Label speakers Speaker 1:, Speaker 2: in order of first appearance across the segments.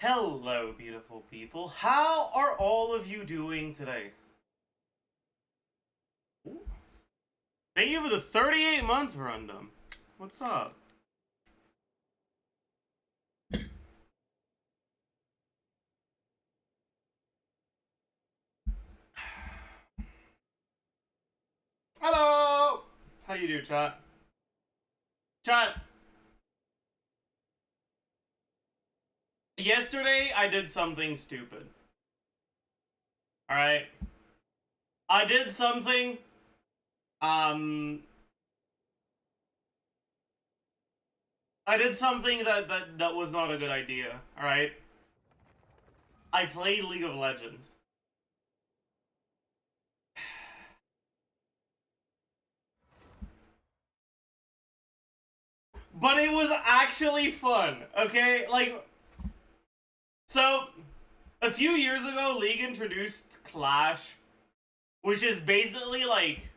Speaker 1: Hello, beautiful people. How are all of you doing today? Ooh. Thank you for the 38 months, Verundum. What's up? Hello! How do you do, chat? Chat. Yesterday, I did something stupid. Alright? I did something, um... I did something that was not a good idea, alright? I played League of Legends. But it was actually fun, okay? Like, so, a few years ago, League introduced Clash, which is basically like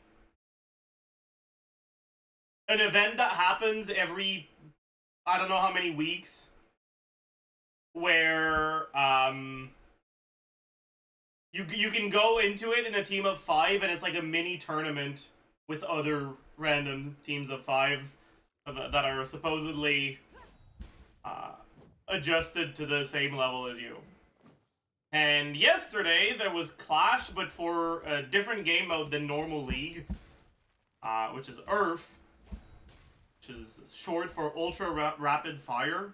Speaker 1: an event that happens every, I don't know how many weeks, where you can go into it in a team of 5, and it's like a mini tournament with other random teams of 5 that are supposedly adjusted to the same level as you. And yesterday there was Clash, but for a different game mode than normal League, which is Earth, which is short for Ultra Rapid Fire.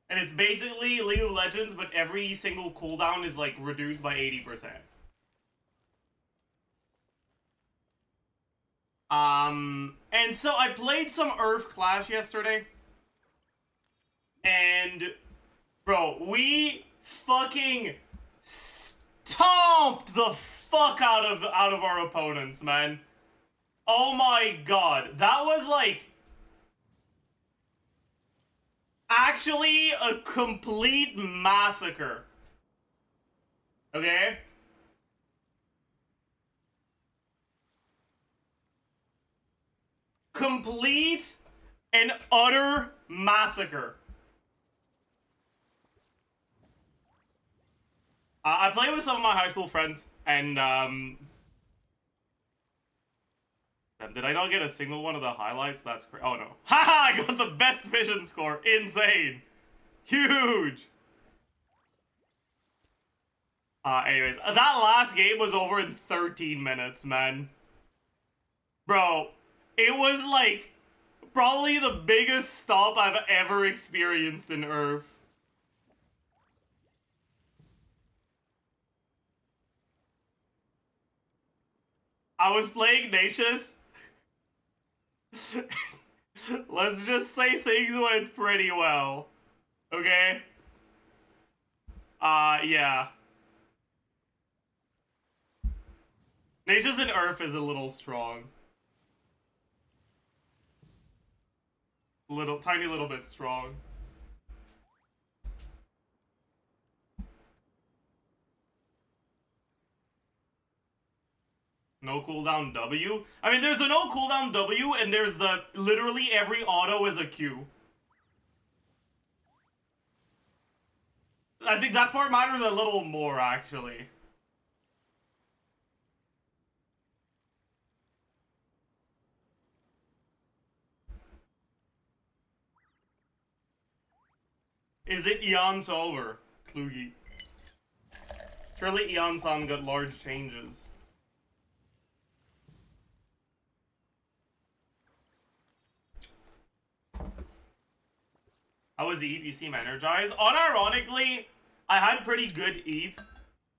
Speaker 1: And it's basically League of Legends, but every single cooldown is like reduced by 80%. And so I played some Earth Clash yesterday. And bro, we fucking stomped the fuck out of our opponents, man. Oh my god. That was like actually a complete massacre. Okay? Complete and utter massacre. I played with some of my high school friends, and did I not get a single one of the highlights? That's crazy. Oh no. Haha, I got the best vision score. Insane. Huge. Anyways, that last game was over in 13 minutes, man. Bro, it was like probably the biggest stop I've ever experienced in Earth. I was playing Nacious. Let's just say things went pretty well. Okay? Yeah. Nacious in Earth is a little strong. Tiny little bit strong. No cooldown W? I mean, there's a no cooldown W, and there's the literally every auto is a Q. I think that part matters a little more, actually. Is it Eon's over? Klugi. Surely IANSAN got large changes. How was Eep? You seem energized. Unironically, I had pretty good Eep.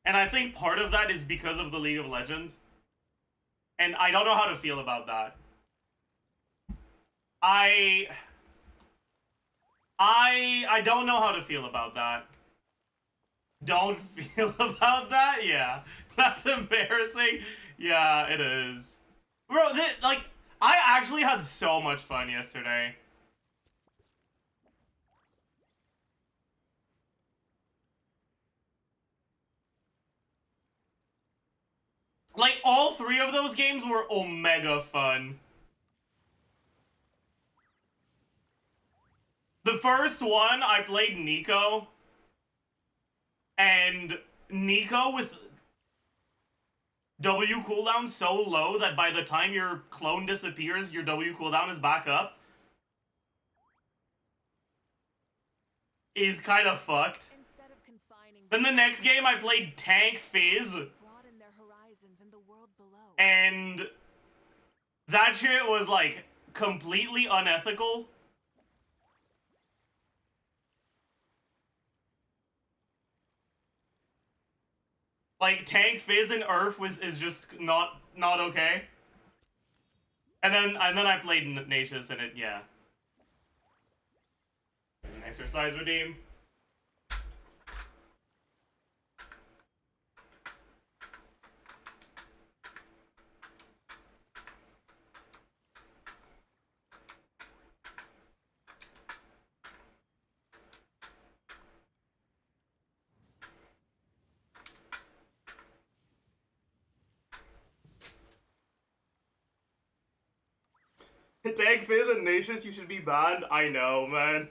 Speaker 1: And I think part of that is because of the League of Legends. And I don't know how to feel about that. I don't know how to feel about that. Don't feel about that? Yeah. That's embarrassing. Yeah, it is. Bro, like, I actually had so much fun yesterday. Like, all 3 of those games were omega fun. The first one, I played Nico. And Nico with W cooldown so low that by the time your clone disappears, your W cooldown is back up, is kind of fucked. Then the next game I played Tank Fizz, and that shit was like completely unethical. Like Tank Fizz and Earth is just not okay. And then I played Nations and it, yeah. An exercise redeem. Tank Fizz and Nations, you should be banned. I know, man.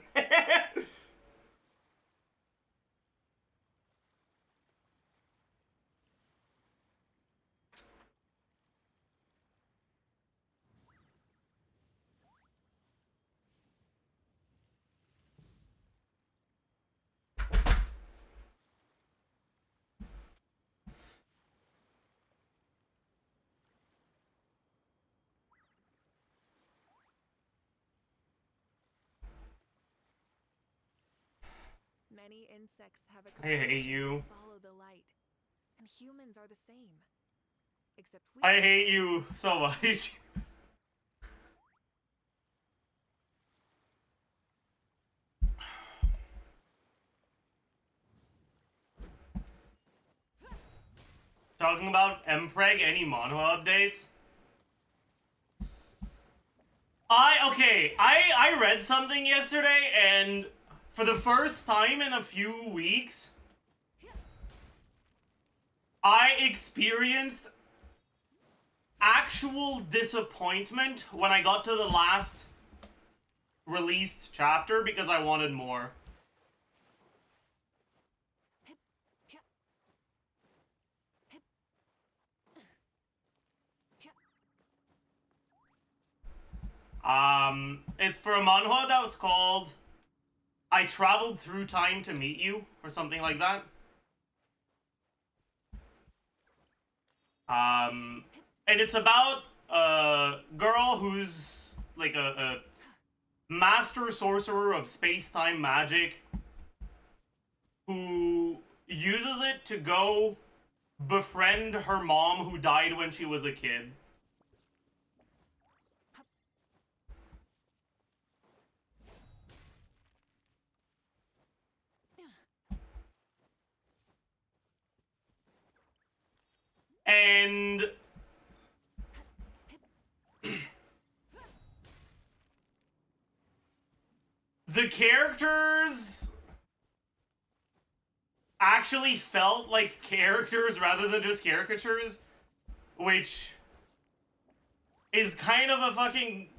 Speaker 2: Many insects have a
Speaker 1: I hate you.
Speaker 2: follow the light, and humans are the same. Except we
Speaker 1: I hate you so much. Talking about Mpreg, any Manhwa updates? I read something yesterday, and for the first time in a few weeks, I experienced actual disappointment when I got to the last released chapter because I wanted more. It's for a manhwa that was called I Traveled Through Time to Meet You, or something like that. And it's about a girl who's like a master sorcerer of space-time magic who uses it to go befriend her mom who died when she was a kid. And the characters actually felt like characters rather than just caricatures, which is kind of a fucking...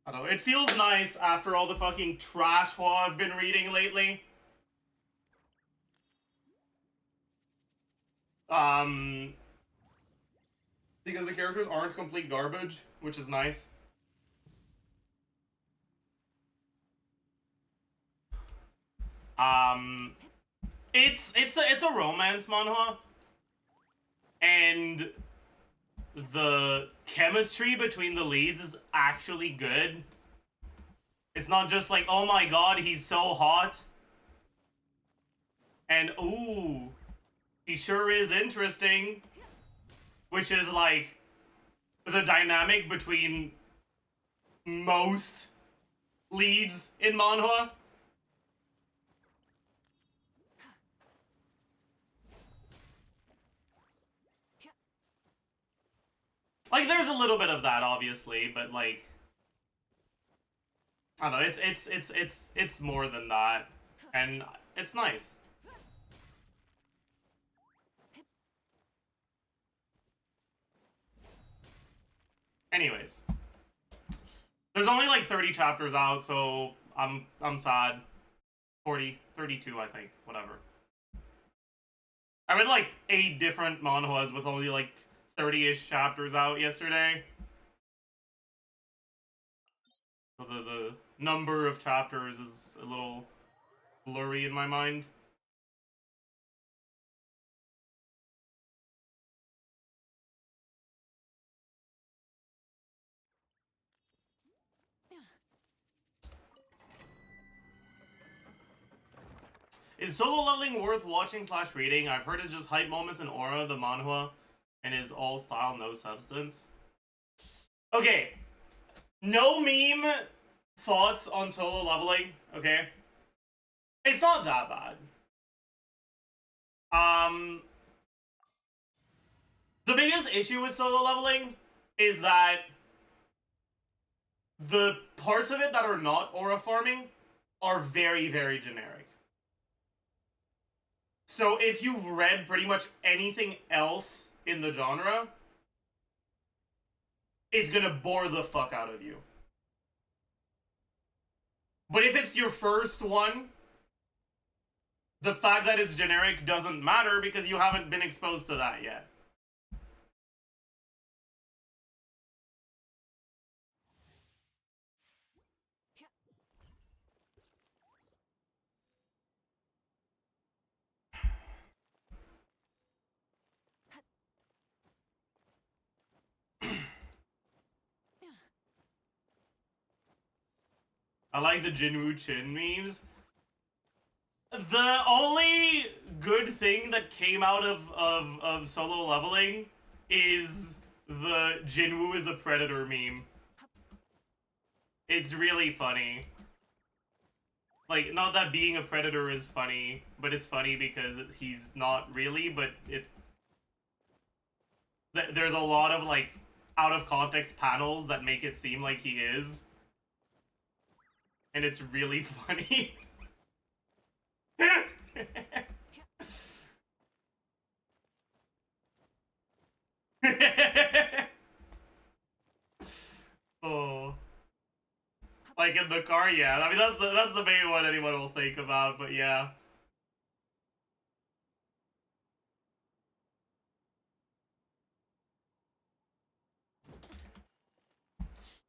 Speaker 1: I don't know, it feels nice after all the fucking trash hua I've been reading lately. Because the characters aren't complete garbage, which is nice. It's a romance manhwa, and the chemistry between the leads is actually good. It's not just like, oh my god, he's so hot, and ooh, he sure is interesting, which is like the dynamic between most leads in manhwa. Like, there's a little bit of that, obviously, but like, I don't know, it's more than that, and it's nice. Anyways, there's only like 30 chapters out, so I'm sad. 40, 32, I think. Whatever. I read like 8 different manhwas with only like 30-ish chapters out yesterday. So the number of chapters is a little blurry in my mind. Is solo leveling worth watching / reading? I've heard it's just hype moments and aura, the manhwa, and is all style, no substance. Okay. No meme thoughts on solo leveling, okay? It's not that bad. The biggest issue with solo leveling is that the parts of it that are not aura farming are very, very generic. So if you've read pretty much anything else in the genre, it's gonna bore the fuck out of you. But if it's your first one, the fact that it's generic doesn't matter because you haven't been exposed to that yet. I like the Jinwoo Chin memes. The only good thing that came out of solo leveling is the Jinwoo is a predator meme. It's really funny. Like, not that being a predator is funny, but it's funny because he's not really, but there's a lot of, like, out of context panels that make it seem like he is. And it's really funny. Oh. Like in the car, yeah. I mean, that's the main one anyone will think about, but yeah.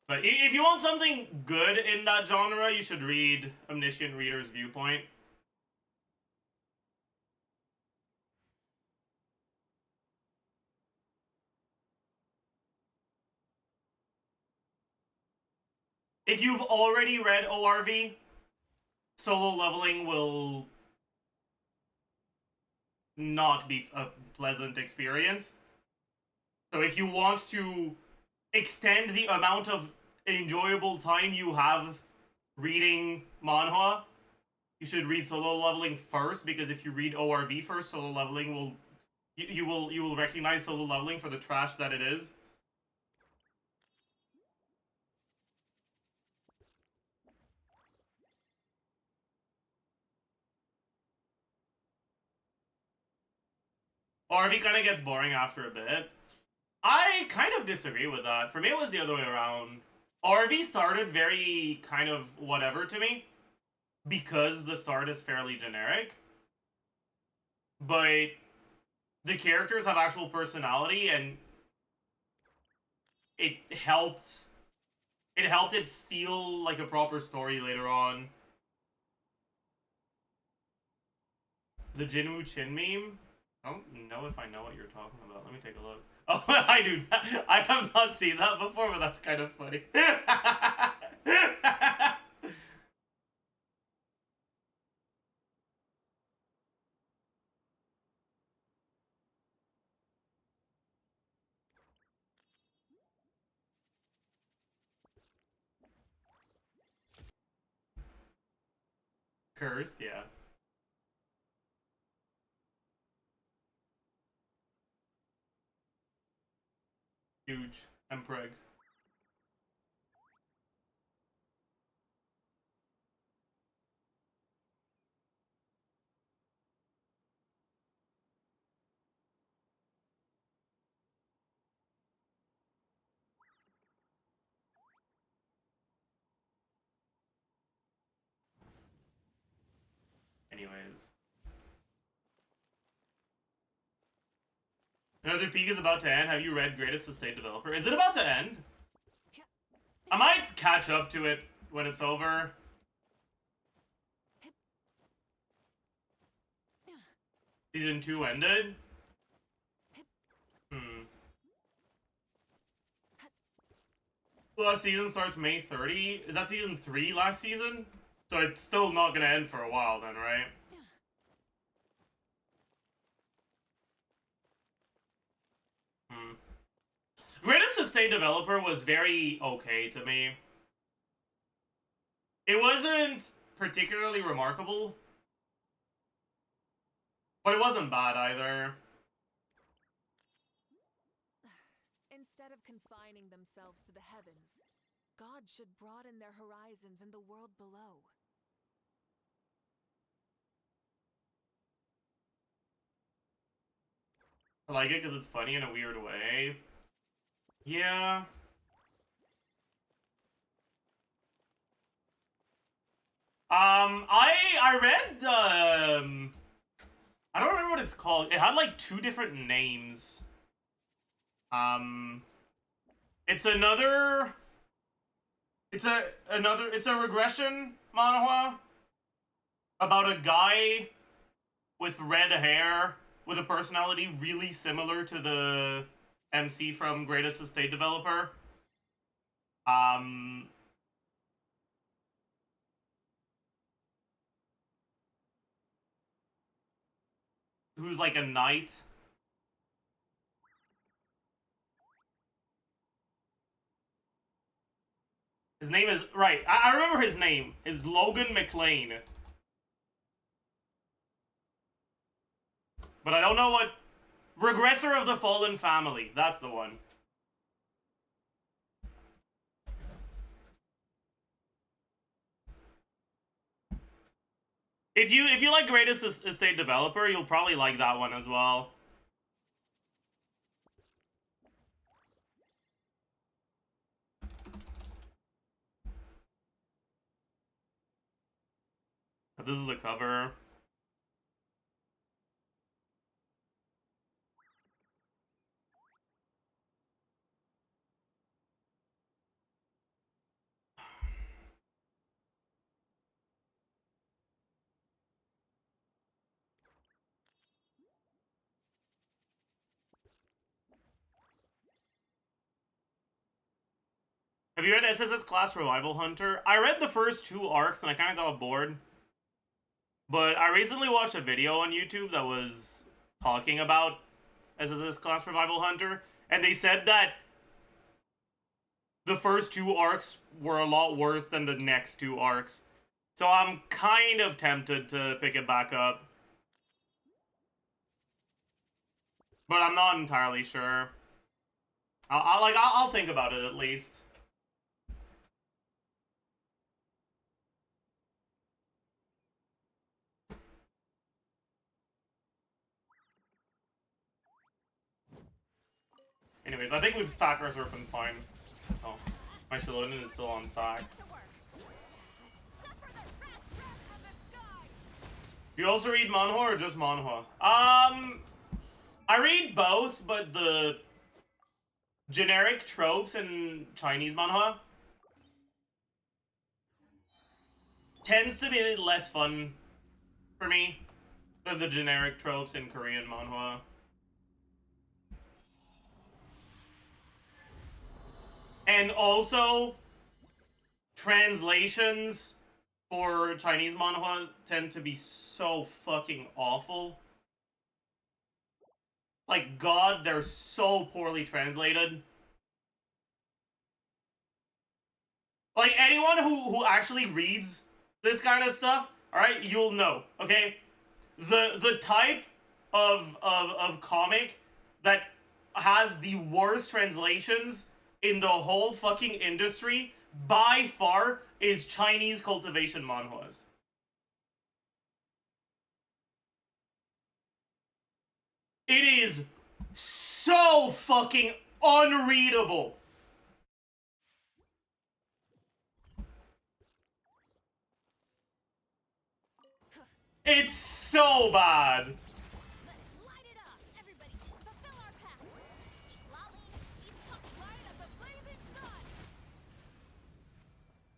Speaker 1: But if you want something good in that genre, you should read Omniscient Reader's Viewpoint. If you've already read ORV, solo leveling will not be a pleasant experience. So if you want to extend the amount of enjoyable time you have reading manhwa, you should read solo leveling first, because if you read ORV first, solo leveling will you will recognize solo leveling for the trash that it is. ORV kind of gets boring after a bit. I kind of disagree with that. For me, it was the other way around. ORV started very kind of whatever to me, because the start is fairly generic. But the characters have actual personality, and it helped it feel like a proper story later on. The Jinwoo Chin meme? I don't know if I know what you're talking about. Let me take a look. Oh, I do not. I have not seen that before, but that's kind of funny. Cursed, yeah. Huge. I'm preg. Anyways. Another peak is about to end. Have you read Greatest Estate Developer? Is it about to end? I might catch up to it when it's over. Season 2 ended? Last season starts May 30. Is that season 3 last season? So it's still not gonna end for a while then, right? Greatest Estate Developer was very okay to me. It wasn't particularly remarkable, but it wasn't bad either.
Speaker 2: Instead of confining themselves to the heavens, God should broaden their horizons in the world below.
Speaker 1: I like it because it's funny in a weird way. Yeah. I read, I don't remember what it's called. It had like 2 different names. It's another... It's a regression manhwa about a guy with red hair with a personality really similar to the MC from Greatest Estate Developer. Who's like a knight. His name is... Right, I remember his name. Is Logan McLean. But I don't know what... Regressor of the Fallen Family. That's the one. If you like Greatest Estate Developer, you'll probably like that one as well. This is the cover. Have you read SSS Class Revival Hunter? I read the first 2 arcs and I kind of got bored. But I recently watched a video on YouTube that was talking about SSS Class Revival Hunter. And they said that the first 2 arcs were a lot worse than the next 2 arcs. So I'm kind of tempted to pick it back up. But I'm not entirely sure. I'll think about it at least. Anyways, I think we've stacked our Serpent's Pine. Oh, my Xilonen is still on stack. You also read manhwa or just manhwa? I read both, but the generic tropes in Chinese manhwa tends to be less fun for me than the generic tropes in Korean manhwa. And also, translations for Chinese manhwa tend to be so fucking awful. Like, God, they're so poorly translated. Like, anyone who actually reads this kind of stuff, alright, you'll know, okay? The type of comic that has the worst translations in the whole fucking industry, by far, is Chinese cultivation manhwas. It is so fucking unreadable. It's so bad.
Speaker 3: Let's light it up. Everybody, fulfill our pact. Xilonen, keep the light of the blazing sun.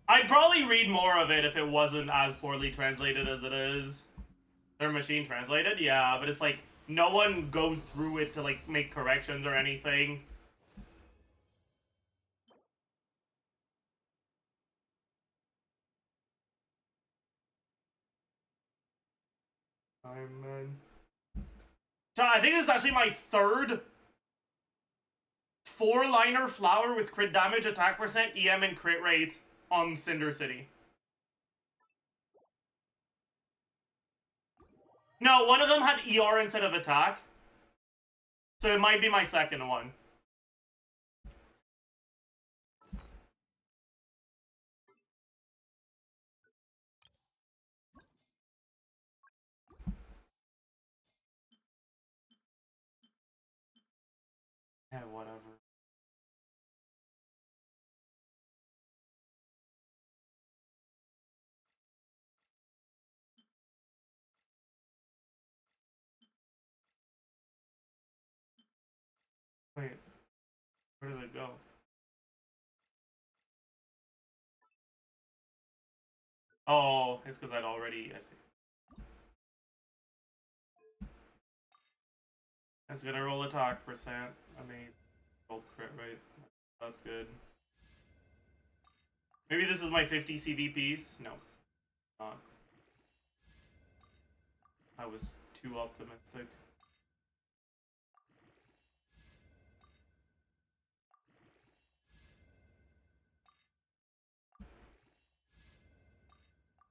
Speaker 1: I'd probably read more of it if it wasn't as poorly translated as it is. Their machine translated? Yeah, but it's like, no one goes through it to like make corrections or anything. So I think this is actually my third 4-liner flower with crit damage, attack percent, EM, and crit rate on Cinder City. No, one of them had ER instead of attack. So it might be my second one. Yeah, whatever. Wait, where did it go? Oh, it's because I'd already, I see. It's gonna roll attack percent. Amazing. Rolled crit rate. That's good. Maybe this is my 50 CV piece? No. Not. I was too optimistic.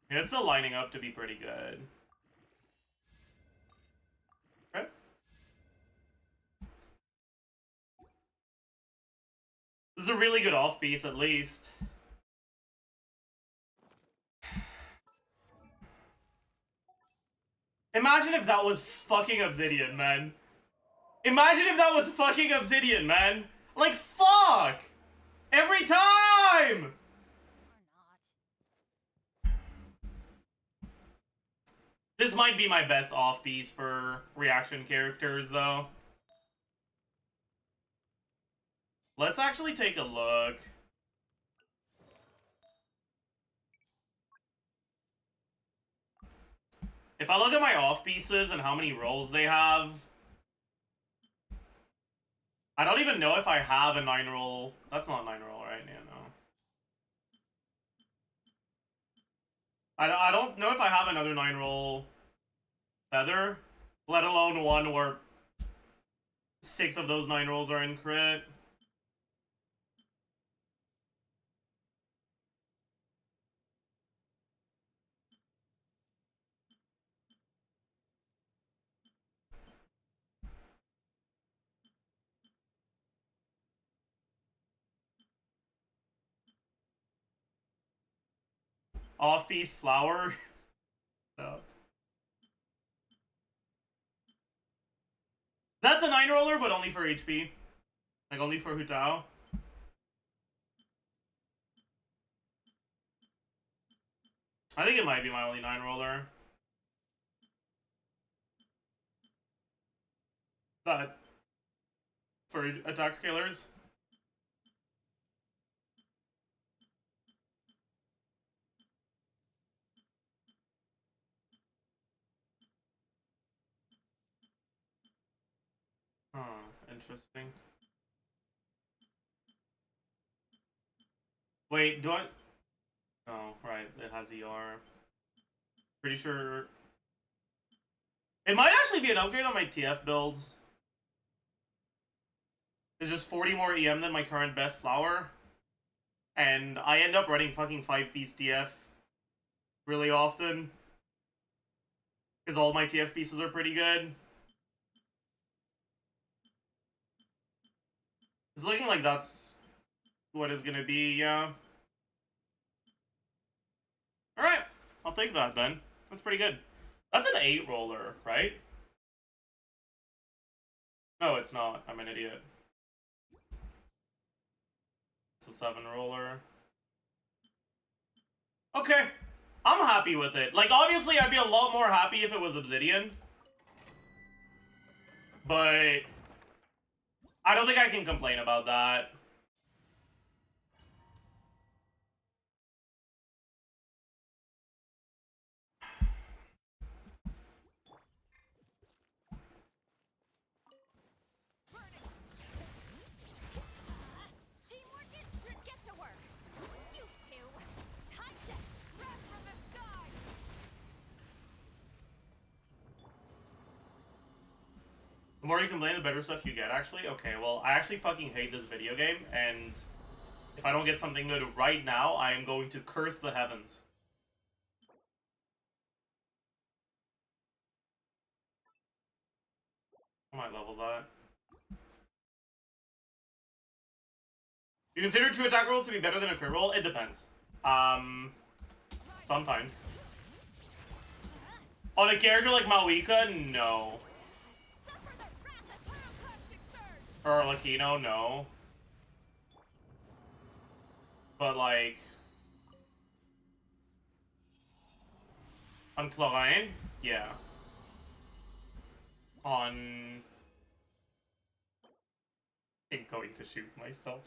Speaker 1: Yeah, it's still lining up to be pretty good. Okay. This is a really good off piece, at least. Imagine if that was fucking Obsidian, man. Imagine if that was fucking Obsidian, man. Like, fuck! Every time! This might be my best off piece for reaction characters, though. Let's actually take a look. If I look at my off pieces and how many rolls they have, I don't even know if I have a 9-roll. That's not 9-roll, right? Yeah, no. I don't know if I have another 9-roll feather, let alone one where 6 of those 9 rolls are in crit. Off-piece flower. No. That's a 9-roller, but only for HP. Like, only for Hutao. I think it might be my only 9-roller. But for attack scalers. Huh, interesting. Wait, do I... Oh, right, it has ER. Pretty sure... It might actually be an upgrade on my TF builds. It's just 40 more EM than my current best flower. And I end up running fucking 5-piece TF really often. Because all my TF pieces are pretty good. It's looking like that's what it's gonna be, yeah. Alright, I'll take that then. That's pretty good. That's an 8-roller, right? No, it's not. I'm an idiot. It's a 7-roller. Okay. I'm happy with it. Like, obviously, I'd be a lot more happy if it was Obsidian. But I don't think I can complain about that.
Speaker 3: Teamwork is get to work. You two, time to grab from the sky.
Speaker 1: The more you complain, the better stuff you get, actually. Okay, well, I actually fucking hate this video game, and if I don't get something good right now, I am going to curse the heavens. I might level that. You consider true attack rolls to be better than a crit roll? It depends. Sometimes. On a character like Mavuika, no.
Speaker 3: Suffer the wrath of pyroclastic surge.
Speaker 1: Or Lakino, no. But like... on Chlorine, yeah. On... I'm going to shoot myself.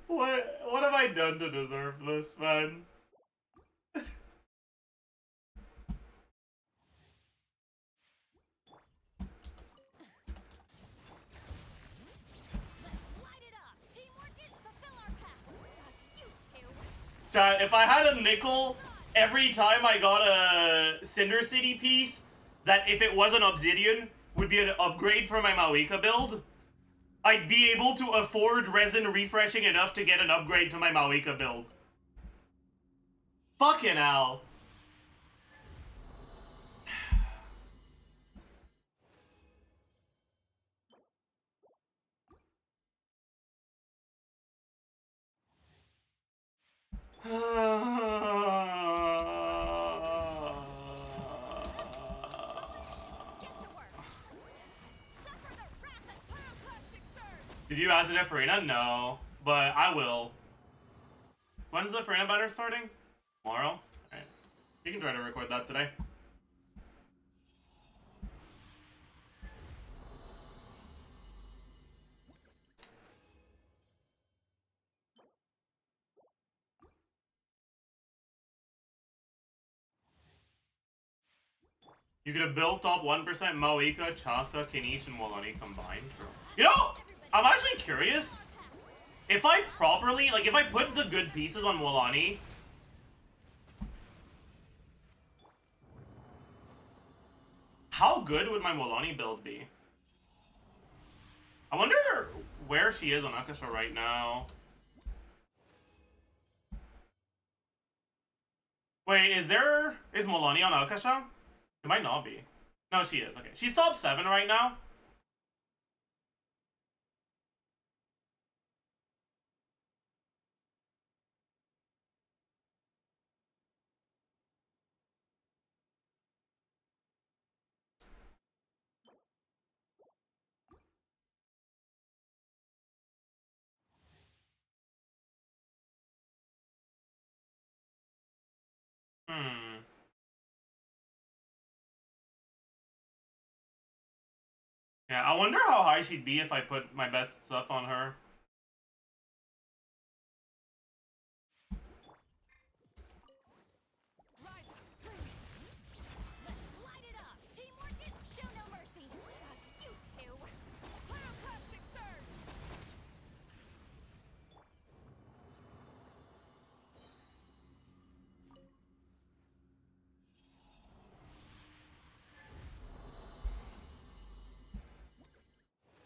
Speaker 1: What have I done to deserve this, man?
Speaker 3: Let's light it up. Teamwork is fulfill our path. You two.
Speaker 1: Chat, if I had a nickel every time I got a Cinder City piece, that if it was an Obsidian, would be an upgrade for my Mavuika build, I'd be able to afford resin refreshing enough to get an upgrade to my Mavuika build. Fucking hell.
Speaker 3: Get to work. Suffer the wrath of pyroclastic surge.
Speaker 1: Did you ask it at Furina? No, but I will. When's the Furina banner starting? Tomorrow? Alright. You can try to record that today. You could have built up 1% Mavuika, Chaska, Kenichi, and Wolani combined. True. You know, I'm actually curious. If I properly, like, if I put the good pieces on Wolani, how good would my Wolani build be? I wonder where she is on Akasha right now. Wait, is Molani on Akasha? It might not be. No, she is. Okay. She's top 7 right now. Hmm. Yeah, I wonder how high she'd be if I put my best stuff on her.
Speaker 3: Rise up. Let's light it up. Teamwork is show no mercy. You two. Pyroclastic surge.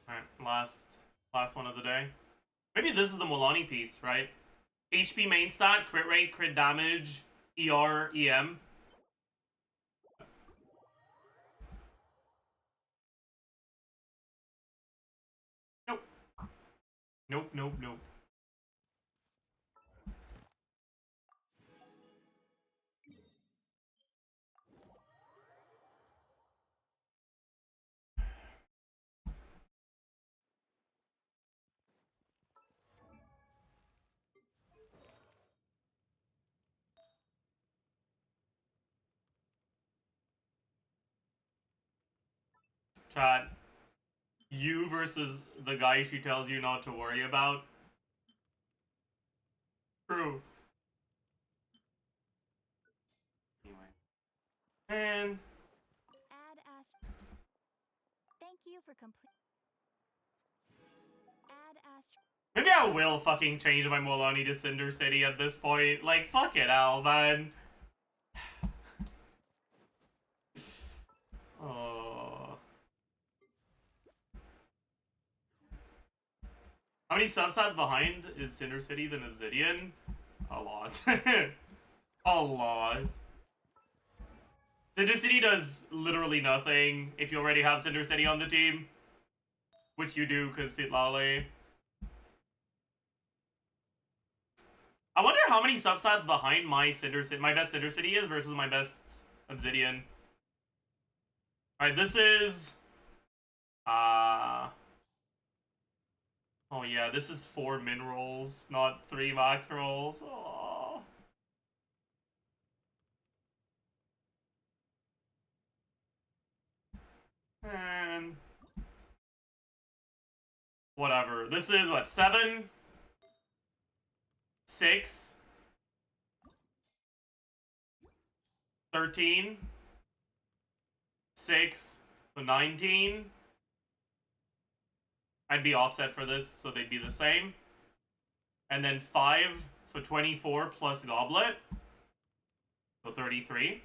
Speaker 1: Alright, last one of the day. Maybe this is the Molani piece, right? HP main stat, crit rate, crit damage, ER, EM. Nope. Nope, nope, nope. Chat. You versus the guy she tells you not to worry about. True. Anyway. And
Speaker 3: Add Thank you for complete. Add
Speaker 1: maybe I will fucking change my Molani to Cinder City at this point. Like, fuck it, Al, man. Oh. How many substats behind is Cinder City than Obsidian? A lot. A lot. Cinder City does literally nothing if you already have Cinder City on the team. Which you do, because Sitlale. I wonder how many substats behind my best Cinder City is versus my best Obsidian. Alright, this is... Oh yeah, this is 4 min rolls, not 3 max rolls. Aww. And... whatever. This is, what, 7? 6? 13? 6? So 19? I'd be offset for this, so they'd be the same. And then 5, so 24 plus Goblet. So 33.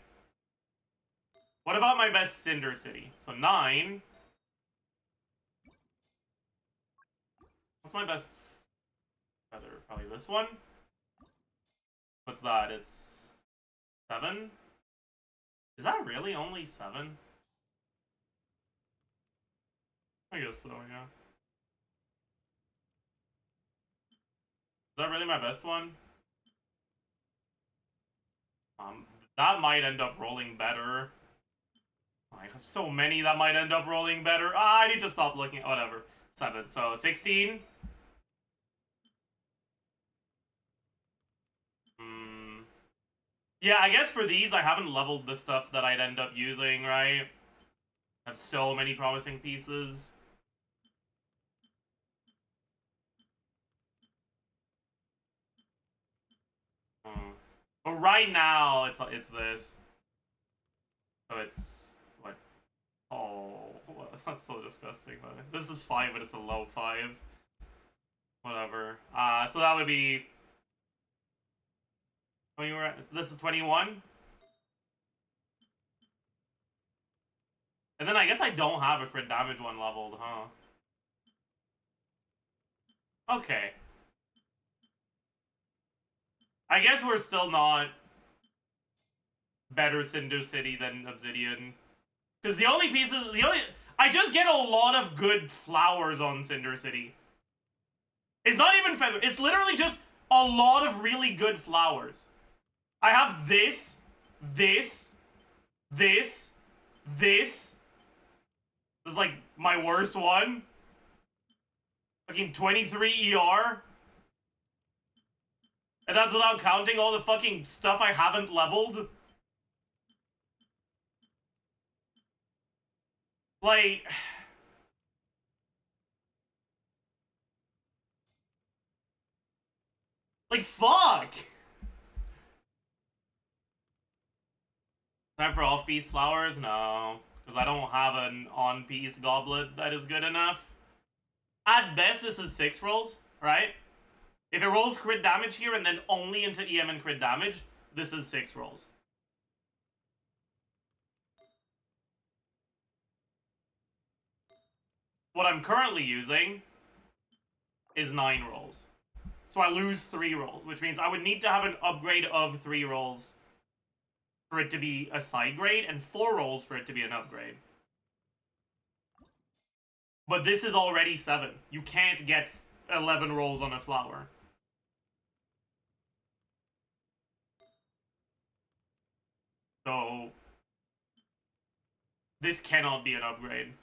Speaker 1: What about my best Cinder City? So 9. What's my best feather? Probably this one. What's that? It's 7? Is that really only 7? I guess so, yeah. Is that really my best one? That might end up rolling better. I have so many that might end up rolling better. I need to stop looking. Whatever. 7. So 16. Yeah, I guess for these, I haven't leveled the stuff that I'd end up using, right? I have so many promising pieces. But right now, it's this. So it's what? Oh, that's so disgusting, man. This is 5, but it's a low 5. Whatever. So that would be. This is 21. And then I guess I don't have a crit damage one leveled, huh? Okay. I guess we're still not better Cinder City than Obsidian. Because I just get a lot of good flowers on Cinder City. It's not even feather. It's literally just a lot of really good flowers. I have this. This is like my worst one. Fucking 23 ER. And that's without counting all the fucking stuff I haven't leveled. Like... like, fuck! Time for off-piece flowers? No. Because I don't have an on-piece goblet that is good enough. At best, this is 6 rolls, right? If it rolls crit damage here and then only into EM and crit damage, this is 6 rolls. What I'm currently using is 9 rolls. So I lose 3 rolls, which means I would need to have an upgrade of 3 rolls for it to be a side grade, and 4 rolls for it to be an upgrade. But this is already 7. You can't get 11 rolls on a flower. So this cannot be an upgrade.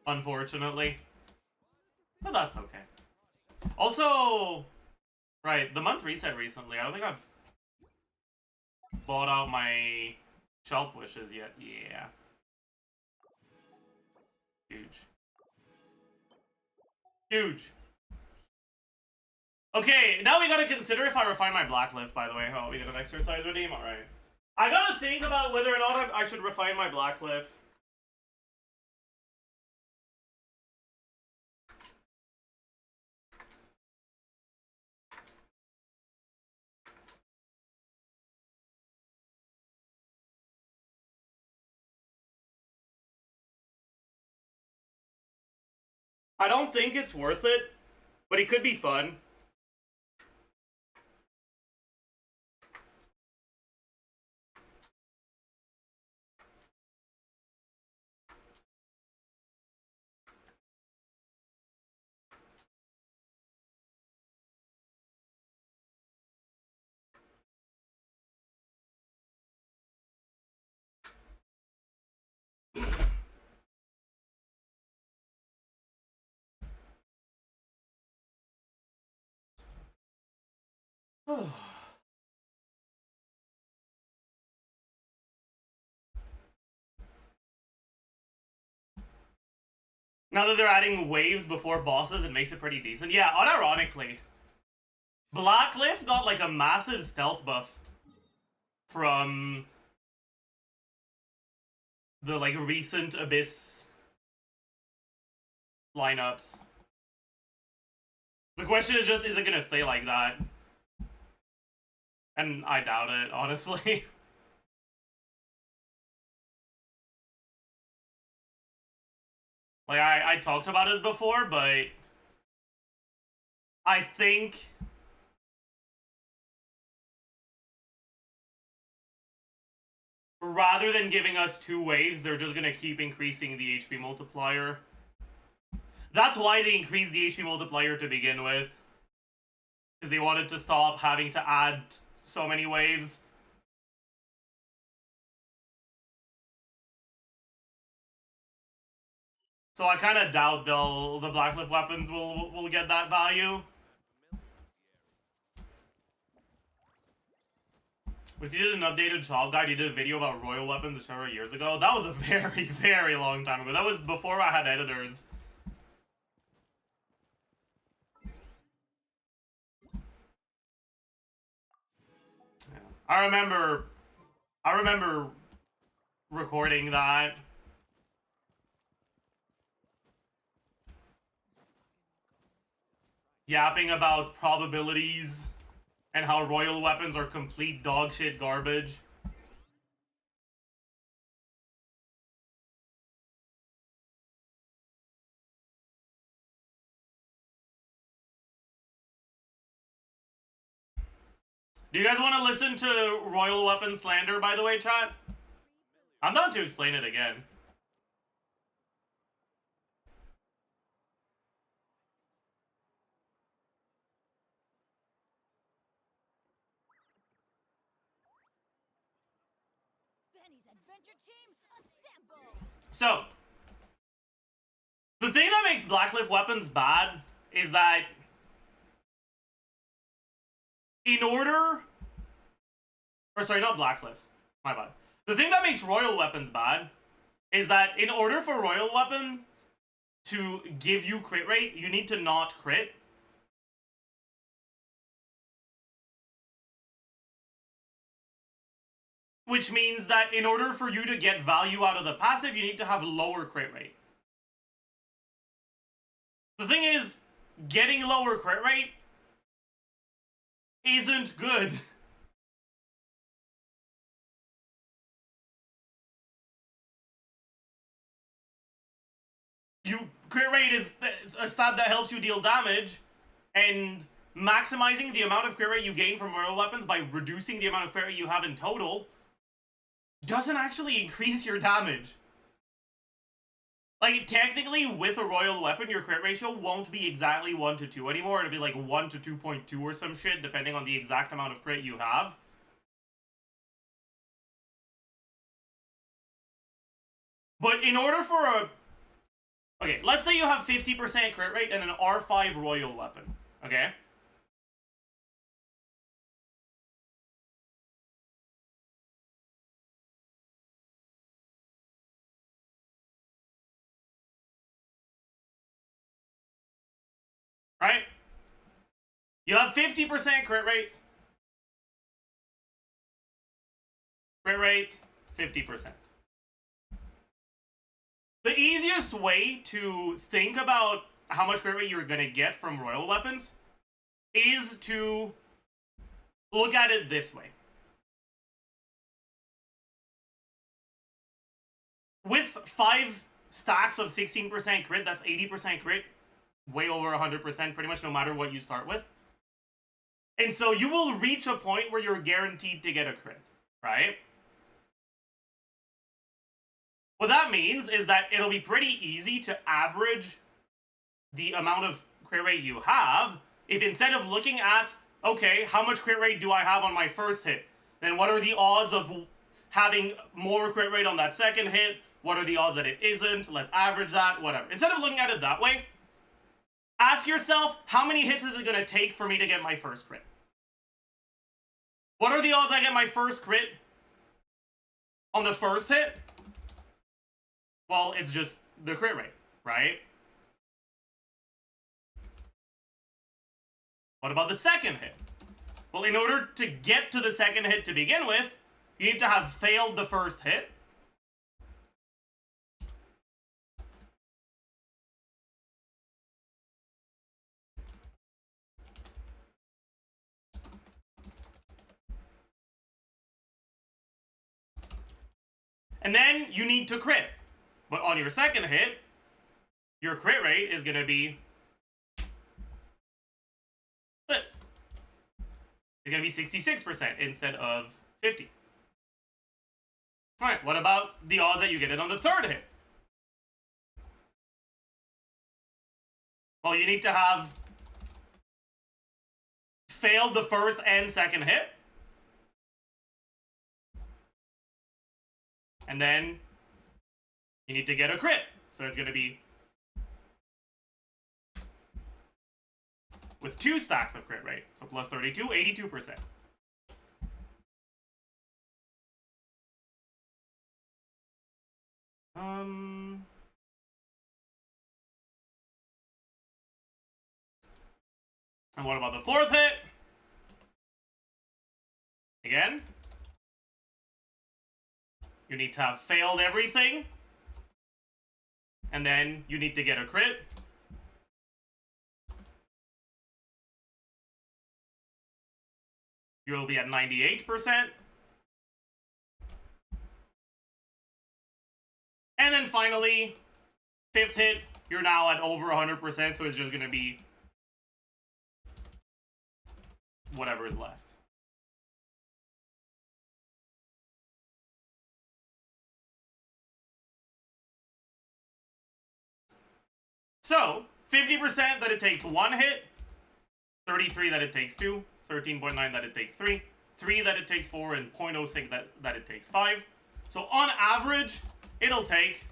Speaker 1: Unfortunately. But that's okay. Also, right, the month reset recently. I don't think I've bought out my shelf wishes yet. Yeah. Huge. Huge. Okay, now we gotta consider if I refine my black lift, by the way. Oh, we get an exercise redeem? Alright. I gotta think about whether or not I should refine my black lift. I don't think it's worth it, but it could be fun. Now that they're adding waves before bosses, it makes it pretty decent. Yeah, unironically, Blacklift got like a massive stealth buff from the like recent Abyss lineups. The question is just, is it gonna stay like that? And I doubt it, honestly. Like, I talked about it before, but I think rather than giving us 2 waves, they're just gonna keep increasing the HP multiplier. That's why they increased the HP multiplier to begin with. Because they wanted to stop having to add so many waves. So I kind of doubt the Blacklift weapons will get that value. If you did an updated shop guide, you did a video about royal weapons several years ago. That was a very, very long time ago. That was before I had editors. Yeah. I remember recording that. Yapping about probabilities and how royal weapons are complete dogshit garbage. Do you guys want to listen to royal weapon slander, by the way, chat? I'm down to explain it again.
Speaker 3: Benny's adventure team, assemble!
Speaker 1: So, the thing that makes Blacklift weapons bad is that in order... Or sorry, not Blacklift. My bad. The thing that makes royal weapons bad is that in order for royal weapons to give you crit rate, you need to not crit. Which means that in order for you to get value out of the passive, you need to have lower crit rate. The thing is, getting lower crit rate isn't good. Crit rate is a stat that helps you deal damage, and maximizing the amount of crit rate you gain from royal weapons by reducing the amount of crit rate you have in total doesn't actually increase your damage. Like, technically, with a royal weapon, your crit ratio won't be exactly 1 to 2 anymore. It'll be like 1 to 2.2 or some shit, depending on the exact amount of crit you have. But in order for a... Okay, let's say you have 50% crit rate and an R5 royal weapon. Okay? Right? You have 50% crit rate. Crit rate, 50%. The easiest way to think about how much crit rate you're gonna get from royal weapons is to look at it this way. With 5 stacks of 16% crit, that's 80% crit, way over 100%, pretty much no matter what you start with. And so you will reach a point where you're guaranteed to get a crit, right? What that means is that it'll be pretty easy to average the amount of crit rate you have if instead of looking at, okay, how much crit rate do I have on my first hit? Then what are the odds of having more crit rate on that second hit? What are the odds that it isn't? Let's average that, whatever. Instead of looking at it that way, ask yourself, how many hits is it going to take for me to get my first crit? What are the odds I get my first crit on the first hit? Well, it's just the crit rate, right? What about the second hit? Well, in order to get to the second hit to begin with, you need to have failed the first hit. And then you need to crit. But on your second hit, your crit rate is going to be this. It's going to be 66% instead of 50. Alright, what about the odds that you get it on the third hit? Well, you need to have failed the first and second hit. And then you need to get a crit. So it's going to be with 2 stacks of crit rate. So plus 32, 82%. And what about the fourth hit? Again, you need to have failed everything. And then you need to get a crit. You'll be at 98%. And then finally, 5th hit, you're now at over 100%, so it's just going to be whatever is left. So, 50% that it takes 1 hit, 33 that it takes 2, 13.9 that it takes 3, 3 that it takes 4, and 0.06 that it takes 5. So on average, it'll take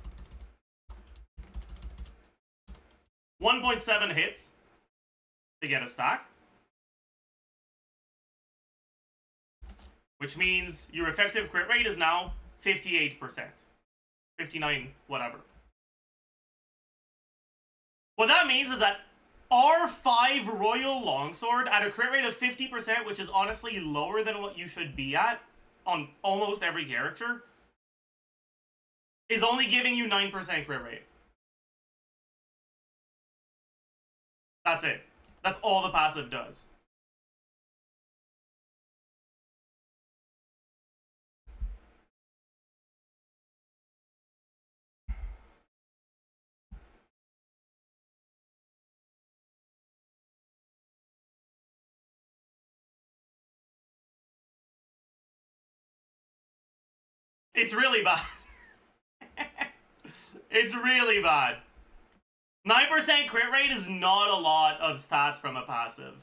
Speaker 1: 1.7 hits to get a stack. Which means your effective crit rate is now 58%. 59, whatever. What that means is that R5 Royal Longsword at a crit rate of 50%, which is honestly lower than what you should be at on almost every character, is only giving you 9% crit rate. That's it. That's all the passive does. It's really bad. It's really bad. 9% crit rate is not a lot of stats from a passive.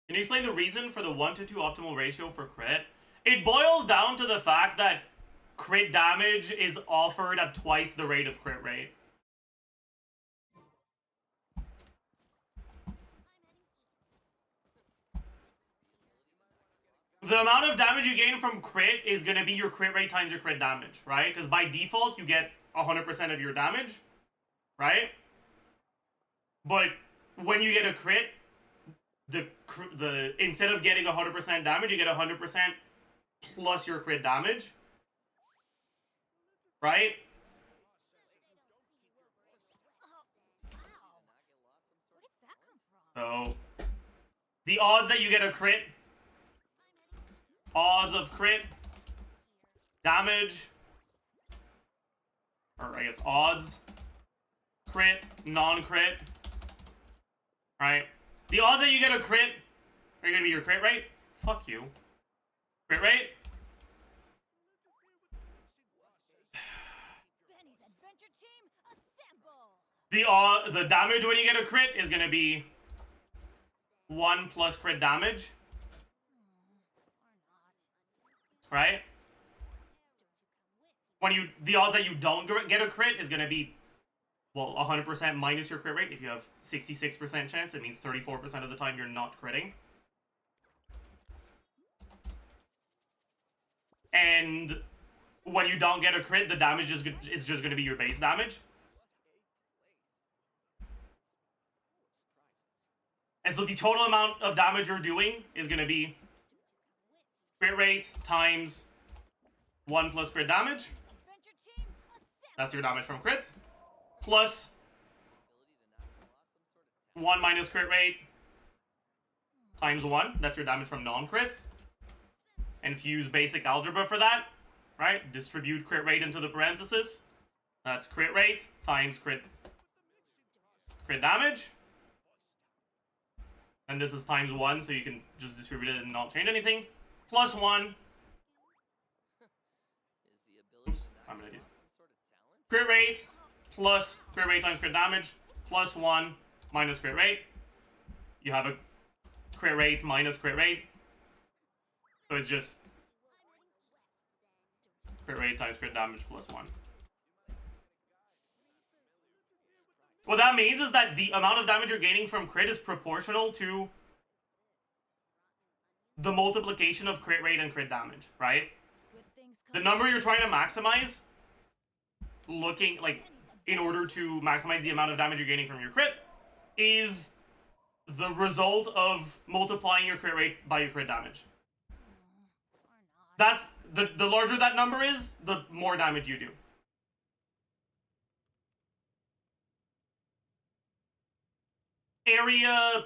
Speaker 1: Can Can you explain the reason for the 1-to-2 optimal ratio for crit? It boils down to the fact that crit damage is offered at twice the rate of crit rate. The amount of damage you gain from crit is going to be your crit rate times your crit damage, right? Because by default, you get 100% of your damage, right? But when you get a crit, the instead of getting 100% damage, you get 100% plus your crit damage, right? So, the odds that you get a crit, odds of crit, damage, or I guess odds, crit, non-crit, right? The odds that you get a crit are going to be your crit rate. Fuck you. Crit rate. The damage when you get a crit is going to be 1 plus crit damage. Right? When the odds that you don't get a crit is going to be, well, 100% minus your crit rate. If you have 66% chance, it means 34% of the time you're not critting. And when you don't get a crit, the damage is just going to be your base damage. And so the total amount of damage you're doing is going to be crit rate times 1 plus crit damage. That's your damage from crits. Plus 1 minus crit rate times 1. That's your damage from non-crits. And if you use basic algebra for that, right? Distribute crit rate into the parenthesis. That's crit rate times crit damage. And this is times 1, so you can just distribute it and not change anything. Plus 1. Oops, I'm an idiot. Crit rate plus crit rate times crit damage plus 1 minus crit rate. You have a crit rate minus crit rate. So it's just crit rate times crit damage plus 1. What that means is that the amount of damage you're gaining from crit is proportional to the multiplication of crit rate and crit damage, right? The number you're trying to maximize, looking like in order to maximize the amount of damage you're gaining from your crit, is the result of multiplying your crit rate by your crit damage. That's the larger that number is, the more damage you do. Area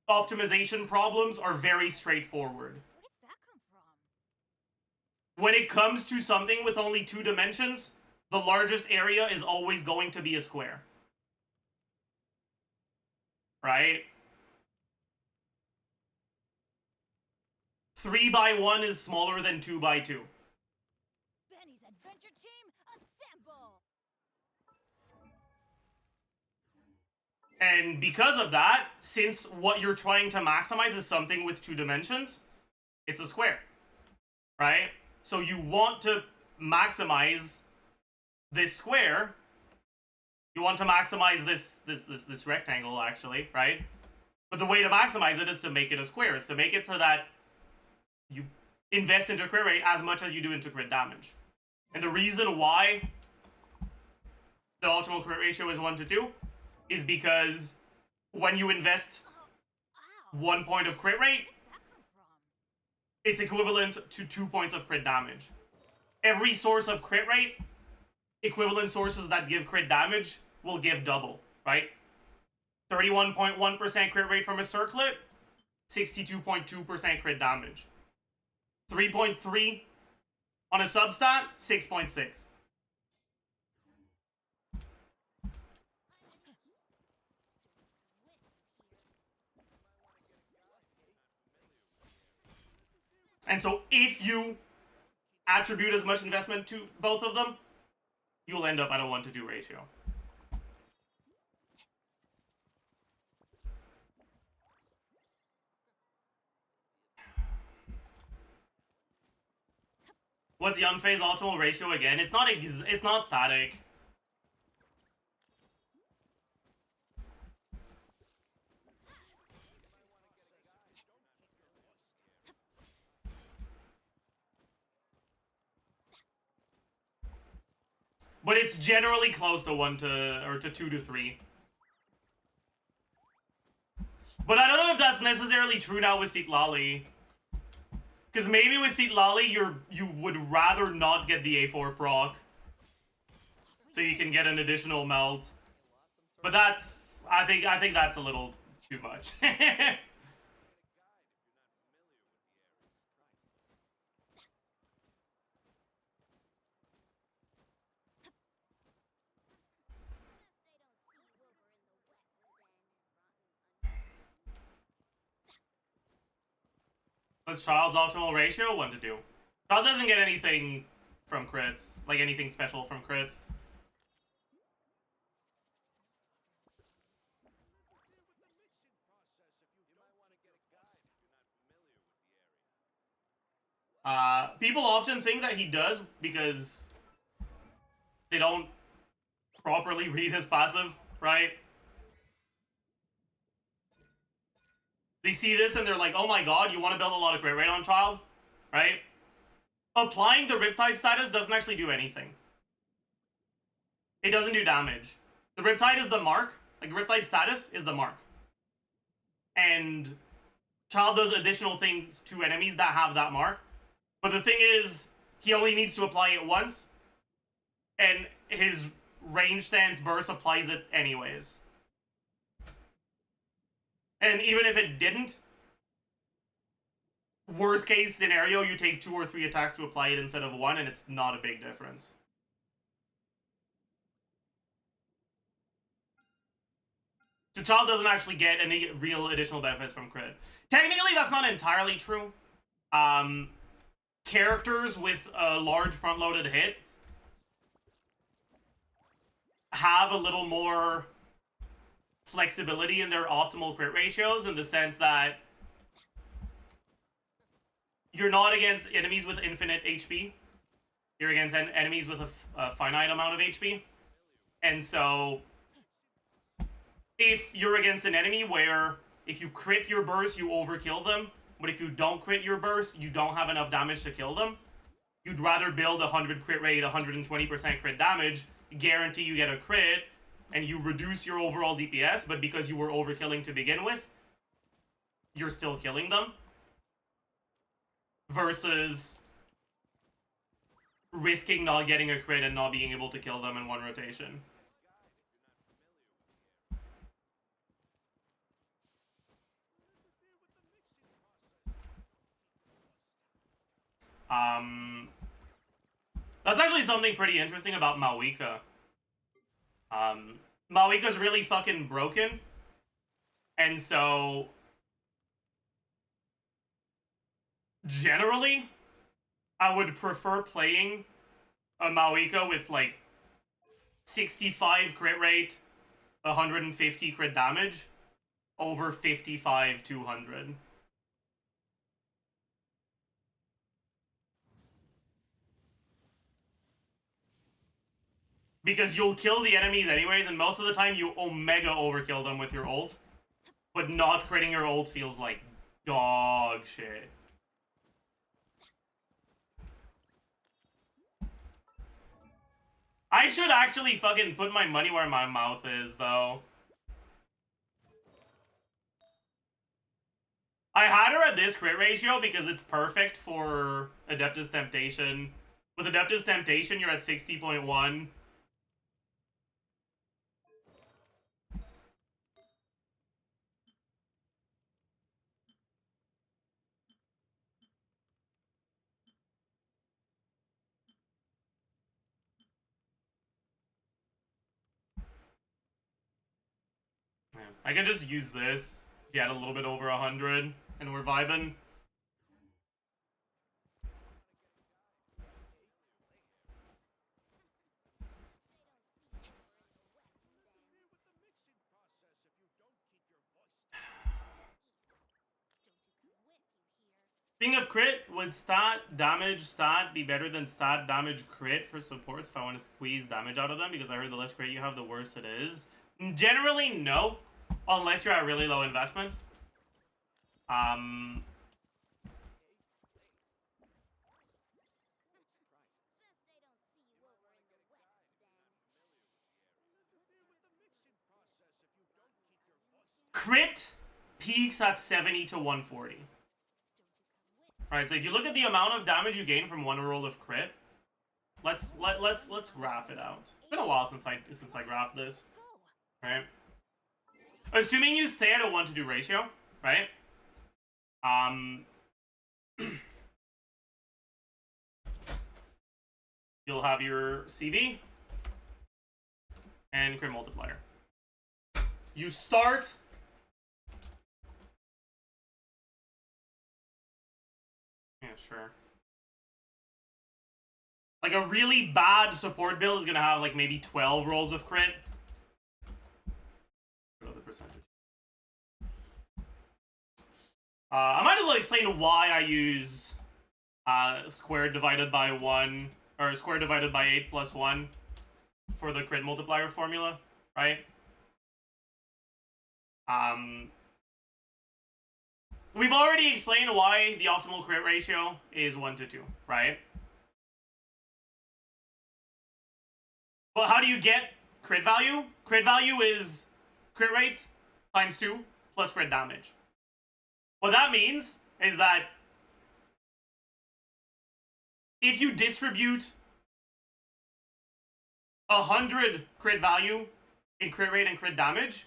Speaker 1: optimization problems are very straightforward.
Speaker 3: Where did that come from?
Speaker 1: When it comes to something with only 2 dimensions, the largest area is always going to be a square. Right? 3 by 1 is smaller than 2 by 2.
Speaker 3: Benny's adventure team, assemble!
Speaker 1: And because of that, since what you're trying to maximize is something with 2 dimensions, it's a square. Right? So you want to maximize this square. You want to maximize this rectangle, actually, right? But the way to maximize it is to make it a square. Is to make it so that you invest into crit rate as much as you do into crit damage. And the reason why the optimal crit ratio is 1-to-2 is because when you invest 1 point of crit rate, it's equivalent to 2 points of crit damage. Every source of crit rate, equivalent sources that give crit damage will give double, right? 31.1% crit rate from a circlet, 62.2% crit damage. 3.3 on a substat, 6.6. And so if you attribute as much investment to both of them, you'll end up at a 1-to-2 ratio. What's the unphased optimal ratio again? It's not static. But it's generally close to 1 to, or to 2 to 3. But I don't know if that's necessarily true now with Sitlali. Because maybe with Sitlali, you would rather not get the A4 proc. So you can get an additional melt. But that's, I think that's a little too much. What's Child's optimal ratio? 1 to 2. Child doesn't get anything from crits. Like anything special from crits. People often think that he does because they don't properly read his passive, right? They see this and they're like, oh my god, you want to build a lot of crit rate on Child, right? Applying the Riptide status doesn't actually do anything. It doesn't do damage. The Riptide is the mark. Like, Riptide status is the mark. And Child does additional things to enemies that have that mark. But the thing is, he only needs to apply it once. And his range stance burst applies it anyways. And even if it didn't, worst case scenario, you take 2 or 3 attacks to apply it instead of 1, and it's not a big difference. So Child doesn't actually get any real additional benefits from crit. Technically, that's not entirely true. Characters with a large front-loaded hit have a little more flexibility in their optimal crit ratios, in the sense that you're not against enemies with infinite HP. You're against enemies with a finite amount of HP. And so, if you're against an enemy where if you crit your burst, you overkill them, but if you don't crit your burst, you don't have enough damage to kill them, you'd rather build 100 crit rate, 120% crit damage, guarantee you get a crit, and you reduce your overall DPS, but because you were overkilling to begin with, you're still killing them. Versus risking not getting a crit and not being able to kill them in one rotation. That's actually something pretty interesting about Mavuika. Mavuika's really fucking broken. And so, generally, I would prefer playing a Mavuika with like 65 crit rate, 150 crit damage, over 55 200. Because you'll kill the enemies anyways, and most of the time you omega overkill them with your ult. But not critting your ult feels like dog shit. I should actually fucking put my money where my mouth is, though. I had her at this crit ratio because it's perfect for Adeptus Temptation. With Adeptus Temptation, you're at 60.1. I can just use this, get a little bit over 100, and we're vibing. Speaking of crit, would stat damage stat be better than stat damage crit for supports if I want to squeeze damage out of them? Because I heard the less crit you have, the worse it is. Generally, no. Unless you're at really low investment. Crit peaks at 70 to 140. Alright, so if you look at the amount of damage you gain from one roll of crit, let's graph it out. It's been a while since I graphed this. Right? Assuming you stay at a 1-to-2 ratio, right? You'll have your CV and crit multiplier. You start yeah, sure. Like a really bad support build is gonna have like maybe 12 rolls of crit. What other percentage? I might as well explain why I use squared divided by 1 or squared divided by 8 plus 1 for the crit multiplier formula, right? We've already explained why the optimal crit ratio is 1-to-2, right? But how do you get crit value? Crit value is crit rate times 2 plus crit damage. What that means is that if you distribute 100 crit value in crit rate and crit damage,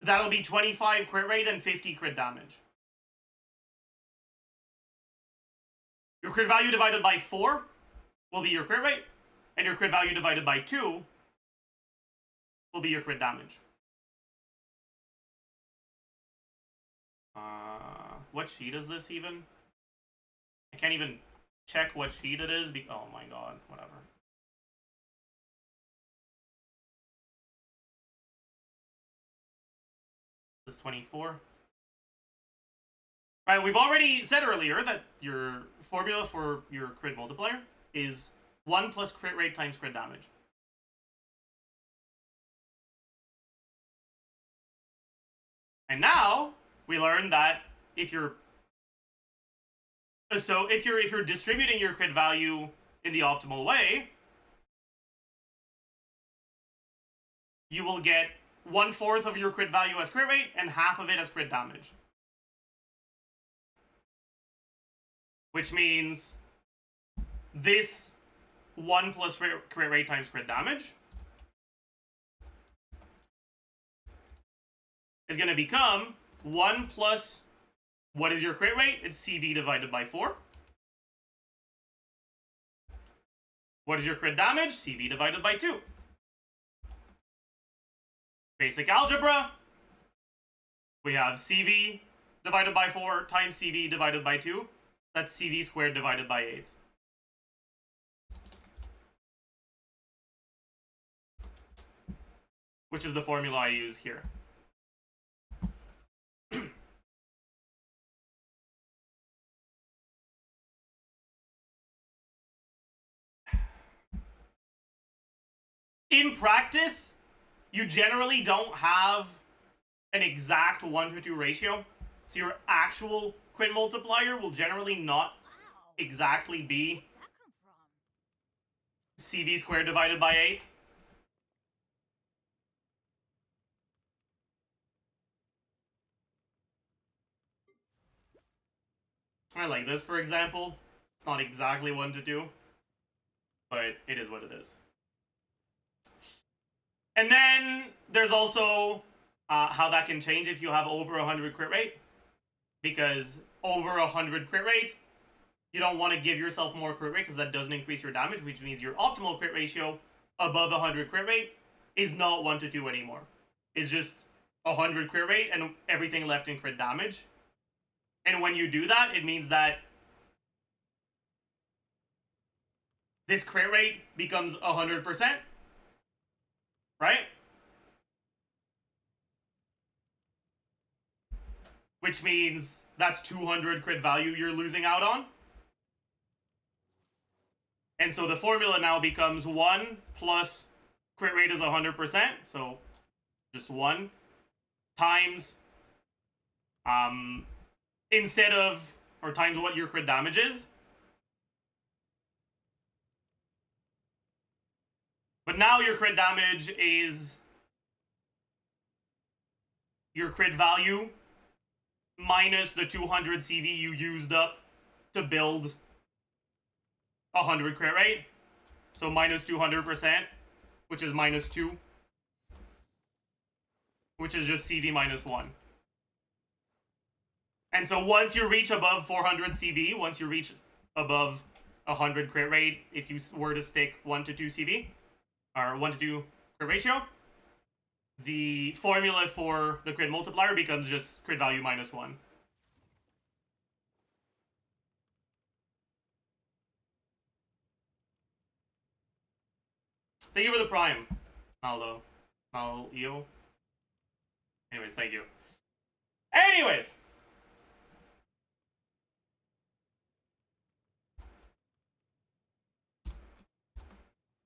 Speaker 1: that'll be 25 crit rate and 50 crit damage. Your crit value divided by 4 will be your crit rate, and your crit value divided by 2 will be your crit damage. What sheet is this even? I can't even check what sheet it is. Oh my god, whatever. This 24. Right, we've already said earlier that your formula for your crit multiplier is 1 plus crit rate times crit damage. And now we learn that if you're distributing your crit value in the optimal way, you will get 1/4 of your crit value as crit rate and half of it as crit damage. Which means this 1 plus crit rate times crit damage is going to become 1 plus, what is your crit rate? It's CV divided by 4. What is your crit damage? CV divided by 2. Basic algebra. We have CV divided by 4 times CV divided by 2. That's CV squared divided by 8. Which is the formula I use here. In practice, you generally don't have an exact 1-to-2 ratio. So your actual crit multiplier will generally not exactly be CV squared divided by 8. I like this, for example. It's not exactly 1-to-2, but it is what it is. And then there's also how that can change if you have over 100 crit rate. Because over 100 crit rate, you don't want to give yourself more crit rate because that doesn't increase your damage, which means your optimal crit ratio above 100 crit rate is not 1-to-2 anymore. It's just 100 crit rate and everything left in crit damage. And when you do that, it means that this crit rate becomes 100%. Right? which means that's 200 crit value you're losing out on. And so the formula now becomes 1 plus crit rate is 100%, so just 1 times instead of, or times what your crit damage is. But now your crit damage is your crit value minus the 200 CV you used up to build 100 crit rate. So minus 200%, which is minus 2. Which is just CV minus 1. And so once you reach above 400 CV, once you reach above 100 crit rate, if you were to stick 1 to 2 CV, or 1 to 2 crit ratio, the formula for the crit multiplier becomes just crit value minus 1. Thank you for the prime, Maldo. Malio. Anyways, thank you. Anyways.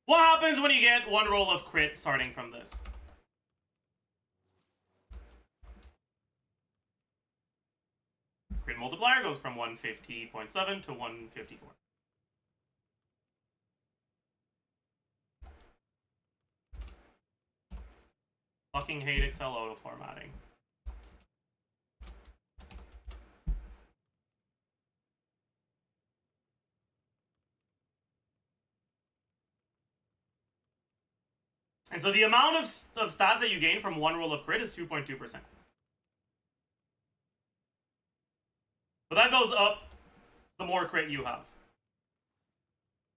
Speaker 1: What happens when you get 1 roll of crit starting from this? Crit multiplier goes from 150.7 to 154. Fucking hate Excel auto formatting. And so the amount of stats that you gain from 1 roll of crit is 2.2%. But that goes up the more crit you have.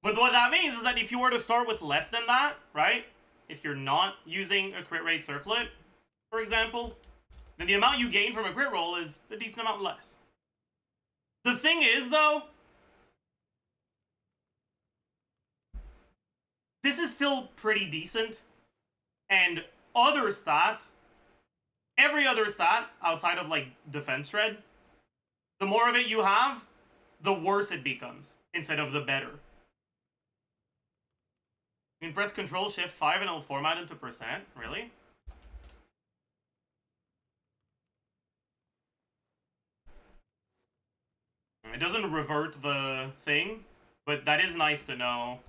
Speaker 1: But what that means is that if you were to start with less than that, right? If you're not using a crit rate circlet, for example, then the amount you gain from a crit roll is a decent amount less. The thing is, though, this is still pretty decent. And other stats, every other stat outside of like defense shred, the more of it you have, the worse it becomes instead of the better. You can press Control Shift 5 and it'll format into percent. Really? It doesn't revert the thing, but that is nice to know.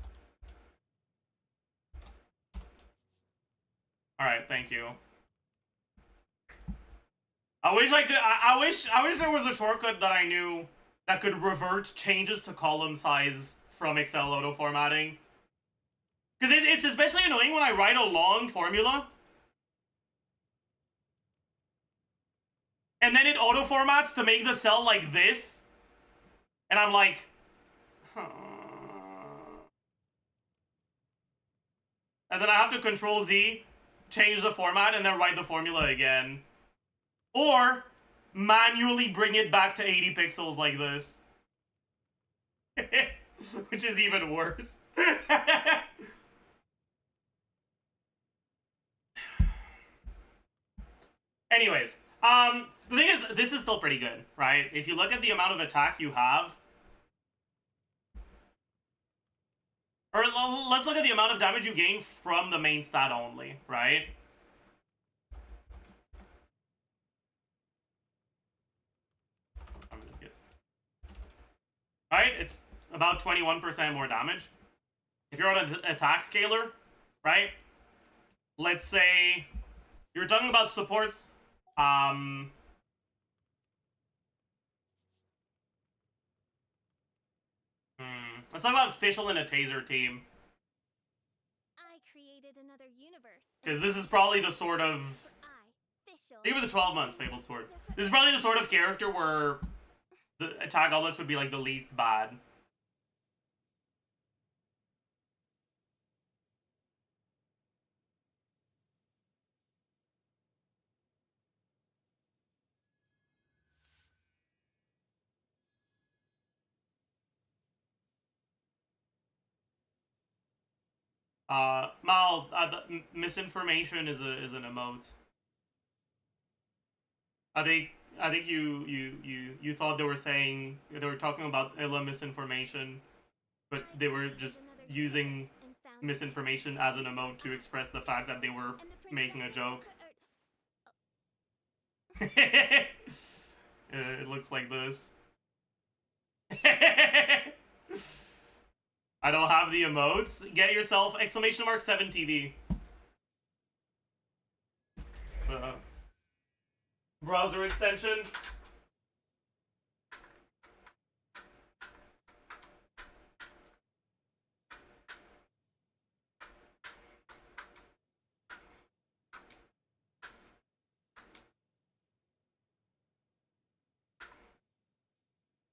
Speaker 1: Alright, thank you. I wish I could. I wish there was a shortcut that I knew that could revert changes to column size from Excel auto formatting. Because it's especially annoying when I write a long formula and then it auto formats to make the cell like this, and I'm like, huh. And then I have to Control Z, change the format, and then write the formula again. Or manually bring it back to 80 pixels like this. Which is even worse. Anyways, the thing is, this is still pretty good, right? If you look at the amount of attack you have, or let's look at the amount of damage you gain from the main stat only, right? Right? It's about 21% more damage. If you're on an attack scaler, right? Let's say you're talking about supports. Let's talk about Fischl and a Taser team.
Speaker 3: I created another universe.
Speaker 1: Because this is probably the sort of... Maybe with the 12 months Fabled Sword. This is probably the sort of character where the attack outlets would be like the least bad. Mal, misinformation is an emote. I think you thought they were saying they were talking about Illa misinformation, but they were just using misinformation as an emote to express the fact that they were making a joke. It looks like this. I don't have the emotes. Get yourself !7 TV. It's a browser extension.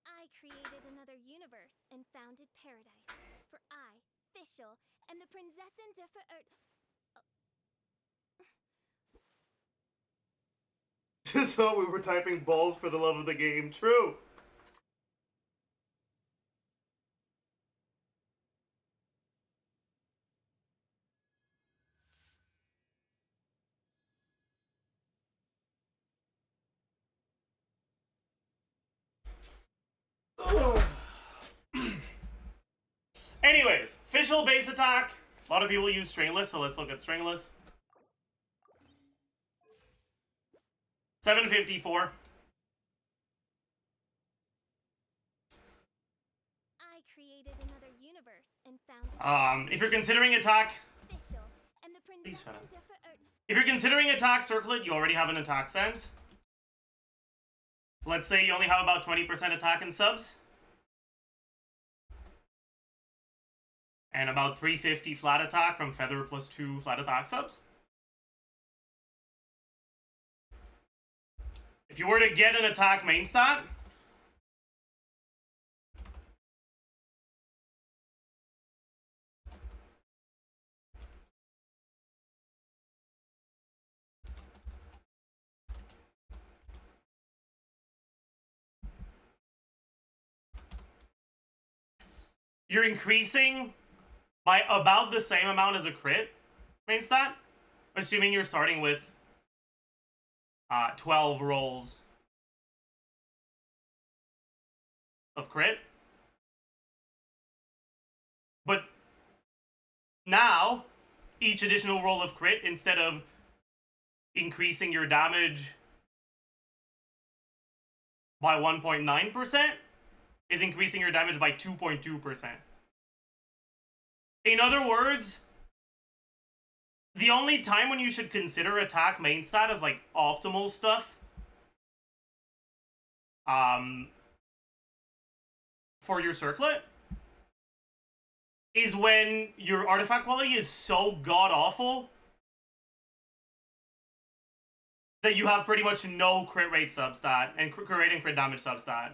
Speaker 3: I created another universe and founded paradise. For I, Fischl, and the Prinzessin de
Speaker 1: Just thought we were typing balls for the love of the game. True. Anyways, Fischl base attack. A lot of people use stringless, so let's look at stringless. 754.
Speaker 3: I created another universe and founded
Speaker 1: If you're considering attack,
Speaker 3: Fischl, and the
Speaker 1: Please shut
Speaker 3: Prinzessin
Speaker 1: up.
Speaker 3: de
Speaker 1: if you're considering attack circlet, you already have an attack sense. Let's say you only have about 20% attack and subs. And about 350 flat attack from feather plus 2 flat attack subs. If you were to get an attack main stat, you're increasing by about the same amount as a crit main stat, assuming you're starting with 12 rolls of crit. But now, each additional roll of crit, instead of increasing your damage by 1.9%, is increasing your damage by 2.2%. In other words, the only time when you should consider attack main stat as like optimal stuff for your circlet is when your artifact quality is so god-awful that you have pretty much no crit rate substat and crit rate and crit damage substat.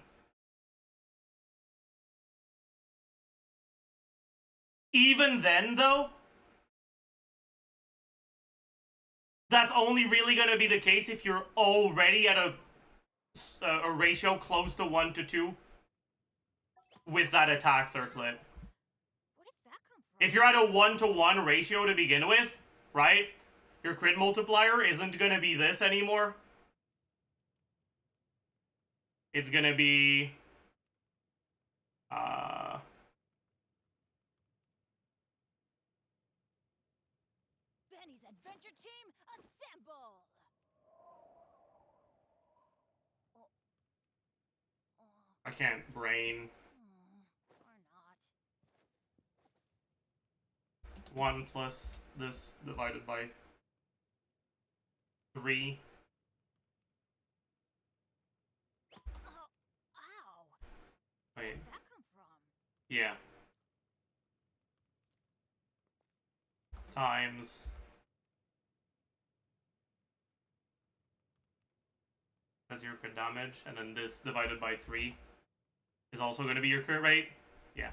Speaker 1: Even then, though, that's only really going to be the case if you're already at a ratio close to 1 to 2 with that attack circlet.
Speaker 3: Where did that come from?
Speaker 1: If you're at a 1 to 1 ratio to begin with, right? Your crit multiplier isn't going to be this anymore. It's going to be
Speaker 3: Benny's adventure team, assemble!
Speaker 1: I can't brain.
Speaker 3: Or not.
Speaker 1: 1 plus this divided by 3.
Speaker 3: Oh, ow!
Speaker 1: Wait,
Speaker 3: Where did that come from?
Speaker 1: yeah. Times that's your crit damage, and then this divided by 3 is also going to be your crit rate. Yeah.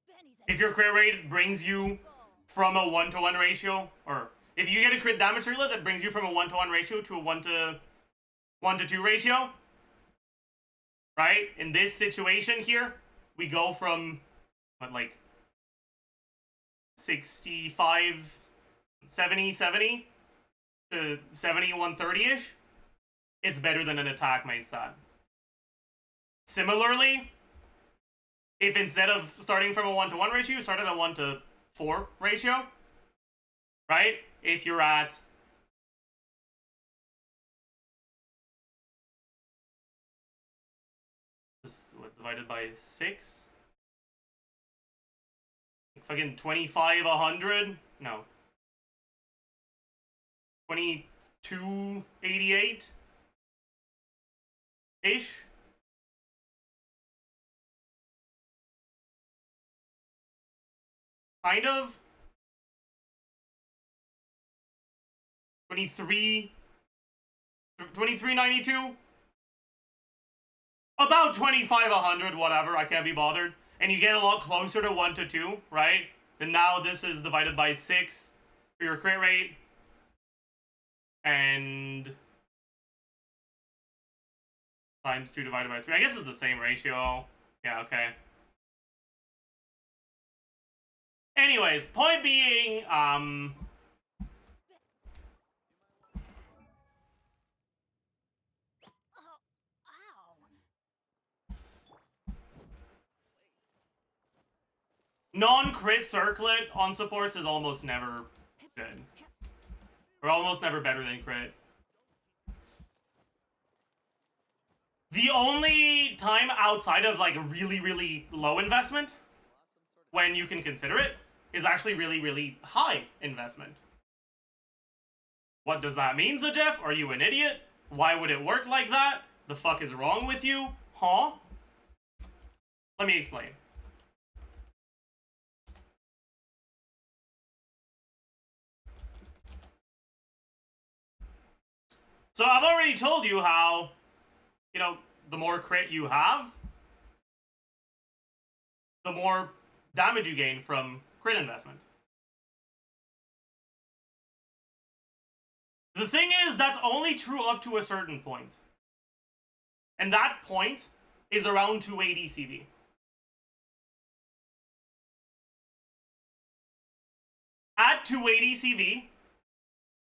Speaker 3: Benny's
Speaker 1: If your crit rate brings you from a 1 to 1 ratio, or if you get a crit damage circlet that brings you from a 1 to 1 ratio to a 1 to 2 ratio, right? In this situation here, we go from what, like 65, 70 to 70, 130-ish it's better than an attack main stat. Similarly, if instead of starting from a 1-to-1 ratio, you start at a 1-to-4 ratio, right? If you're at this, what, divided by 6? Like fucking 25, 100? No. 2288 ish. Kind of. 2392. About 25, 100, whatever. I can't be bothered. And you get a lot closer to 1-to-2, right? And now this is divided by 6 for your crit rate. And times 2 divided by 3. I guess it's the same ratio. Yeah, okay. Anyways, point being,
Speaker 3: Oh, ow.
Speaker 1: non-crit circlet on supports is almost never good. Or almost never better than crit. The only time outside of like really, really low investment, when you can consider it, is actually really, really high investment. What does that mean, Zajef? Are you an idiot? Why would it work like that? The fuck is wrong with you? Huh? Let me explain. So I've already told you how, you know, the more crit you have, the more damage you gain from crit investment. The thing is, that's only true up to a certain point. And that point is around 280 CV. At 280 CV,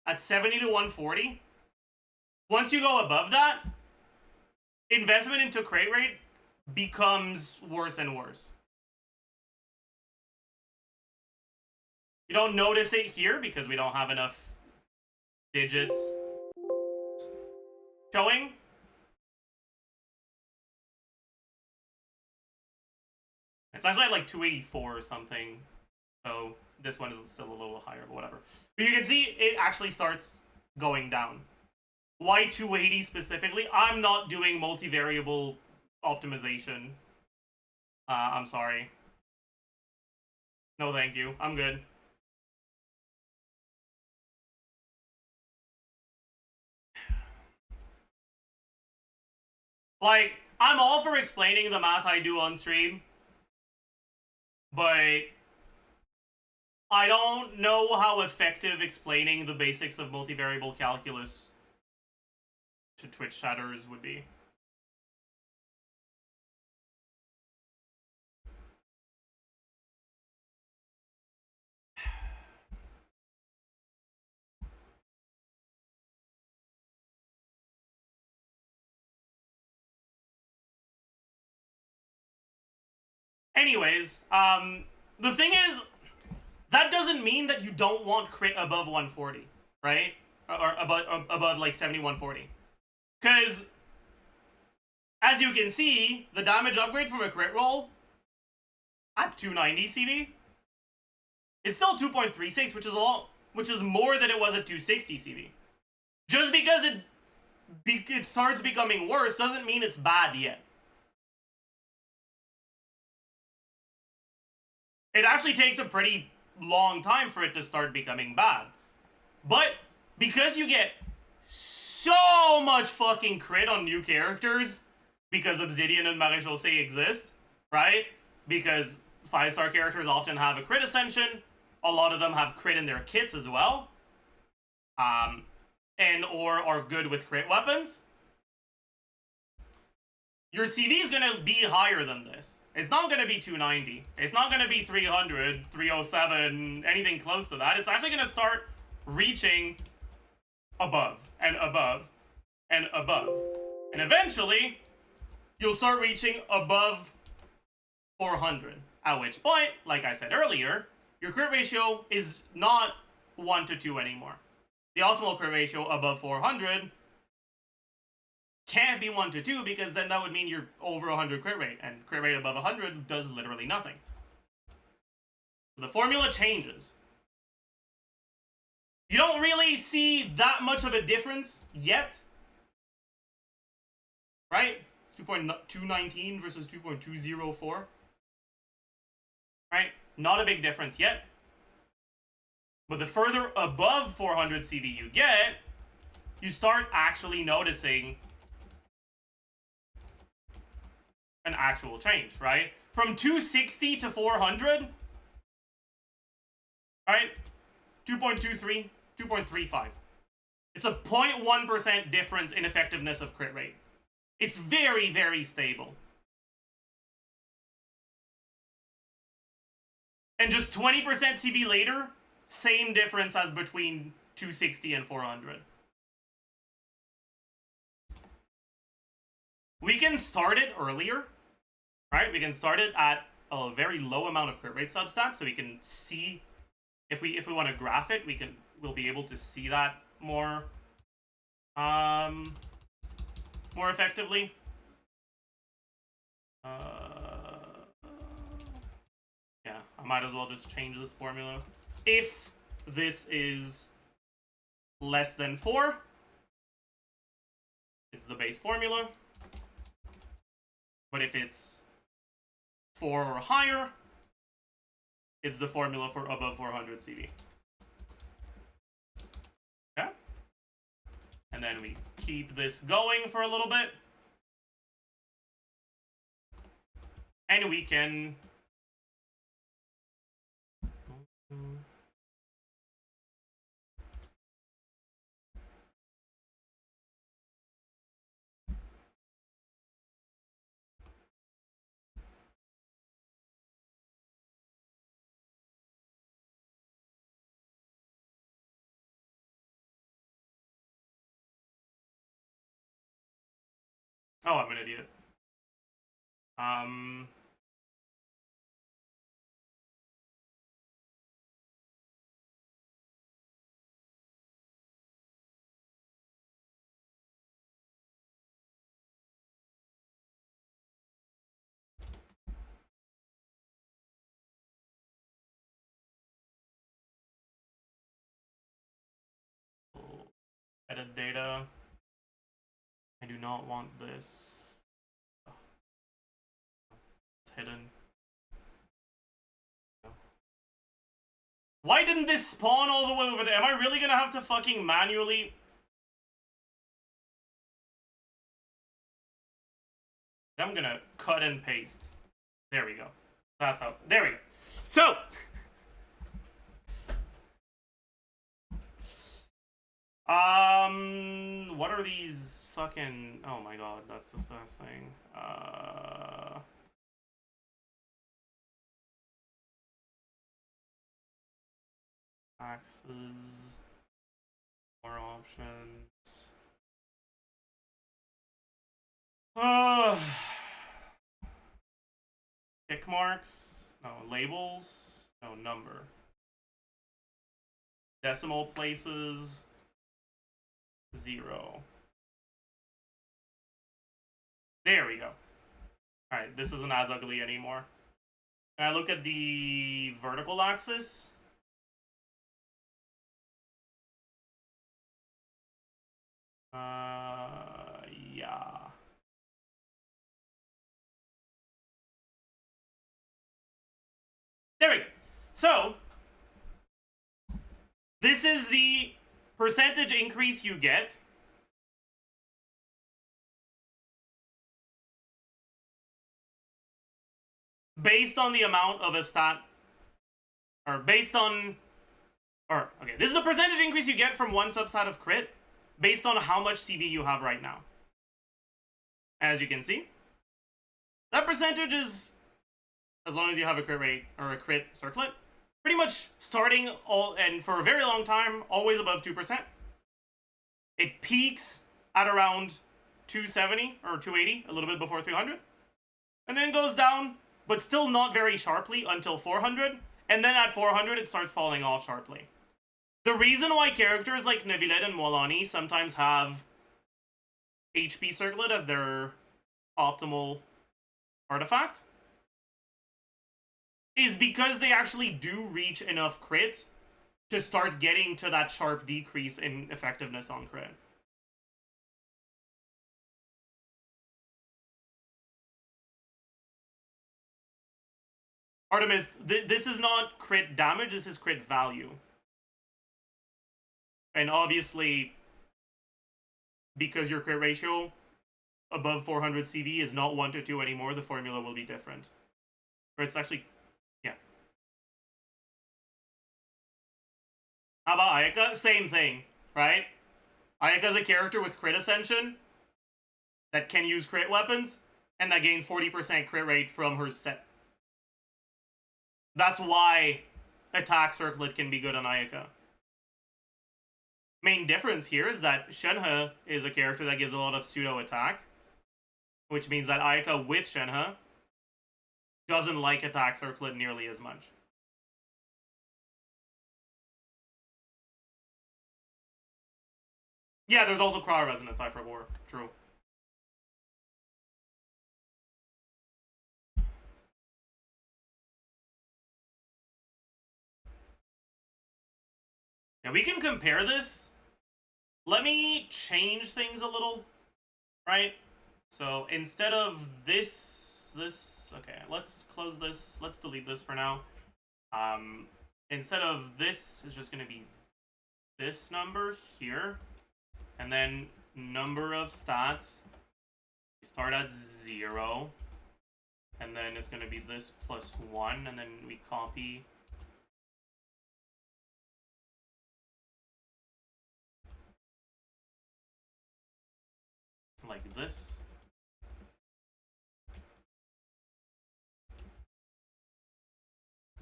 Speaker 1: at 70 to 140, once you go above that, investment into crit rate becomes worse and worse. You don't notice it here because we don't have enough digits showing. It's actually at like 284 or something. So this one is still a little higher, but whatever. But you can see it actually starts going down. Why 280 specifically? I'm not doing multivariable optimization. I'm sorry. No, thank you. I'm good. Like, I'm all for explaining the math I do on stream, but I don't know how effective explaining the basics of multivariable calculus to Twitch chatters would be. Anyways, the thing is, that doesn't mean that you don't want crit above 140, right? Or above like 70, 140. Because, as you can see, the damage upgrade from a crit roll at 290 CV is still 2.36, which is which is more than it was at 260 CV. Just because it starts becoming worse doesn't mean it's bad yet. It actually takes a pretty long time for it to start becoming bad. But because you get so much fucking crit on new characters, because Obsidian and Maréchaussée exist, right? Because 5-star characters often have a crit ascension. A lot of them have crit in their kits as well. And or are good with crit weapons. Your CV is going to be higher than this. It's not going to be 290. It's not going to be 300, 307, anything close to that. It's actually going to start reaching above and above. and above. And eventually, you'll start reaching above 400. At which point, like I said earlier, your crit ratio is not 1 to 2 anymore. The optimal crit ratio above 400 can't be 1 to 2 because then that would mean you're over 100 crit rate, and crit rate above 100 does literally nothing. So the formula changes. You don't really see that much of a difference yet, right? 2.219 versus 2.204. Right? Not a big difference yet. But the further above 400 CV you get, you start actually noticing an actual change, right? From 260 to 400, right? 2.23, 2.35. It's a 0.1% difference in effectiveness of crit rate. It's very, very stable. And just 20% CV later, same difference as between 260 and 400. We can start it earlier, right? We can start it at a very low amount of crit rate substats, so we can see if we want to graph it, we'll be able to see that more more effectively. Yeah, I might as well just change this formula. If this is less than 4, it's the base formula. But if it's 4 or higher, it's the formula for above 400 CV. Okay? And then we keep this going for a little bit. And we can... Oh, I'm an idiot. Edit data. I do not want this. It's hidden. Why didn't this spawn all the way over there? Am I really gonna have to fucking manually... I'm gonna cut and paste. There we go. That's how... There we go. So... what are these fucking... Oh my god, that's the last thing. Axes. More options. Tick marks. No, labels. No, number. Decimal places. 0. There we go. Alright, this isn't as ugly anymore. Can I look at the vertical axis? Yeah. There we go. So, this is the percentage increase you get based on the amount of a stat, or based on, or, okay, this is the percentage increase you get from one substat of crit based on how much CV you have right now. As you can see, that percentage is, as long as you have a crit rate, or a crit circlet, pretty much starting all, and for a very long time, always above 2%. It peaks at around 270 or 280, a little bit before 300. And then goes down, but still not very sharply until 400. And then at 400, it starts falling off sharply. The reason why characters like Neuvillette and Molani sometimes have HP Circlet as their optimal artifact is because they actually do reach enough crit to start getting to that sharp decrease in effectiveness on crit. Artemis, this is not crit damage, this is crit value. And obviously, because your crit ratio above 400 CV is not 1 to 2 anymore, the formula will be different. Or it's actually, yeah. How about Ayaka? Same thing, right? Ayaka's a character with crit ascension that can use crit weapons, and that gains 40% crit rate from her set. That's why attack circlet can be good on Ayaka. Main difference here is that Shenhe is a character that gives a lot of pseudo attack, which means that Ayaka with Shenhe doesn't like attack circlet nearly as much. Yeah, there's also Craw Resonance, I forgot. True. Yeah, we can compare this. Let me change things a little, right? So instead of this, okay, let's close this. Let's delete this for now. Instead of this, it's just going to be this number here. And then number of stats. We start at 0. And then it's going to be this plus 1. And then we copy. Like this.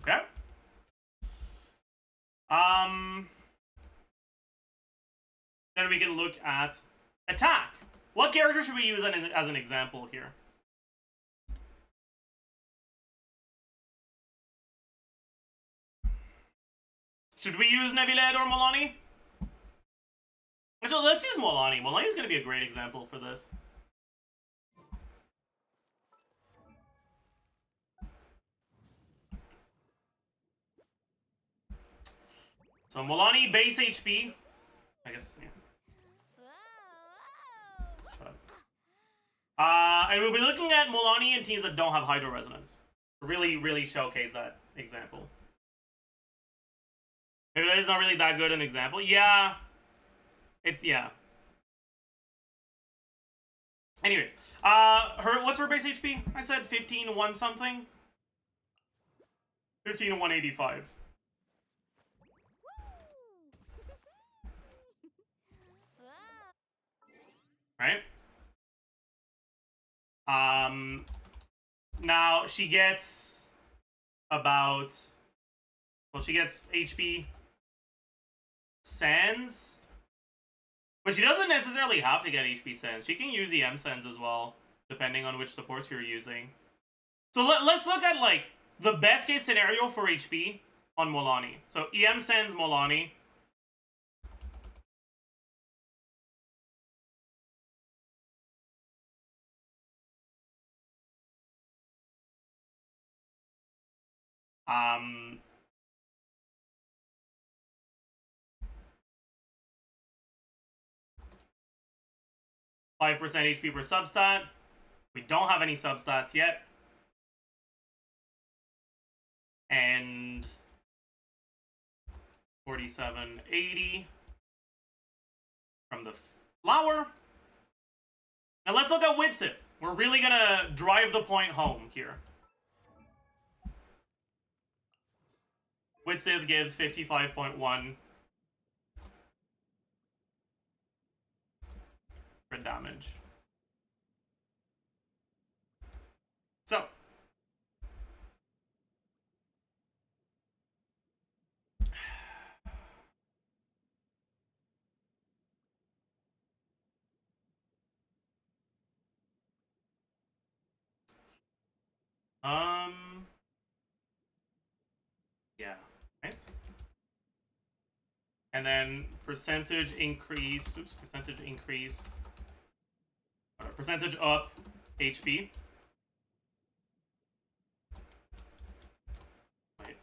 Speaker 1: Okay. Then we can look at attack. What character should we use as an example here? Should we use Neuvillette or Molani? So let's use Molani. Molani is going to be a great example for this. So Molani base HP. I guess, yeah. Shut up. And we'll be looking at Molani and teams that don't have Hydro Resonance. Really showcase that example. Maybe that is not really that good an example. Yeah. Yeah. Anyways, what's her base HP? I said 15 1 something. 15 185. Right? Now she gets about, well, she gets HP Sands. But she doesn't necessarily have to get HP Sands. She can use EM Sands as well, depending on which supports you're using. So let's look at, like, the best case scenario for HP on Molani. So EM Sands Molani. Um, 5% HP per substat. We don't have any substats yet. And 4780 from the flower. Now let's look at Widsith. We're really gonna drive the point home here. Widsith gives 55.1 for damage. So Yeah, right? And then percentage increase, percentage increase, percentage up HP. Wait.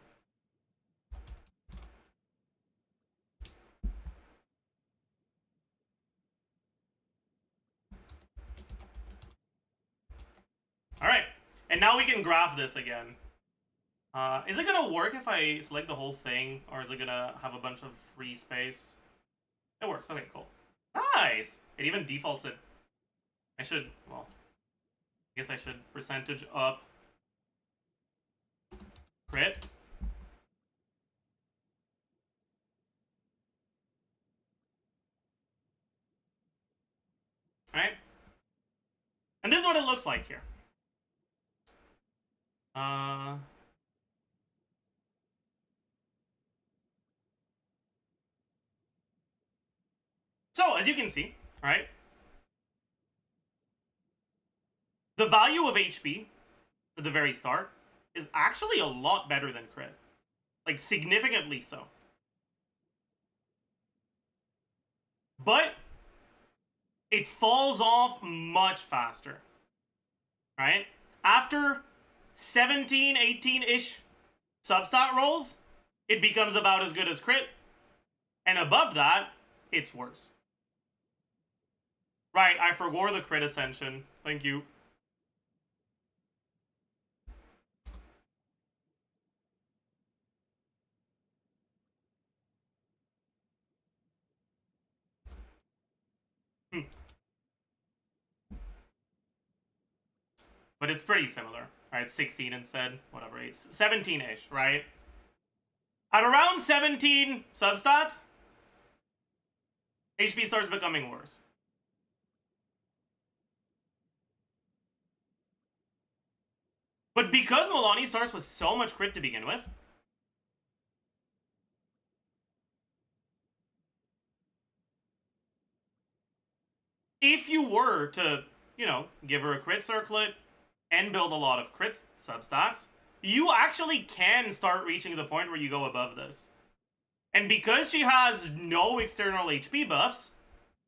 Speaker 1: All right, and now we can graph this again. Is it gonna work if I select the whole thing, or is it gonna have a bunch of free space? It works. Okay, cool. Nice. It even defaults it. I should, well, I guess I should percentage up crit. Right? And this is what it looks like here. So, as you can see, right? The value of HP at the very start is actually a lot better than crit. Like, significantly so. But it falls off much faster. Right? After 17, 18-ish substat rolls, it becomes about as good as crit. And above that, it's worse. Right, I forgot the crit ascension. Thank you. But it's pretty similar. Right, 16 instead. Whatever, 17-ish, right? At around 17 substats, HP starts becoming worse. But because Milani starts with so much crit to begin with, if you were to, you know, give her a crit circlet and build a lot of crit substats, you actually can start reaching the point where you go above this. And because she has no external HP buffs,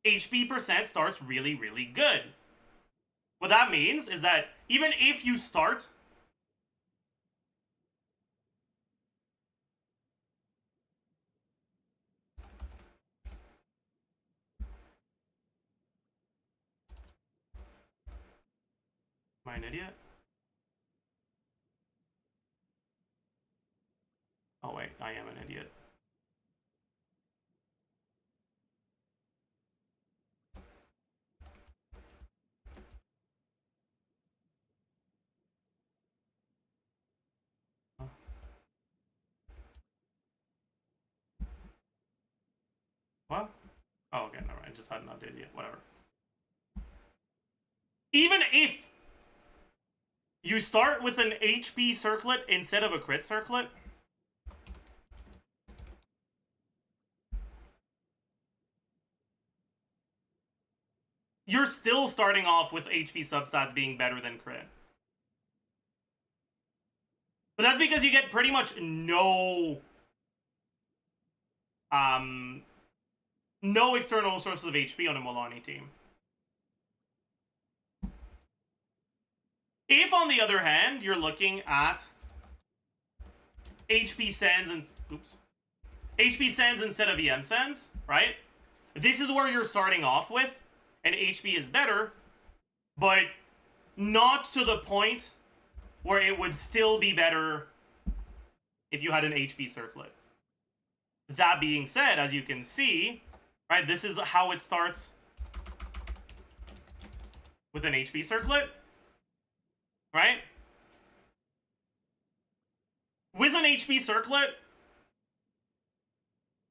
Speaker 1: HP percent starts really, really good. What that means is that even if you start Am I an idiot? Oh wait, I am an idiot. What? Oh, okay, never mind. I just hadn't updated yet. Whatever. Even if you start with an HP circlet instead of a crit circlet, you're still starting off with HP substats being better than crit. But that's because you get pretty much no external sources of HP on a Milani team. If, on the other hand, you're looking at HP Sands and HP Sands instead of EM Sands, right? This is where you're starting off with, and HP is better, but not to the point where it would still be better if you had an HP circlet. That being said, as you can see, right, this is how it starts with an HP circlet, right? With an HP circlet,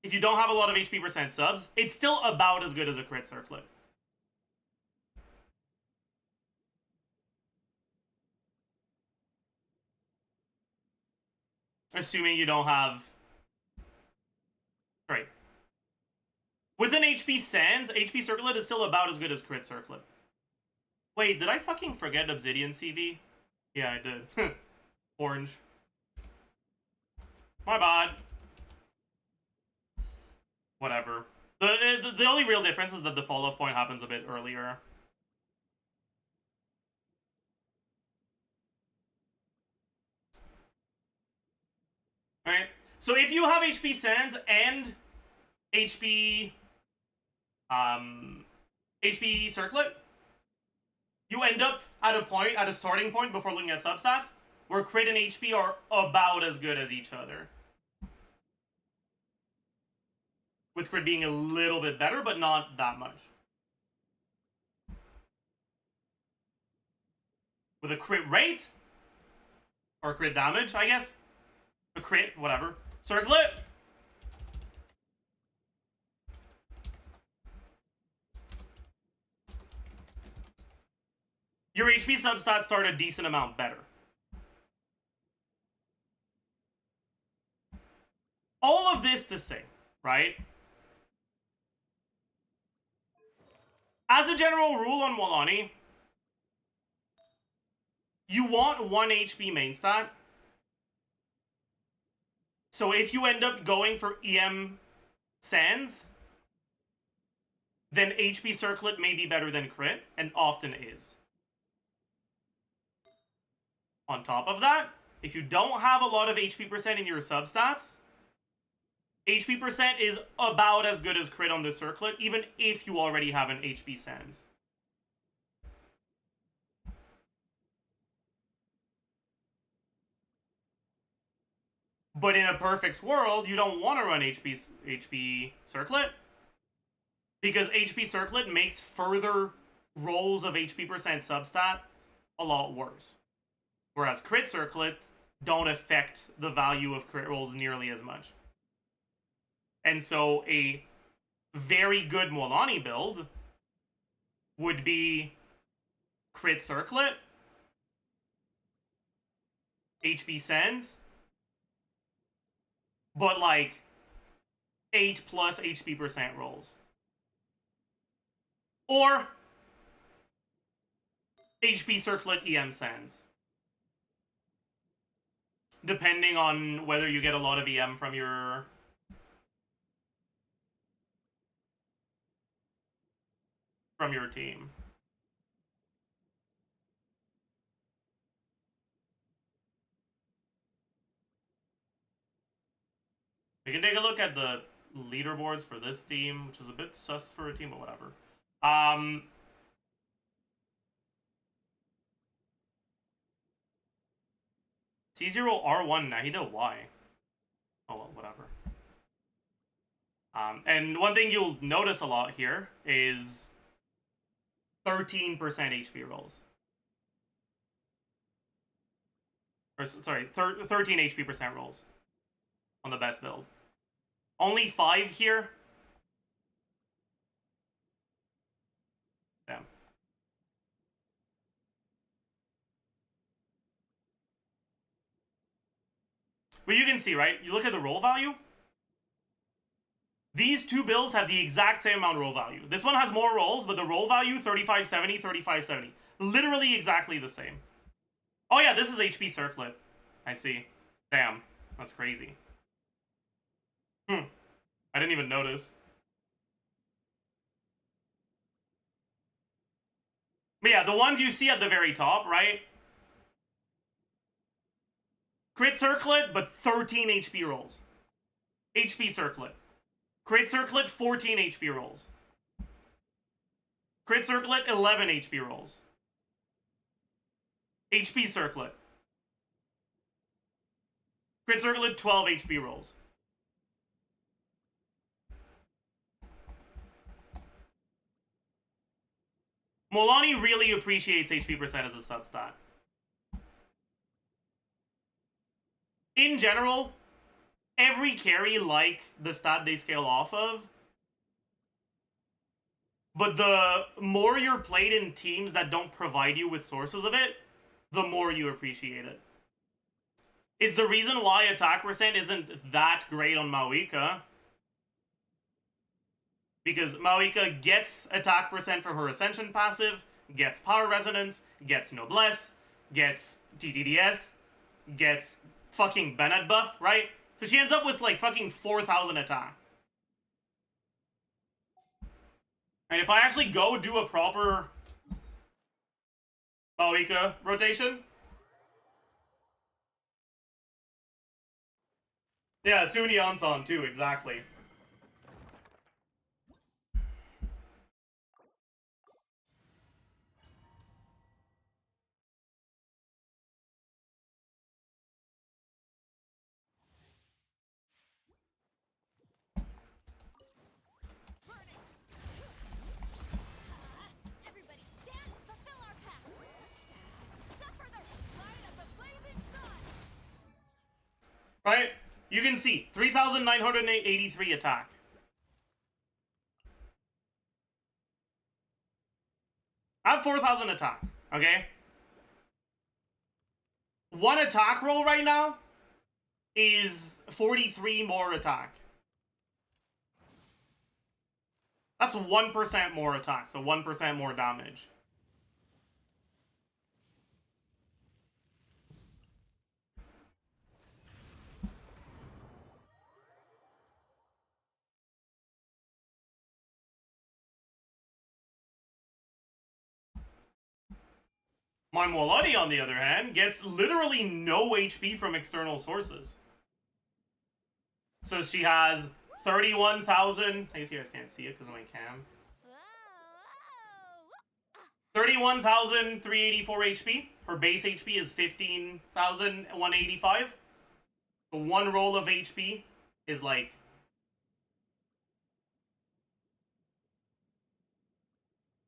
Speaker 1: if you don't have a lot of HP percent subs, it's still about as good as a crit circlet. Assuming you don't have... Right. With an HP Sands, HP Circlet is still about as good as crit circlet. Wait, did I fucking forget Obsidian CV? Yeah, I did. Orange. My bad. Whatever. The only real difference is that the fall-off point happens a bit earlier. Alright. So if you have HP Sands and HP HP Circlet, you end up at a starting point before looking at substats, where crit and HP are about as good as each other. With crit being a little bit better, but not that much. With a crit rate, or crit damage, I guess. A crit, whatever. Circlet. Your HP substats start a decent amount better. All of this to say, right? As a general rule on Walani, you want 1 HP main stat. So if you end up going for EM Sands, then HP Circlet may be better than crit, and often is. On top of that, if you don't have a lot of HP percent in your substats, HP percent is about as good as crit on the Circlet, even if you already have an HP Sands. But in a perfect world, you don't want to run HP Circlet, because HP Circlet makes further rolls of HP percent substat a lot worse. Whereas crit Circlet don't affect the value of crit rolls nearly as much. And so a very good Molani build would be crit Circlet, HP Sands, but like 8+ HP percent rolls. Or HP Circlet EM Sands. Depending on whether you get a lot of EM from your team. We can take a look at the leaderboards for this team, which is a bit sus for a team, but whatever. C0R1 Nahida, why? Oh well, whatever. And one thing you'll notice a lot here is 13% HP rolls. Or, sorry, 13 HP percent rolls on the best build. Only 5 here. Damn. But you can see, right? You look at the roll value. These two builds have the exact same amount of roll value. This one has more rolls, but the roll value, 3570, 3570. Literally exactly the same. Oh yeah, this is HP Circlet. I see. Damn, that's crazy. I didn't even notice. But yeah, the ones you see at the very top, right? Crit Circlet, but 13 HP rolls. HP Circlet. Crit Circlet, 14 HP rolls. Crit Circlet, 11 HP rolls. HP Circlet. Crit Circlet, 12 HP rolls. Molani really appreciates HP percent as a substat. In general, every carry like the stat they scale off of, but the more you're played in teams that don't provide you with sources of it, the more you appreciate it. It's the reason why attack percent isn't that great on Mavuika. Because Mavuika gets attack percent from her Ascension passive, gets Power Resonance, gets Noblesse, gets TTDS, gets fucking Bennett buff, right? So she ends up with like fucking 4,000 attack. And if I actually go do a proper Mavuika rotation. Yeah, soon IANSAN too, exactly.
Speaker 3: Everybody stand, fulfill our pact. Suffer the light of the blazing sun.
Speaker 1: Right? You can see 3,983 attack. I have 4,000 attack, okay? One attack roll right now is 43 more attack. That's 1% more attack, so 1% more damage. Manhwa, on the other hand, gets literally no HP from external sources. So she has 31,000... I guess you guys can't see it because of my cam. 31,384 HP. Her base HP is 15,185. The one roll of HP is like...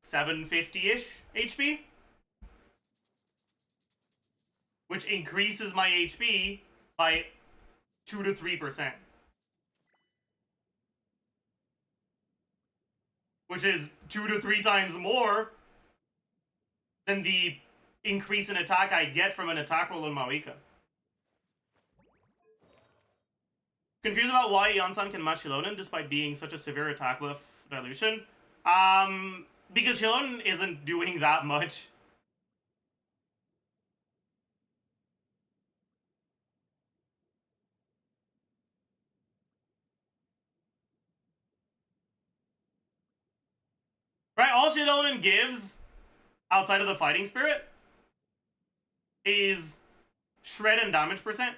Speaker 1: 750-ish HP. Which increases my HP by 2 to 3%. Which is 2 to 3 times more than the increase in attack I get from an attack roll in Mavuika. Confused about why IANSAN can match Xilonen despite being such a severe attack buff dilution? Because Xilonen isn't doing that much. Right, all Xilonen gives, outside of the fighting spirit, is shred and damage percent.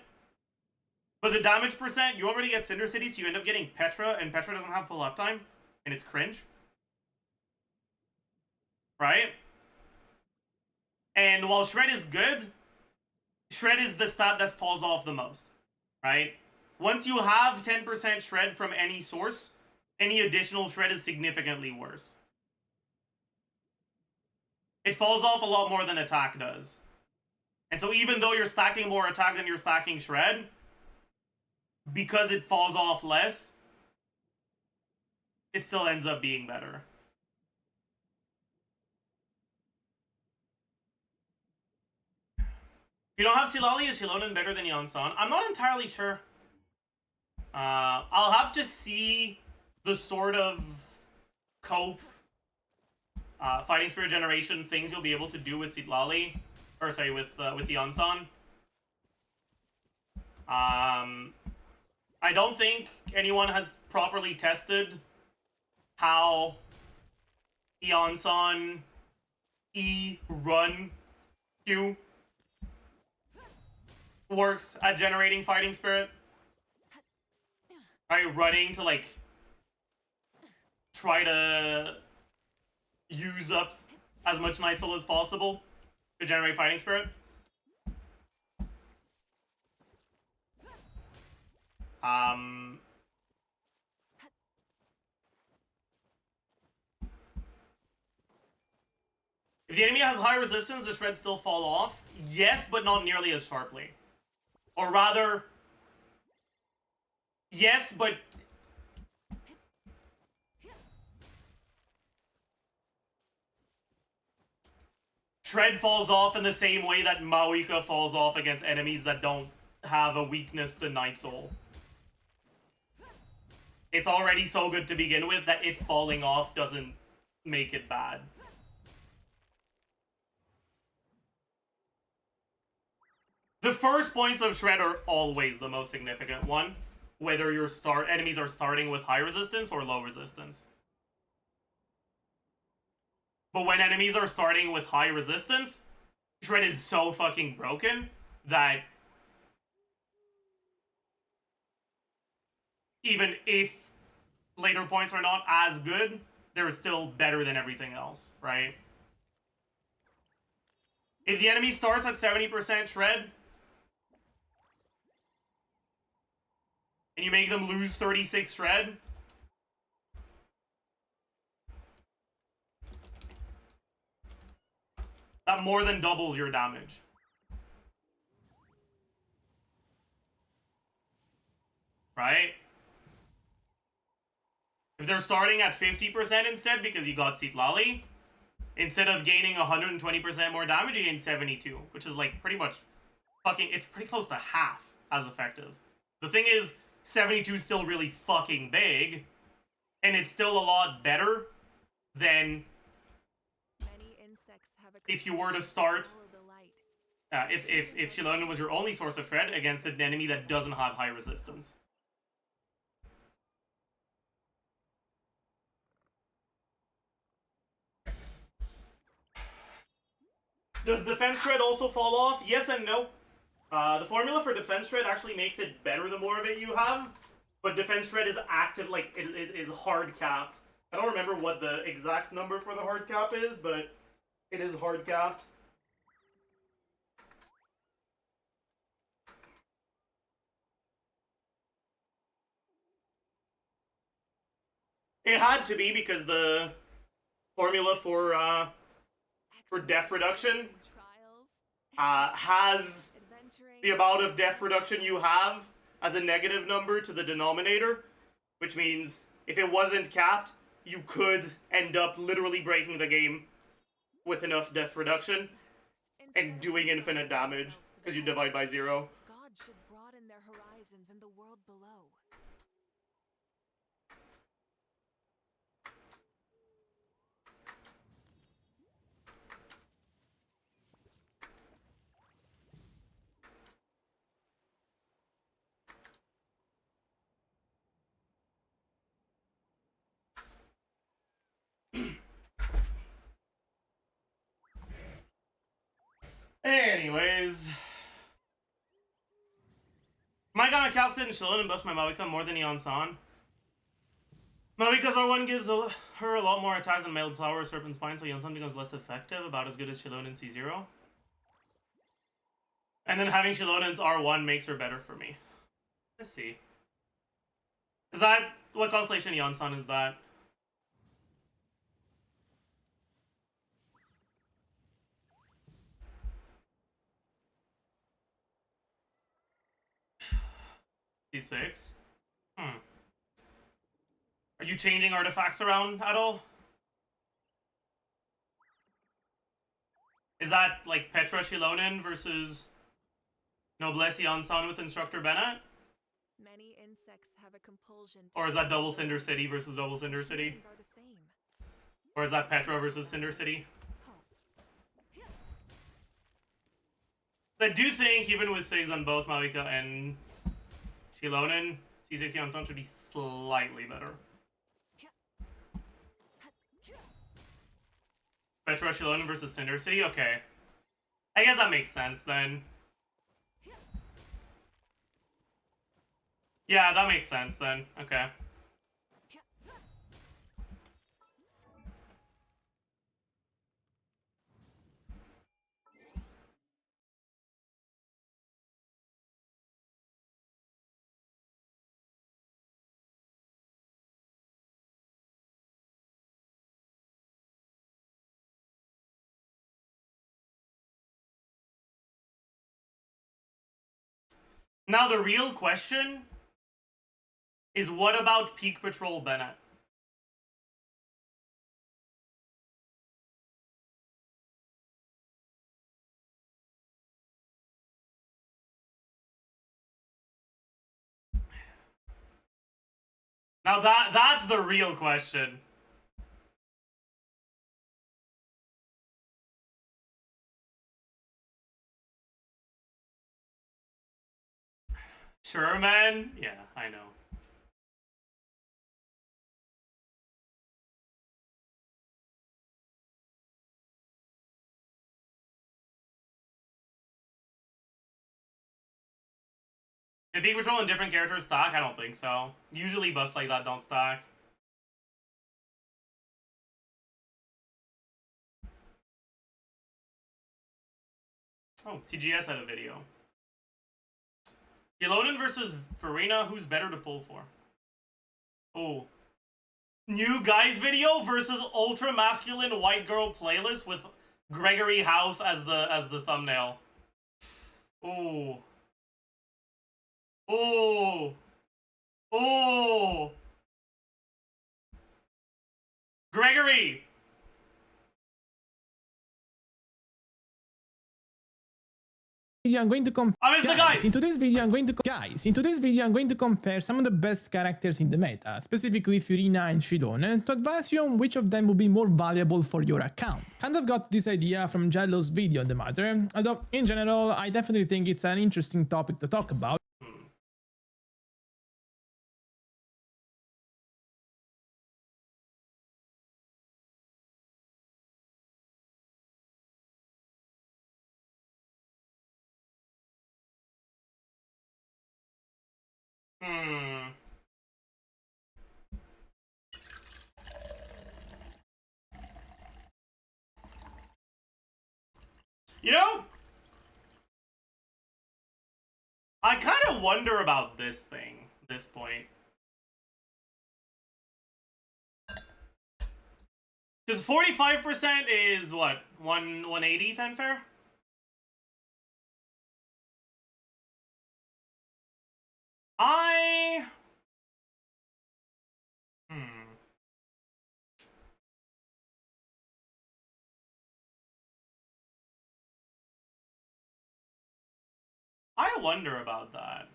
Speaker 1: But the damage percent, you already get Cinder City, so you end up getting Petra, and Petra doesn't have full uptime, and it's cringe. Right? And while Shred is good, Shred is the stat that falls off the most. Right? Once you have 10% Shred from any source, any additional Shred is significantly worse. It falls off a lot more than attack does. And so even though you're stacking more attack than you're stacking Shred, because it falls off less, it still ends up being better. If you don't have Silali, is Xilonen better than IANSAN? I'm not entirely sure. I'll have to see the sort of cope fighting spirit generation things you'll be able to do with Sitlali, or sorry, with IANSAN. I don't think anyone has properly tested how IANSAN run Q works at generating fighting spirit. Right, running to like try to use up as much Night Soul as possible to generate fighting spirit. If the enemy has high resistance, the shreds still fall off. Yes, but not nearly as sharply. Or rather, yes, but Shred falls off in the same way that Mavuika falls off against enemies that don't have a weakness to Night Soul. It's already so good to begin with that it falling off doesn't make it bad. The first points of shred are always the most significant one, whether your enemies are starting with high resistance or low resistance. But when enemies are starting with high resistance, shred is so fucking broken that even if later points are not as good, they're still better than everything else, right? If the enemy starts at 70% shred, and you make them lose 36 shred, that more than doubles your damage. Right? If they're starting at 50% instead because you got Sitlali, instead of gaining 120% more damage, you gain 72, which is like pretty much fucking, it's pretty close to half as effective. The thing is, 72 is still really fucking big, and it's still a lot better than if you were to start, if Xilonen was your only source of shred against an enemy that doesn't have high resistance. Does defense shred also fall off? Yes and no. The formula for defense shred actually makes it better the more of it you have, but defense shred is active, like, it is hard capped. I don't remember what the exact number for the hard cap is, but it is hard capped. It had to be because the formula for def reduction has the amount of def reduction you have as a negative number to the denominator, which means if it wasn't capped, you could end up literally breaking the game with enough def reduction and doing infinite damage because you divide by 0.
Speaker 2: God should broaden their horizons in the world below.
Speaker 1: Anyways, am I gonna captain Xilonen and bust my Mavuika more than IANSAN? Mavuika's R1 gives her a lot more attack than Mailed Flower or Serpent Spine, so IANSAN becomes less effective, about as good as Xilonen C0. And then having Xilonen's R1 makes her better for me. Let's see. Is that... what constellation IANSAN is that? C6? Are you changing artifacts around at all? Is that like Petra Xilonen versus Noblesse IANSAN with Instructor Bennett?
Speaker 2: Many insects have a compulsion to,
Speaker 1: Or is that Double Cinder City versus Double Cinder City?
Speaker 2: are the same.
Speaker 1: Or is that Petra versus Cinder City? I do think, even with SIGs on both Mavuika and Xilonen, C6 IANSAN should be slightly better. Petra Xilonen versus Cinder City? Okay. I guess that makes sense then. Yeah, that makes sense then. Okay. Now the real question is, what about Peak Patrol Bennett? Now that's the real question. Sure, man. Yeah, I know. Did Big Patrol and different characters stack? I don't think so. Usually buffs like that don't stack. Oh, TGS had a video. Xilonen versus Furina, who's better to pull for? Oh. New guys video versus ultra masculine white girl playlist with Gregory House as the thumbnail. Oh. Oh. Oh. Gregory.
Speaker 4: I'm going to compare.
Speaker 1: I missed the guys.
Speaker 4: In today's video, I'm going to compare some of the best characters in the meta, specifically Furina and Xilonen, to advise you on which of them will be more valuable for your account. Kind of got this idea from Jello's video on the matter, although in general, I definitely think it's an interesting topic to talk about.
Speaker 1: You know, I kind of wonder about this point. Because 45% is what? 180 fanfare? I wonder about that.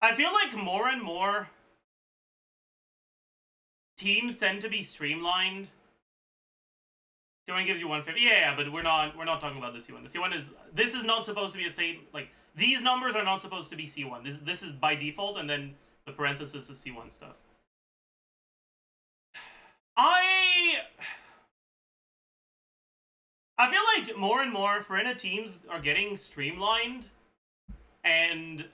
Speaker 1: I feel like more and more teams tend to be streamlined. C1 gives you 150. Yeah, but we're not talking about the C1. The C1 this is not supposed to be a state, like, these numbers are not supposed to be C1. This is by default, and then the parenthesis is C1 stuff. I feel like more and more Furina teams are getting streamlined and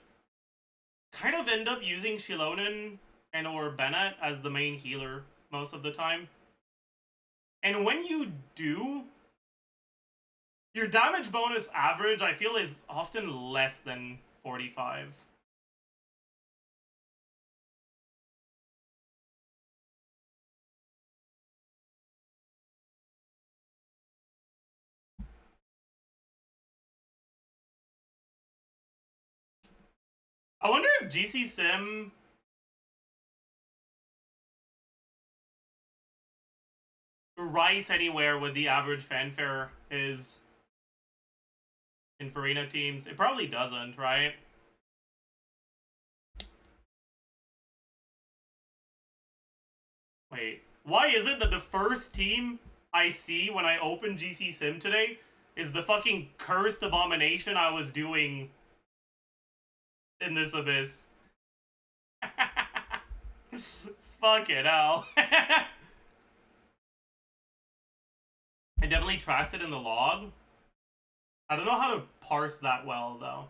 Speaker 1: kind of end up using Xilonen and or Bennett as the main healer most of the time. And when you do, your damage bonus average, I feel, is often less than 45. I wonder if GC Sim writes anywhere what the average fanfare is in Furina teams. It probably doesn't, right? Wait, why is it that the first team I see when I open GC Sim today is the fucking cursed abomination I was doing in this abyss? Fucking hell. It definitely tracks it in the log. I don't know how to parse that well, though.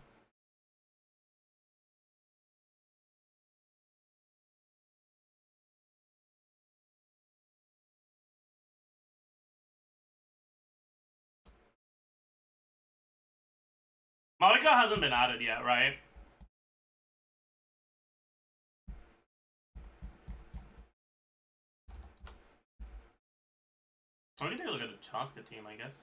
Speaker 1: Mavuika hasn't been added yet, right? We can take a look at the Chaska team, I guess.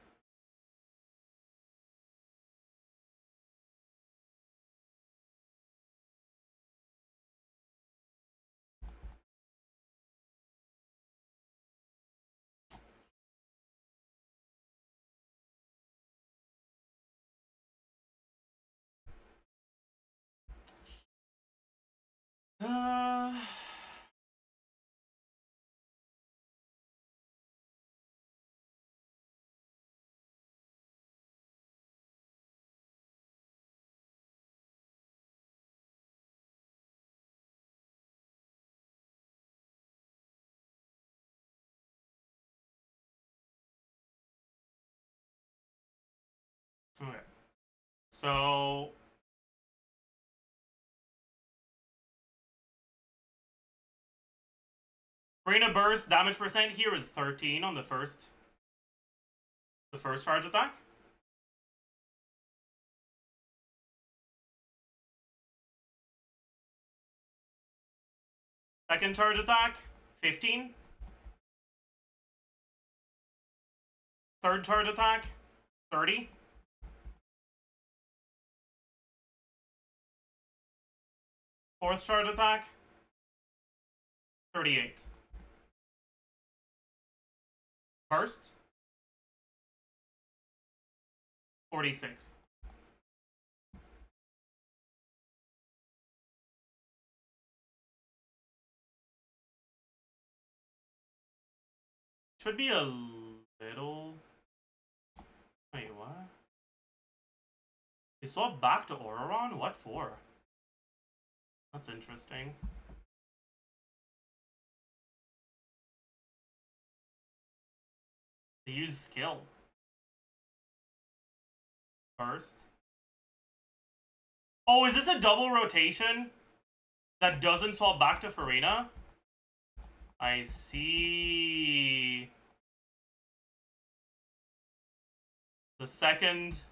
Speaker 1: So Furina burst damage percent here is 13 on the first charge attack. Second charge attack, 15. Third charge attack, 30. Fourth charge attack, 38. Burst, 46. Should be a little... Wait, what? They swapped back to Auroron? What for? That's interesting. They use skill. First. Oh, is this a double rotation that doesn't swap back to Furina? I see. The second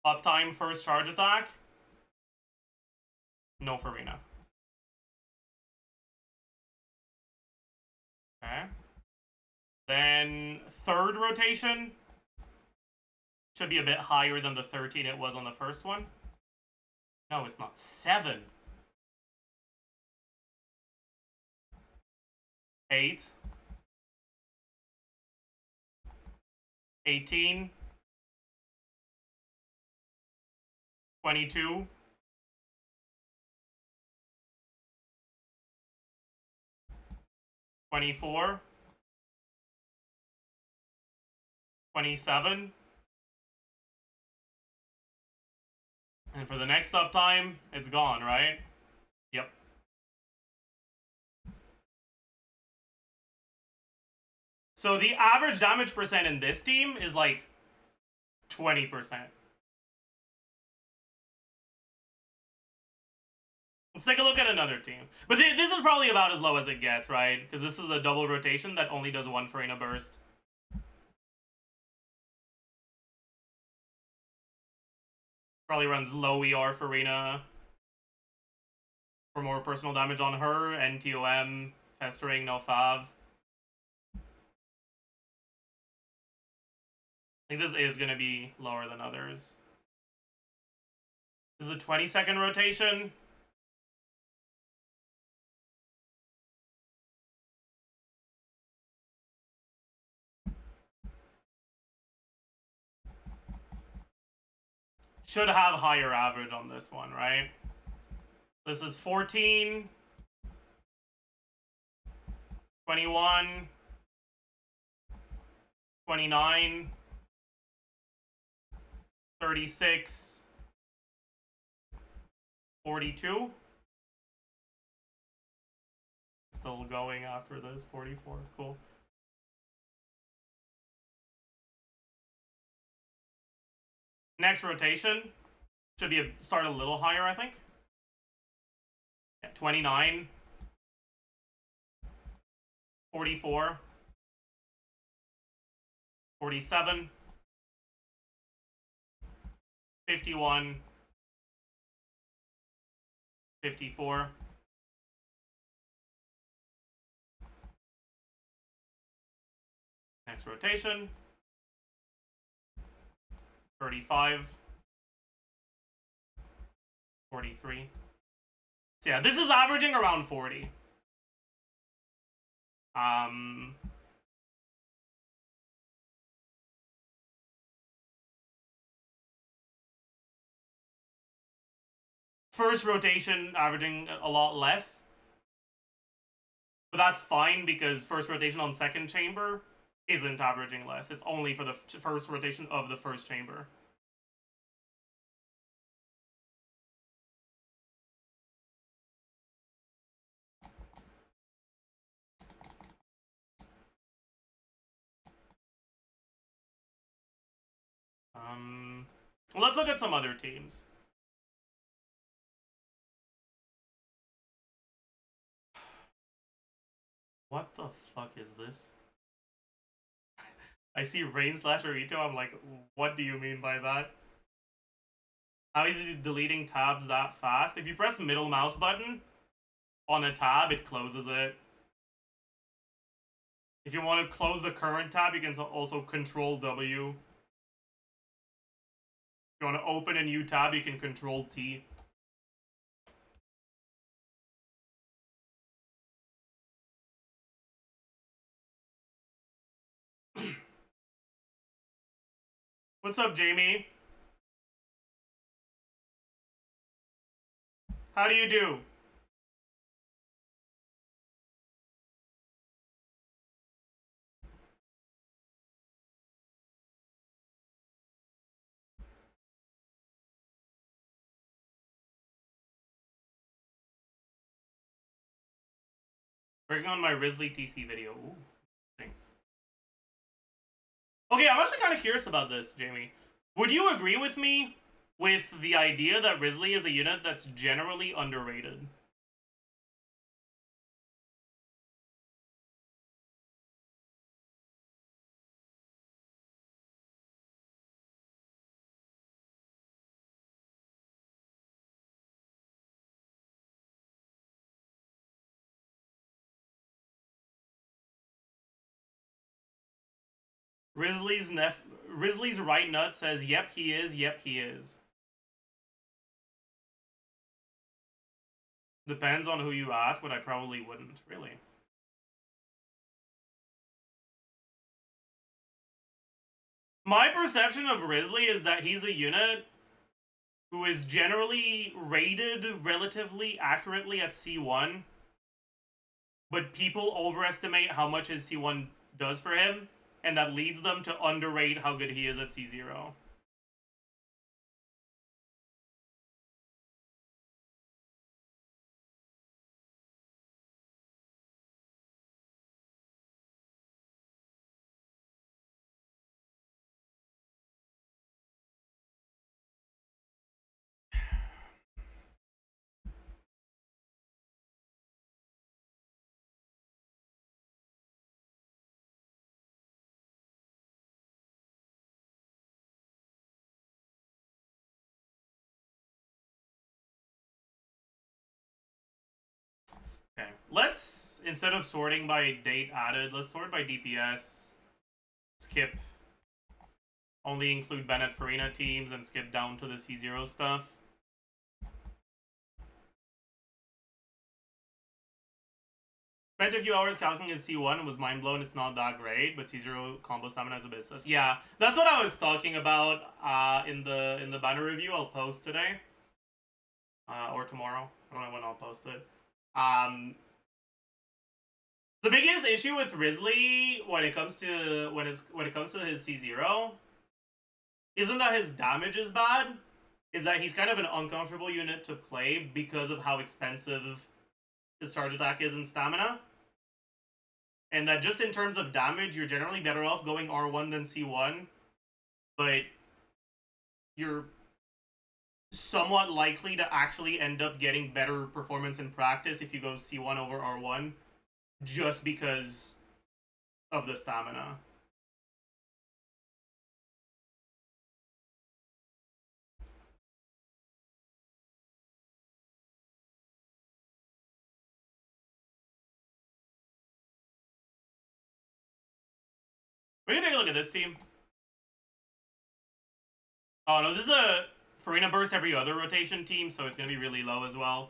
Speaker 1: uptime first charge attack. No Furina. Okay. Then third rotation should be a bit higher than the 13 it was on the first one. No, it's not. 7. 8. 18. 22. 24. 27. And for the next uptime, it's gone, right? Yep. So the average damage percent in this team is like 20%. Let's take a look at another team. But this is probably about as low as it gets, right? Because this is a double rotation that only does 1 Furina burst. Probably runs low ER Furina for more personal damage on her. NTOM, Festering, no Fav. I think this is going to be lower than others. This is a 20-second rotation. Should have higher average on this one, right? This is 14, 21, 29, 36, 42. Still going after this, 44, cool. Next rotation should be start a little higher, I think. Yeah, 29, 44, 47, 51, 54. Next rotation. 35, 43. So yeah, this is averaging around 40. First rotation averaging a lot less. But that's fine because first rotation on second chamber isn't averaging less. It's only for the first rotation of the first chamber. Let's look at some other teams. What the fuck is this? I see Rain / Arito, I'm like, what do you mean by that? How is he deleting tabs that fast? If you press middle mouse button on a tab, it closes it. If you want to close the current tab, you can also Control W. If you want to open a new tab, you can Control T. What's up, Jamie? How do you do? Working on my Risley TC video. Ooh. Okay, I'm actually kind of curious about this, Jamie. Would you agree with me with the idea that Risley is a unit that's generally underrated? Risley's right nut says, yep, he is, yep, he is. Depends on who you ask, but I probably wouldn't, really. My perception of Risley is that he's a unit who is generally rated relatively accurately at C1, but people overestimate how much his C1 does for him, and that leads them to underrate how good he is at C0. Okay, let's, instead of sorting by date added, let's sort by DPS. Skip. Only include Bennett Furina teams and skip down to the C0 stuff. Spent a few hours calculating his C1 and was mind blown. It's not that great, but C0 combo stamina is a bit sus. Yeah, that's what I was talking about in the banner review I'll post today. Or tomorrow. I don't know when I'll post it. The biggest issue with Risley when it comes to his C0 isn't that his damage is bad, is that he's kind of an uncomfortable unit to play because of how expensive his charge attack is in stamina. And that just in terms of damage, you're generally better off going R1 than C1, but you're somewhat likely to actually end up getting better performance in practice if you go C1 over R1, just because of the stamina. We're gonna take a look at this team. Oh no, this is a Furina burst every other rotation team, so it's gonna be really low as well.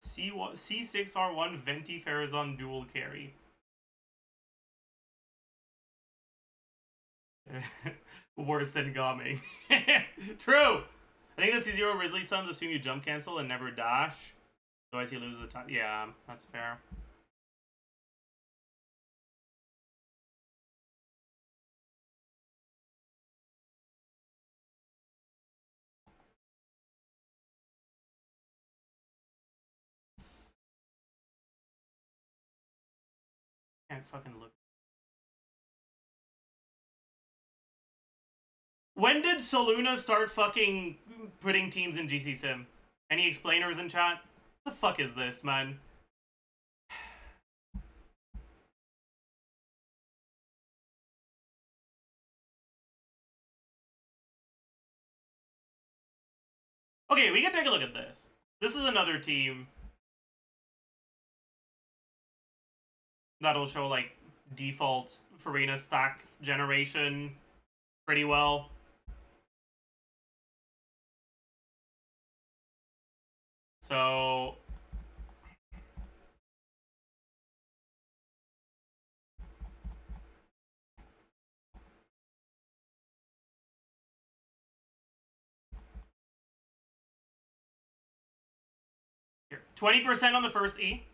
Speaker 1: C6R1 Venti Farazan dual carry. Worse than Gaming. True! I think the C0 Risley sums assume you jump cancel and never dash. So I see loses the time. Yeah, that's fair. Can't fucking look. When did Soluna start fucking putting teams in GC Sim? Any explainers in chat? The fuck is this, man? Okay, we can take a look at this. This is another team that'll show, like, default Furina stack generation pretty well. So... here, 20% on the first E.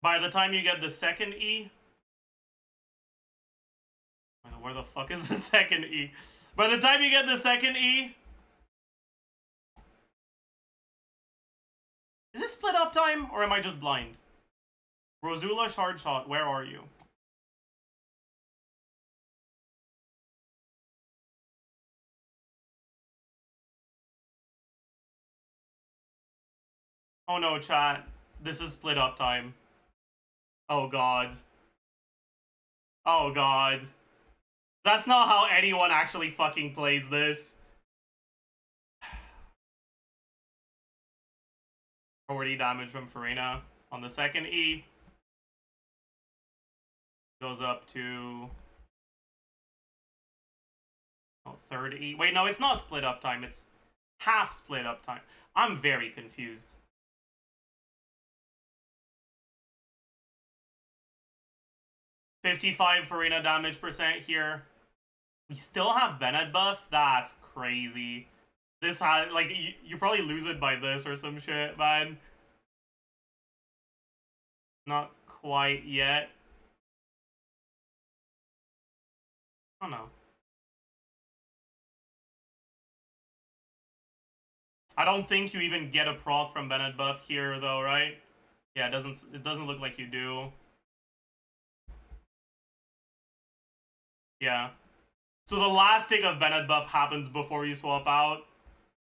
Speaker 1: By the time you get the second E... Where the fuck is the second E? By the time you get the second E... Is this split up time, or am I just blind? Rosula Shard Shot, where are you? Oh no, chat. This is split up time. Oh god. Oh god. That's not how anyone actually fucking plays this. 40 damage from Furina on the second E. Goes up to... oh, third E. Wait, no, it's not split up time. It's half split up time. I'm very confused. $55 Furina damage percent here. We still have Bennett buff? That's crazy. This had, like, you probably lose it by this or some shit, man. Not quite yet. Oh no. I don't think you even get a proc from Bennett buff here though, right? Yeah, it doesn't look like you do. Yeah. So the last tick of Bennett buff happens before you swap out,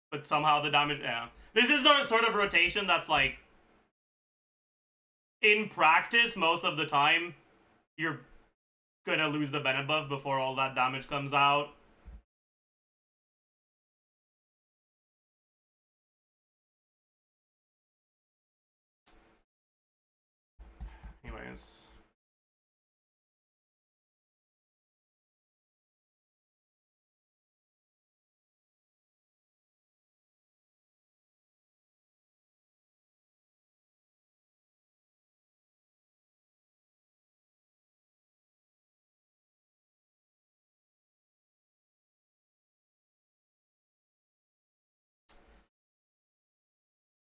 Speaker 1: but somehow the damage, yeah. This is the sort of rotation that's like, in practice, most of the time, you're gonna lose the Bennett buff before all that damage comes out. Anyways.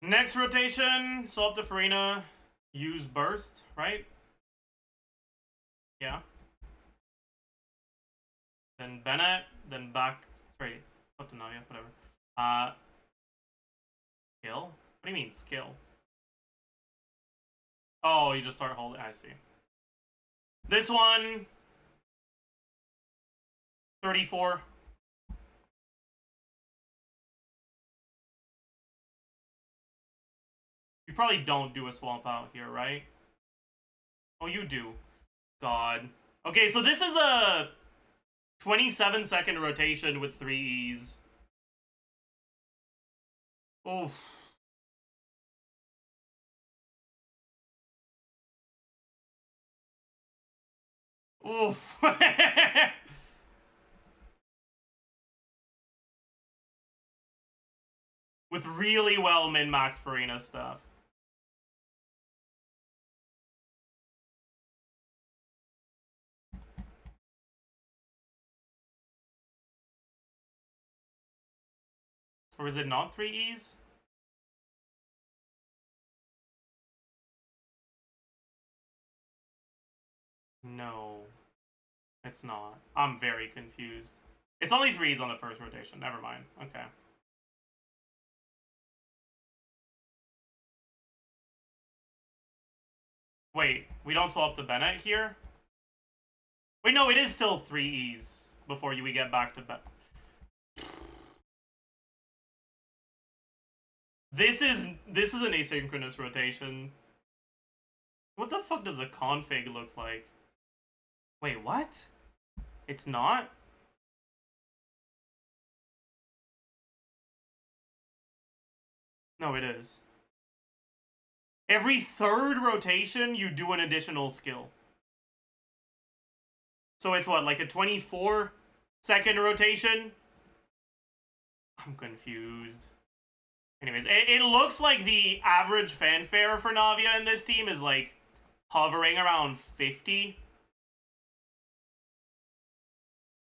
Speaker 1: Next rotation, swap to Furina, use burst, right? Yeah. Then Bennett, then back, sorry, up to now, yeah, whatever. Skill? What do you mean, skill? Oh, you just start holding, I see. This one, 34. You probably don't do a swap out here, right? Oh, you do. God. Okay, so this is a 27-second rotation with 3 E's. Oof. Oof. With really well min-max Furina stuff. Or is it not 3 E's? No. It's not. I'm very confused. It's only 3 E's on the first rotation. Never mind. Okay. Wait, we don't swap to Bennett here? Wait, no, it is still 3 E's before we get back to Bennett. This is an asynchronous rotation. What the fuck does a config look like? Wait, what? It's not? No, it is. Every third rotation, you do an additional skill. So it's what, like a 24-second rotation? I'm confused. Anyways, it looks like the average fanfare for Navia in this team is like hovering around 50.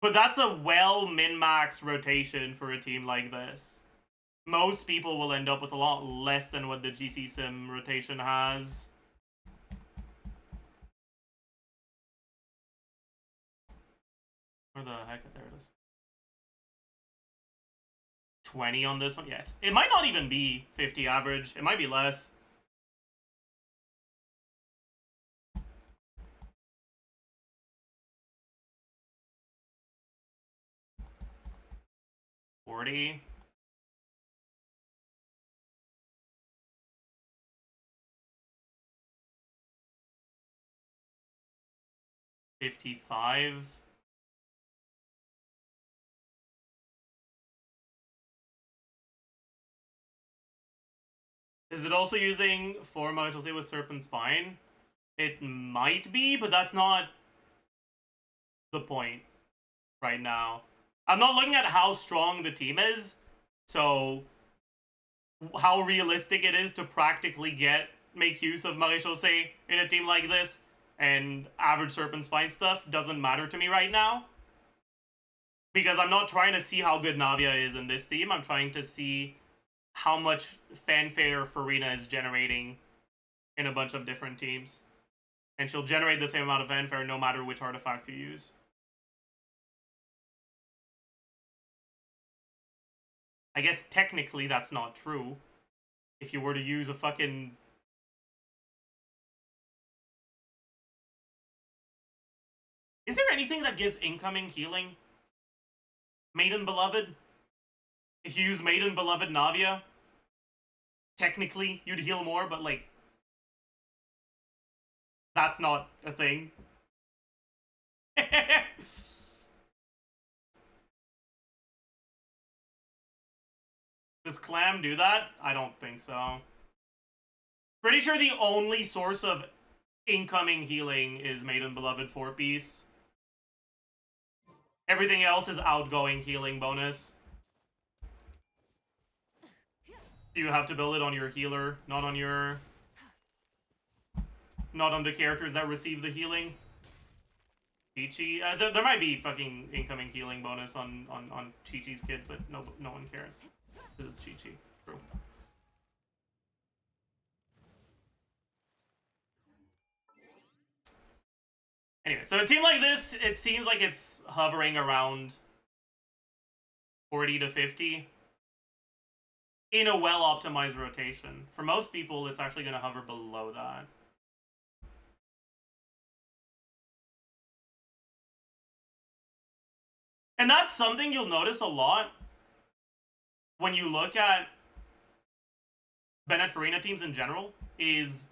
Speaker 1: But that's a well min-max rotation for a team like this. Most people will end up with a lot less than what the GC Sim rotation has. Where the heck? There it is. 20 on this one? Yeah, it might not even be 50 average. It might be less. $40. $55. Is it also using form, I shall say, with Serpent Spine? It might be, but that's not the point right now. I'm not looking at how strong the team is, so how realistic it is to practically make use of Maréchal Say in a team like this, and average Serpent Spine stuff doesn't matter to me right now. Because I'm not trying to see how good Navia is in this team, I'm trying to see how much fanfare Furina is generating in a bunch of different teams. And she'll generate the same amount of fanfare no matter which artifacts you use. I guess technically that's not true. If you were to use a fucking... Is there anything that gives incoming healing? Maiden Beloved? If you use Maiden Beloved Navia, technically you'd heal more, but like... That's not a thing. Does Clam do that? I don't think so. Pretty sure the only source of incoming healing is Maiden Beloved 4-piece. Everything else is outgoing healing bonus. You have to build it on your healer, not on your... Not on the characters that receive the healing. Chi-Chi. There might be fucking incoming healing bonus on Chi-Chi's kit, but no one cares. This is Chi-Chi. True. Anyway, so a team like this, it seems like it's hovering around 40 to 50 in a well-optimized rotation. For most people, it's actually going to hover below that. And that's something you'll notice a lot when you look at Bennett Furina teams in general, is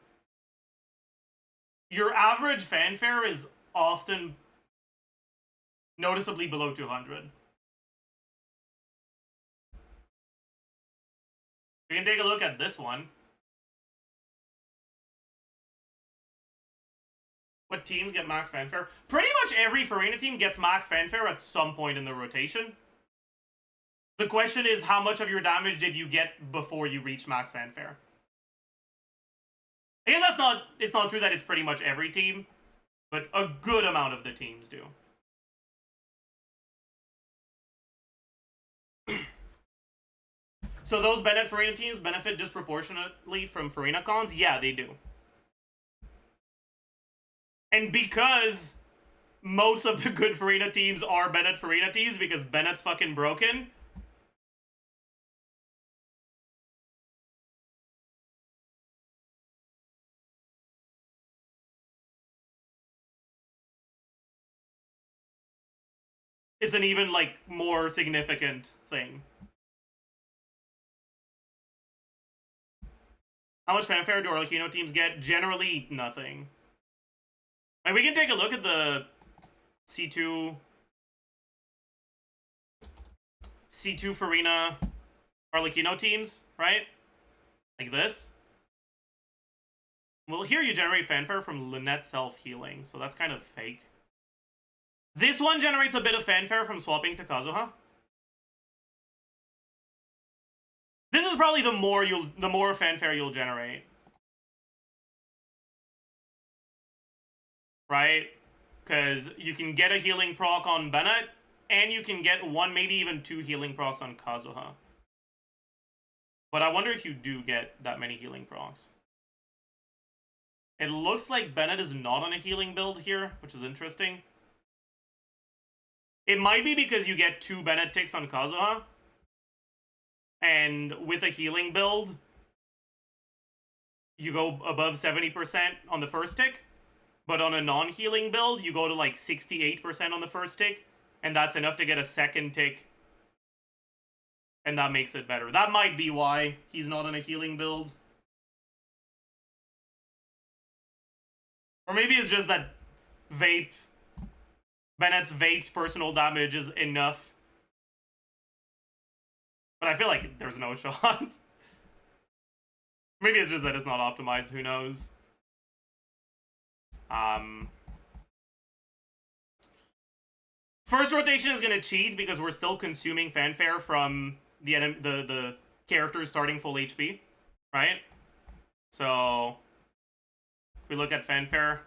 Speaker 1: your average fanfare is often noticeably below 200. We can take a look at this one. What teams get max fanfare? Pretty much every Furina team gets max fanfare at some point in the rotation. The question is, how much of your damage did you get before you reach max fanfare? I guess it's not true that it's pretty much every team, but a good amount of the teams do. So those Bennett Furina teams benefit disproportionately from Furina cons? Yeah, they do. And because most of the good Furina teams are Bennett Furina teams, because Bennett's fucking broken, it's an even, like, more significant thing. How much fanfare do our Arlecchino teams get? Generally, nothing. Like, we can take a look at the C2 Furina Arlecchino teams, right? Like this. Well, here you generate fanfare from Lynette self-healing, so that's kind of fake. This one generates a bit of fanfare from swapping to Kazuha. This is probably the more fanfare you'll generate. Right? Because you can get a healing proc on Bennett, and you can get one, maybe even two healing procs on Kazuha. But I wonder if you do get that many healing procs. It looks like Bennett is not on a healing build here, which is interesting. It might be because you get 2 Bennett ticks on Kazuha. And with a healing build, you go above 70% on the first tick. But on a non-healing build, you go to like 68% on the first tick. And that's enough to get a second tick. And that makes it better. That might be why he's not on a healing build. Or maybe it's just that Bennett's vaped personal damage is enough. But I feel like there's no shot. Maybe it's just that it's not optimized, who knows. First rotation is going to cheat because we're still consuming fanfare from the characters starting full HP, right? So if we look at fanfare,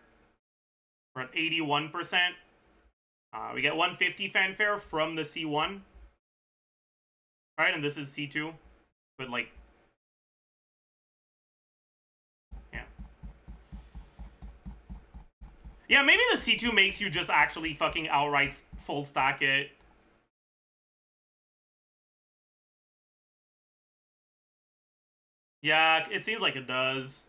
Speaker 1: we're at 81%. We get 150 fanfare from the C1. Right, and this is C2. But, like... Yeah. Yeah, maybe the C2 makes you just actually fucking outright full stack it. Yeah, it seems like it does.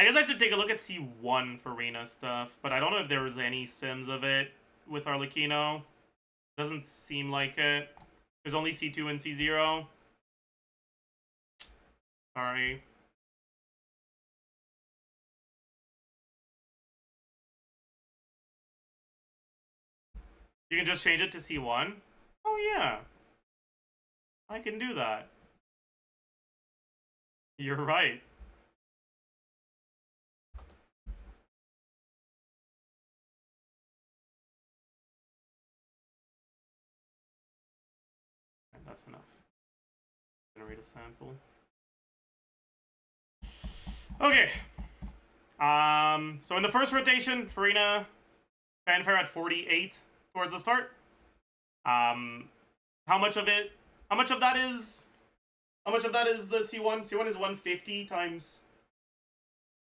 Speaker 1: I guess I should take a look at C1 Furina stuff, but I don't know if there was any sims of it with Arlecchino. Doesn't seem like it. There's only C2 and C0. Sorry. You can just change it to C1? Oh yeah. I can do that. You're right. That's enough. Generate a sample. Okay. So in the first rotation, Furina fanfare at 48 towards the start. How much of that is the C1? C1 is 150 times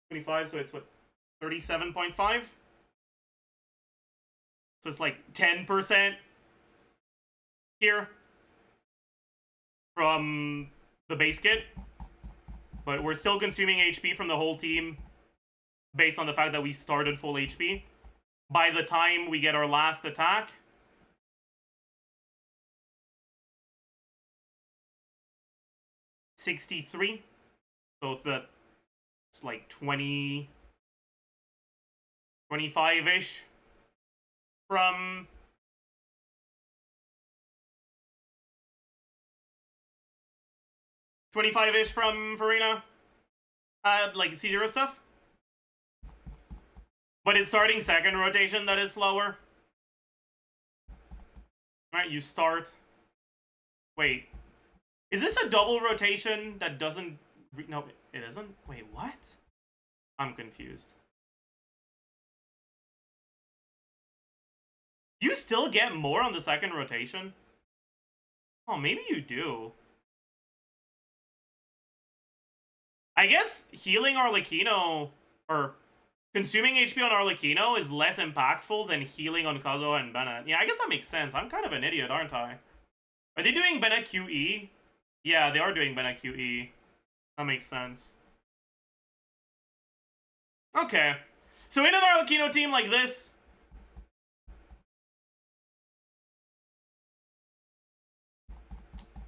Speaker 1: 25, so it's what, 37.5? So it's like 10% here from the base kit, but we're still consuming HP from the whole team based on the fact that we started full HP. By the time we get our last attack, $63. So it's like 25-ish from 25-ish from Furina. Like C0 stuff. But it's starting second rotation that is slower. Alright, you start. Wait. Is this a double rotation that doesn't... No, it isn't? Wait, what? I'm confused. You still get more on the second rotation? Oh, maybe you do. I guess healing Arlecchino, or consuming HP on Arlecchino is less impactful than healing on Kazuha and Bennett. Yeah, I guess that makes sense. I'm kind of an idiot, aren't I? Are they doing Bennett QE? Yeah, they are doing Bennett QE. That makes sense. Okay. So in an Arlecchino team like this,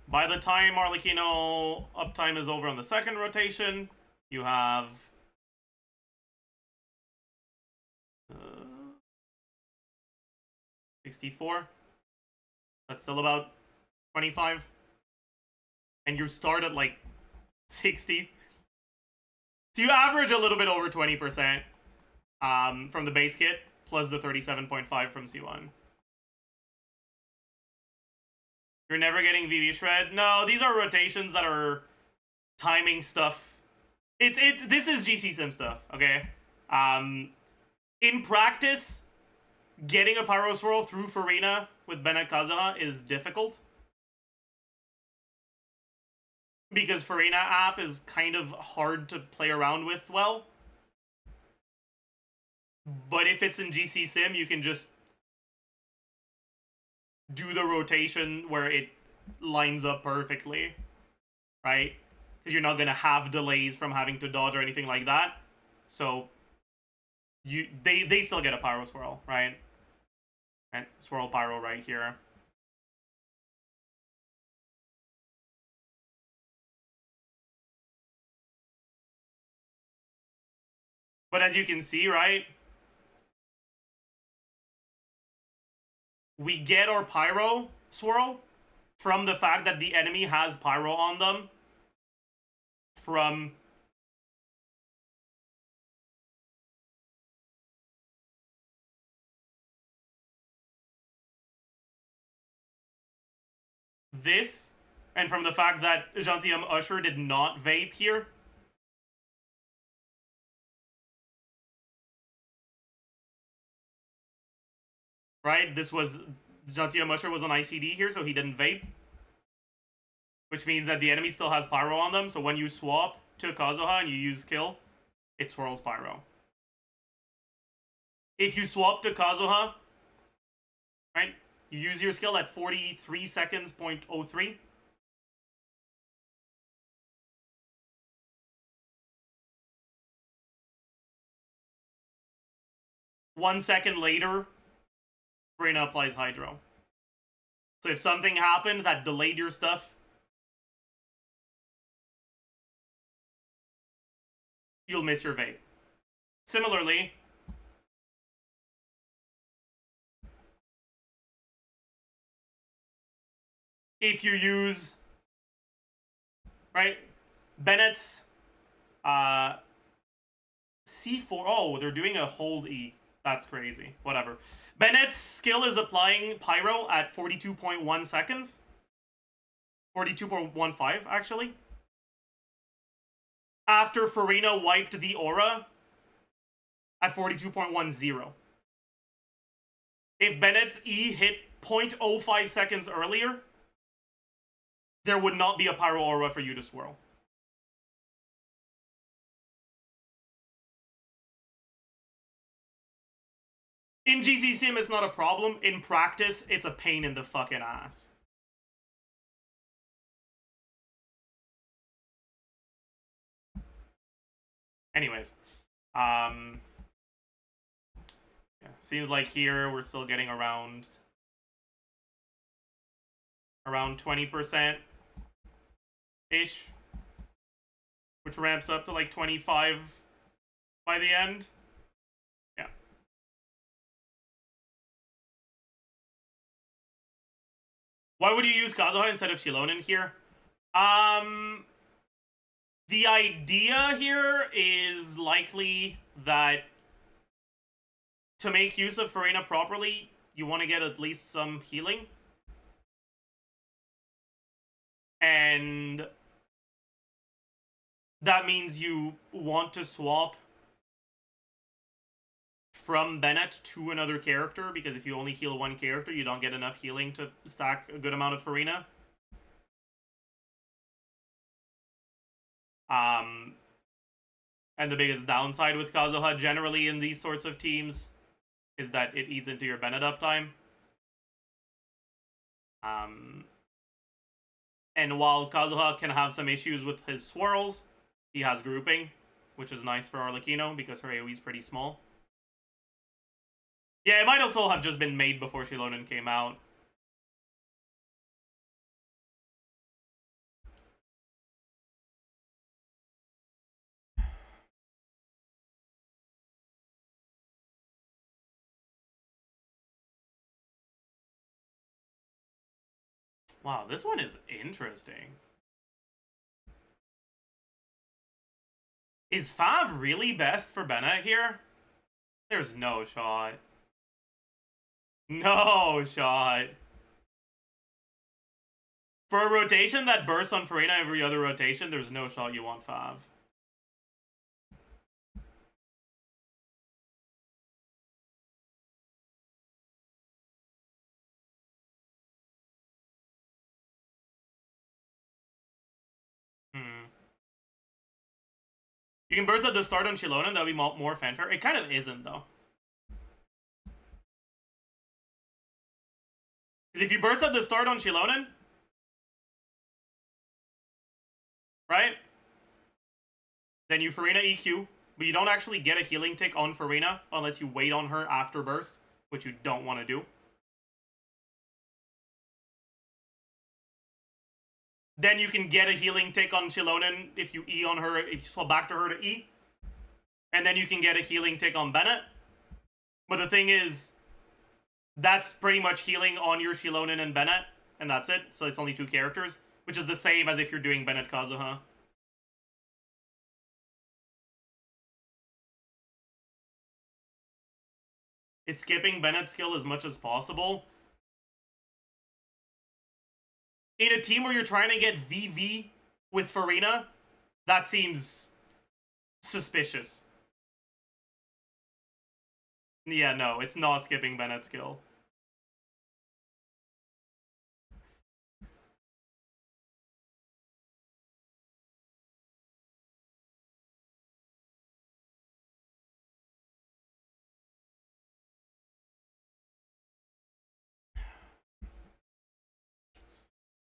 Speaker 1: by the time Arlecchino uptime is over on the second rotation, you have 64. That's still about 25. And you start at like 60. So you average a little bit over 20% from the base kit, plus the 37.5 from C1. You're never getting VV Shred? No, these are rotations that are timing stuff. This is GC Sim stuff, okay? In practice, getting a Pyro Swirl through Furina with Bennett Kazuha is difficult. Because Furina app is kind of hard to play around with well. But if it's in GC Sim, you can just do the rotation where it lines up perfectly, right? Because you're not going to have delays from having to dodge or anything like that. So they still get a Pyro Swirl, right? And Swirl Pyro right here. But as you can see, right? We get our Pyro Swirl from the fact that the enemy has Pyro on them. From this, and from the fact that Gentium Usher did not vape here. Right? This was... Gentium Usher was on ICD here, so he didn't vape. Which means that the enemy still has Pyro on them, so when you swap to Kazuha and you use Kill, it swirls Pyro. If you swap to Kazuha, right, you use your skill at 43 seconds, 0.03. One second later, Furina applies Hydro. So if something happened that delayed your stuff, you'll miss your vape. Similarly, if you use, right, Bennett's C4, oh, they're doing a hold E. That's crazy. Whatever. Bennett's skill is applying Pyro at 42.1 seconds. 42.15, actually. After Furina wiped the aura at 42.10. If Bennett's E hit 0.05 seconds earlier, there would not be a Pyro aura for you to swirl. In GC Sim, it's not a problem. In practice, it's a pain in the fucking ass. Anyways. Yeah, seems like here we're still getting around 20%-ish. Which ramps up to like 25 by the end. Yeah. Why would you use Kazuha instead of Xilonen here? The idea here is likely that to make use of Furina properly, you want to get at least some healing. And that means you want to swap from Bennett to another character, because if you only heal one character, you don't get enough healing to stack a good amount of Furina. And the biggest downside with Kazuha generally in these sorts of teams is that it eats into your Bennett uptime. And while Kazuha can have some issues with his swirls, he has grouping, which is nice for Arlecchino because her AoE is pretty small. Yeah, it might also have just been made before Xilonen came out. Wow, this one is interesting. Is Fav really best for Bennett here? There's no shot. No shot. For a rotation that bursts on Furina every other rotation, there's no shot you want Fav. You can burst at the start on Xilonen, that would be more fanfare. It kind of isn't, though. Because if you burst at the start on Xilonen, right? Then you Furina EQ, but you don't actually get a healing tick on Furina unless you wait on her after burst, which you don't want to do. Then you can get a healing tick on Xilonen if you E on her, if you swap back to her to E. And then you can get a healing tick on Bennett. But the thing is, that's pretty much healing on your Xilonen and Bennett, and that's it. So it's only 2 characters, which is the same as if you're doing Bennett Kazuha. It's skipping Bennett's skill as much as possible. In a team where you're trying to get VV with Furina, that seems suspicious. Yeah, no, it's not skipping Bennett's skill.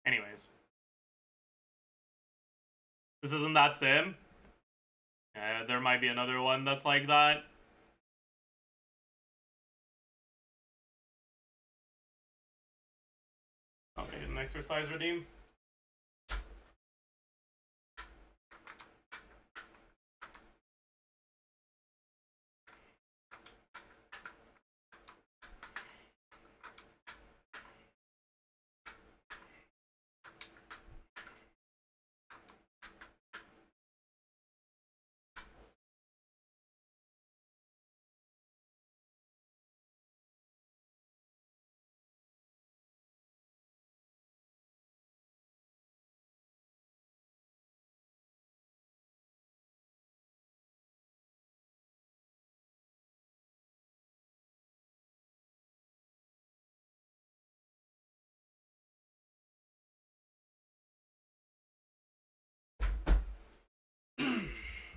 Speaker 1: Anyways. This isn't that sim. There might be another one that's like that. Okay, an exercise redeem.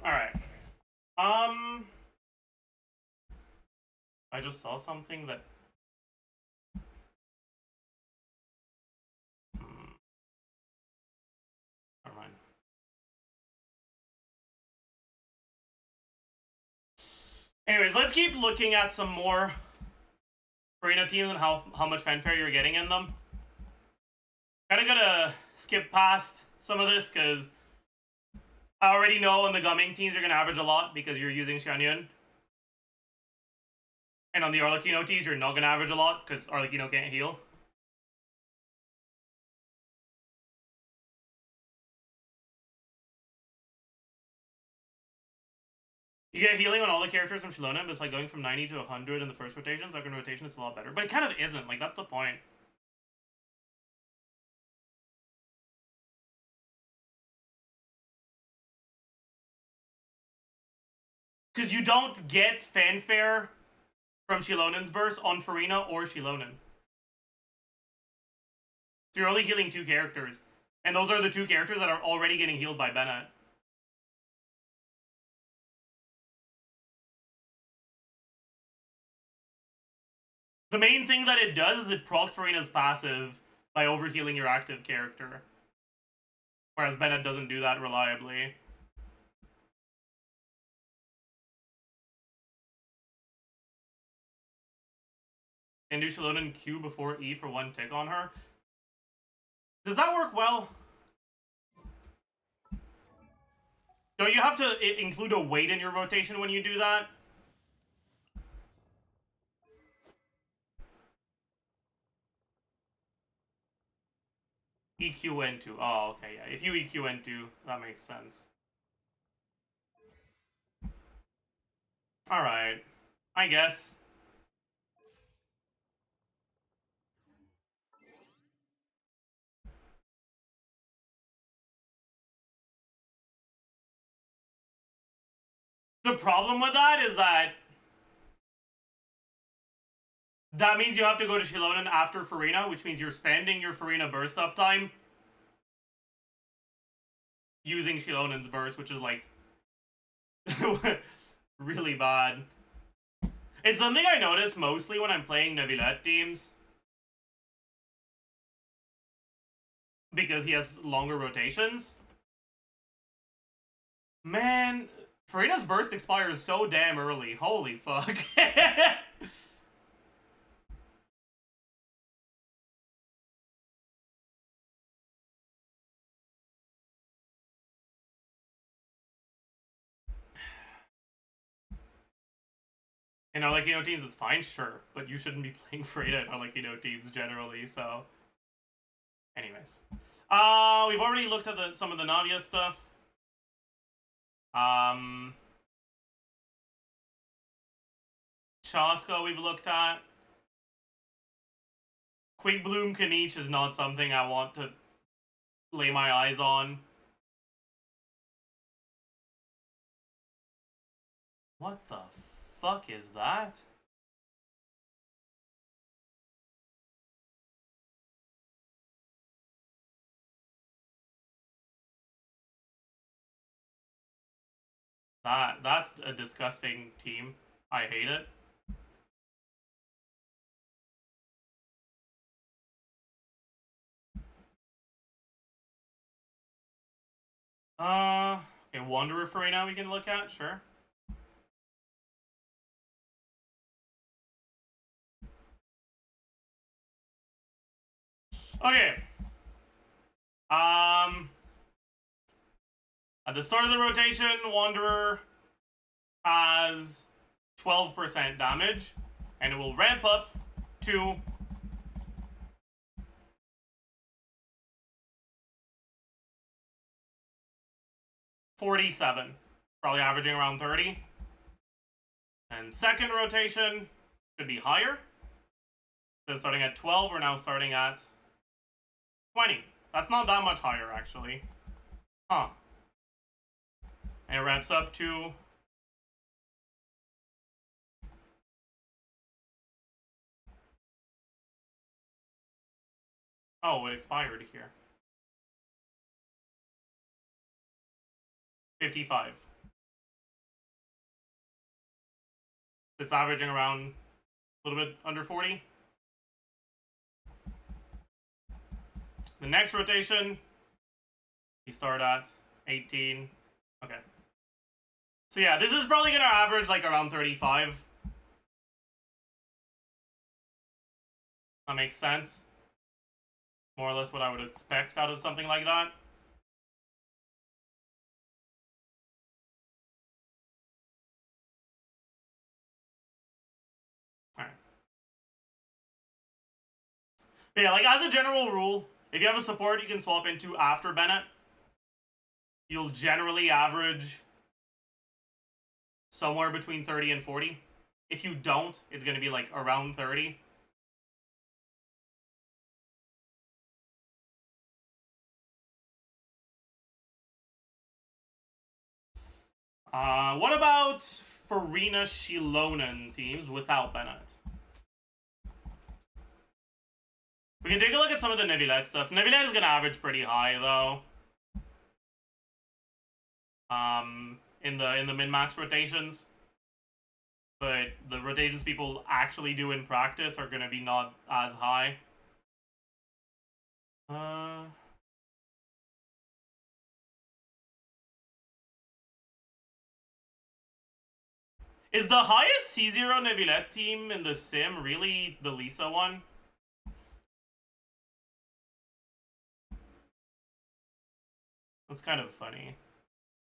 Speaker 1: Alright. I just saw something that... Never mind. Anyways, let's keep looking at some more Furina teams and how much fanfare you're getting in them. Kinda gotta skip past some of this, because I already know in the Gumming teams you're gonna average a lot because you're using Xianyun. And on the Arlecchino teams, you're not gonna average a lot because Arlecchino can't heal. You get healing on all the characters from Xilonen, but it's like going from 90 to 100 in the first rotation. Second rotation, it's a lot better. But it kind of isn't. Like, that's the point. Because you don't get fanfare from Xilonen's burst on Furina or Xilonen. So you're only healing 2 characters. And those are the 2 characters that are already getting healed by Bennett. The main thing that it does is it procs Furina's passive by overhealing your active character. Whereas Bennett doesn't do that reliably. And do Xilonen Q before E for one tick on her. Does that work well? Don't you have to include a weight in your rotation when you do that? EQ N2. Oh, okay, yeah. If you EQ N2, that makes sense. Alright. I guess. The problem with that is that means you have to go to Xilonen after Furina, which means you're spending your Furina burst up time using Xilonen's burst, which is like really bad. It's something I notice mostly when I'm playing Neuvillette teams, because he has longer rotations. Man, Furina's burst expires so damn early. Holy fuck. In Arlecchino teams, it's fine, sure, but you shouldn't be playing Furina in Arlecchino teams generally, so. Anyways. We've already looked at some of the Navia stuff. Chasko we've looked at. Quick Bloom Kaniche is not something I want to lay my eyes on. What the fuck is that? That's a disgusting team. I hate it. Okay, Wanderer for right now we can look at, sure. Okay. At the start of the rotation, Wanderer has 12% damage, and it will ramp up to 47, probably averaging around 30. And second rotation should be higher. So starting at 12, we're now starting at 20. That's not that much higher, actually. Huh. And it ramps up to... Oh, it expired here. 55. It's averaging around a little bit under 40. The next rotation, you start at 18. Okay. So yeah, this is probably going to average like around 35. That makes sense. More or less what I would expect out of something like that. Alright. Yeah, like as a general rule, if you have a support you can swap into after Bennett, you'll generally average somewhere between 30 and 40. If you don't, it's going to be like around 30. What about Furina Xilonen teams without Bennett? We can take a look at some of the Neuvillette stuff. Neuvillette is going to average pretty high, though. In the min-max rotations. But the rotations people actually do in practice are going to be not as high. Is the highest C0 Neuvillette team in the sim really the Lisa one? That's kind of funny.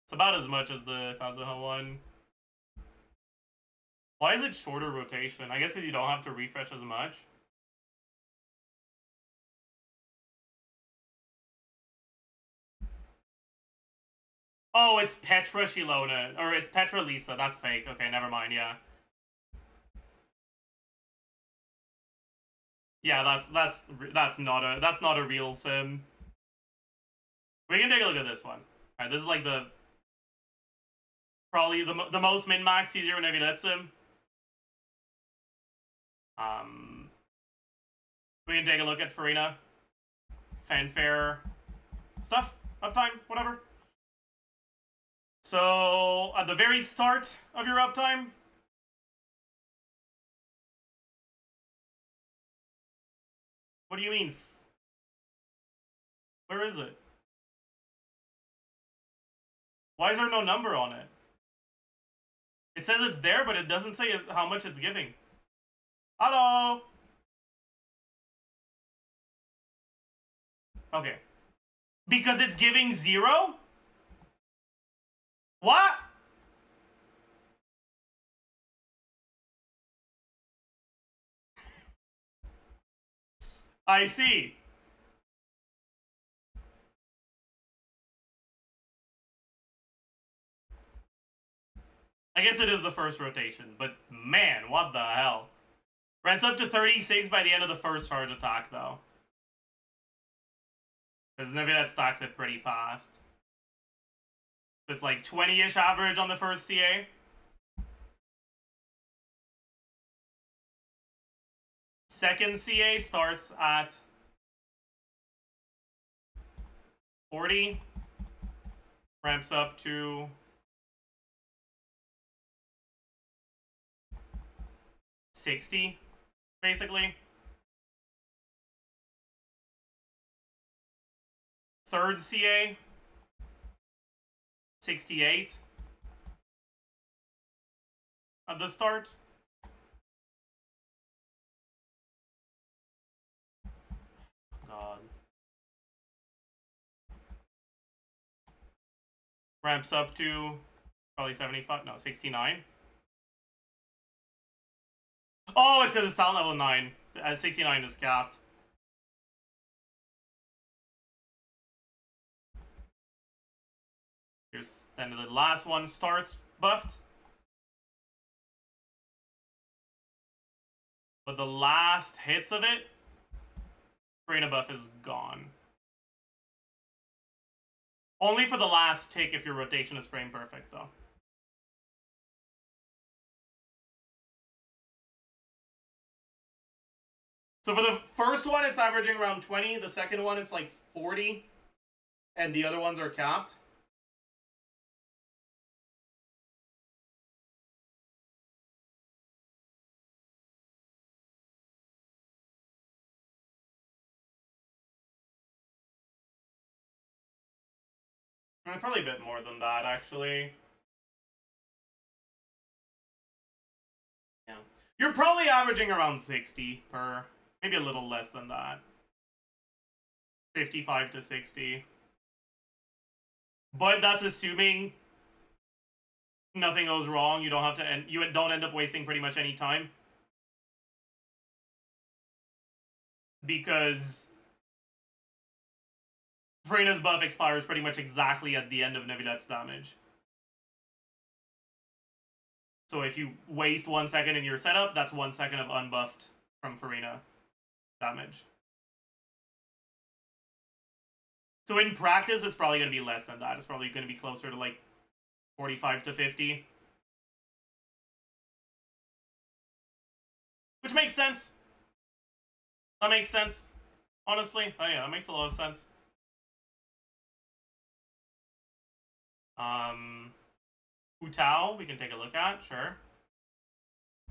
Speaker 1: It's about as much as the Kazuha one. Why is it shorter rotation? I guess because you don't have to refresh as much. Oh, it's Petra Xilonen. Or it's Petra Lisa. That's fake. Okay, never mind, yeah. Yeah, that's not a real sim. We can take a look at this one. Alright, this is like the probably the most min-max C0 Neuvillette sim. We can take a look at Furina. Fanfare stuff, uptime, whatever. So at the very start of your uptime, what do you mean? Where is it? Why is there no number on it? It says it's there, but it doesn't say how much it's giving. Hello? Okay. Because it's giving 0? What? I see. I guess it is the first rotation, but man, what the hell? Rents up to 36 by the end of the first charge attack, though. Because Neuvillette stacks it pretty fast. It's like 20-ish average on the first CA. Second CA starts at 40. Ramps up to 60, basically. Third CA, 68 at the start. God. Ramps up to probably 75, no, 69. Oh, it's because it's talent level 9. 69 is capped. Here's then the last one starts buffed. But the last hits of it, Furina buff is gone. Only for the last tick if your rotation is frame perfect, though. So for the first one, it's averaging around 20. The second one, it's like 40. And the other ones are capped. Probably a bit more than that, actually. Yeah. You're probably averaging around 60 per, maybe a little less than that. 55 to 60. But that's assuming nothing goes wrong. You don't have to you don't end up wasting pretty much any time. Because Furina's buff expires pretty much exactly at the end of Neuvillette's damage. So if you waste 1 second in your setup, that's 1 second of unbuffed from Furina damage. So in practice, it's probably going to be less than that. It's probably going to be closer to like 45 to 50. Which makes sense. That makes sense. Honestly. Oh yeah, that makes a lot of sense. Utao, we can take a look at, sure.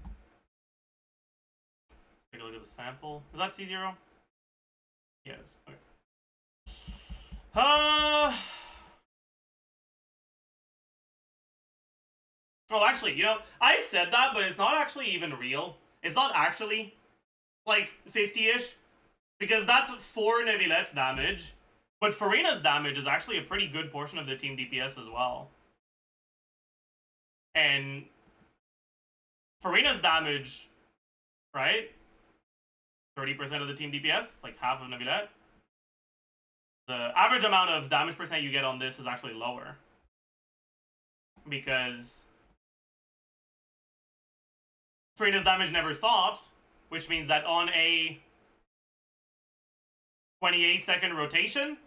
Speaker 1: Let's take a look at the sample. Is that C0? Yes. Okay. Oh, actually, you know, I said that, but it's not actually even real. It's not actually, like, 50-ish. Because that's 4 Nevilet's damage. But Furina's damage is actually a pretty good portion of the team DPS as well. And Furina's damage, right? 30% of the team DPS. It's like half of Nevilet. The average amount of damage percent you get on this is actually lower. Because Furina's damage never stops. Which means that on a 28-second rotation,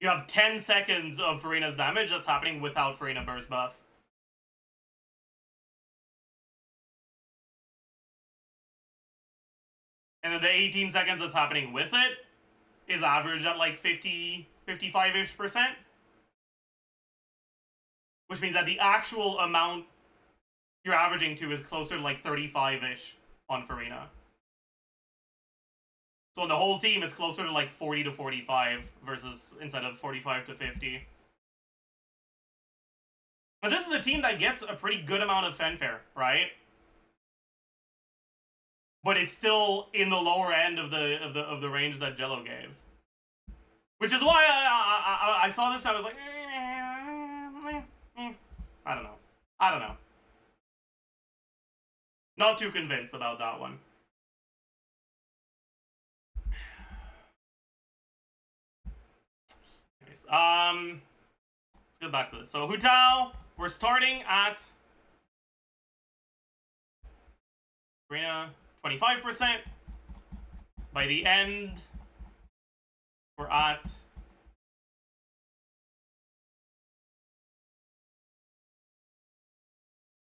Speaker 1: you have 10 seconds of Furina's damage that's happening without Furina burst buff. And then the 18 seconds that's happening with it is averaged at like 50, 55-ish%. Which means that the actual amount you're averaging to is closer to like 35-ish on Furina. So on the whole team, it's closer to like 40 to 45 versus instead of 45 to 50. But this is a team that gets a pretty good amount of fanfare, right? But it's still in the lower end of the range that Jello gave. Which is why I saw this and I was like, I don't know. I don't know. Not too convinced about that one. Anyways, let's get back to this. So Hu Tao, we're starting at Furina 25%. By the end, we're at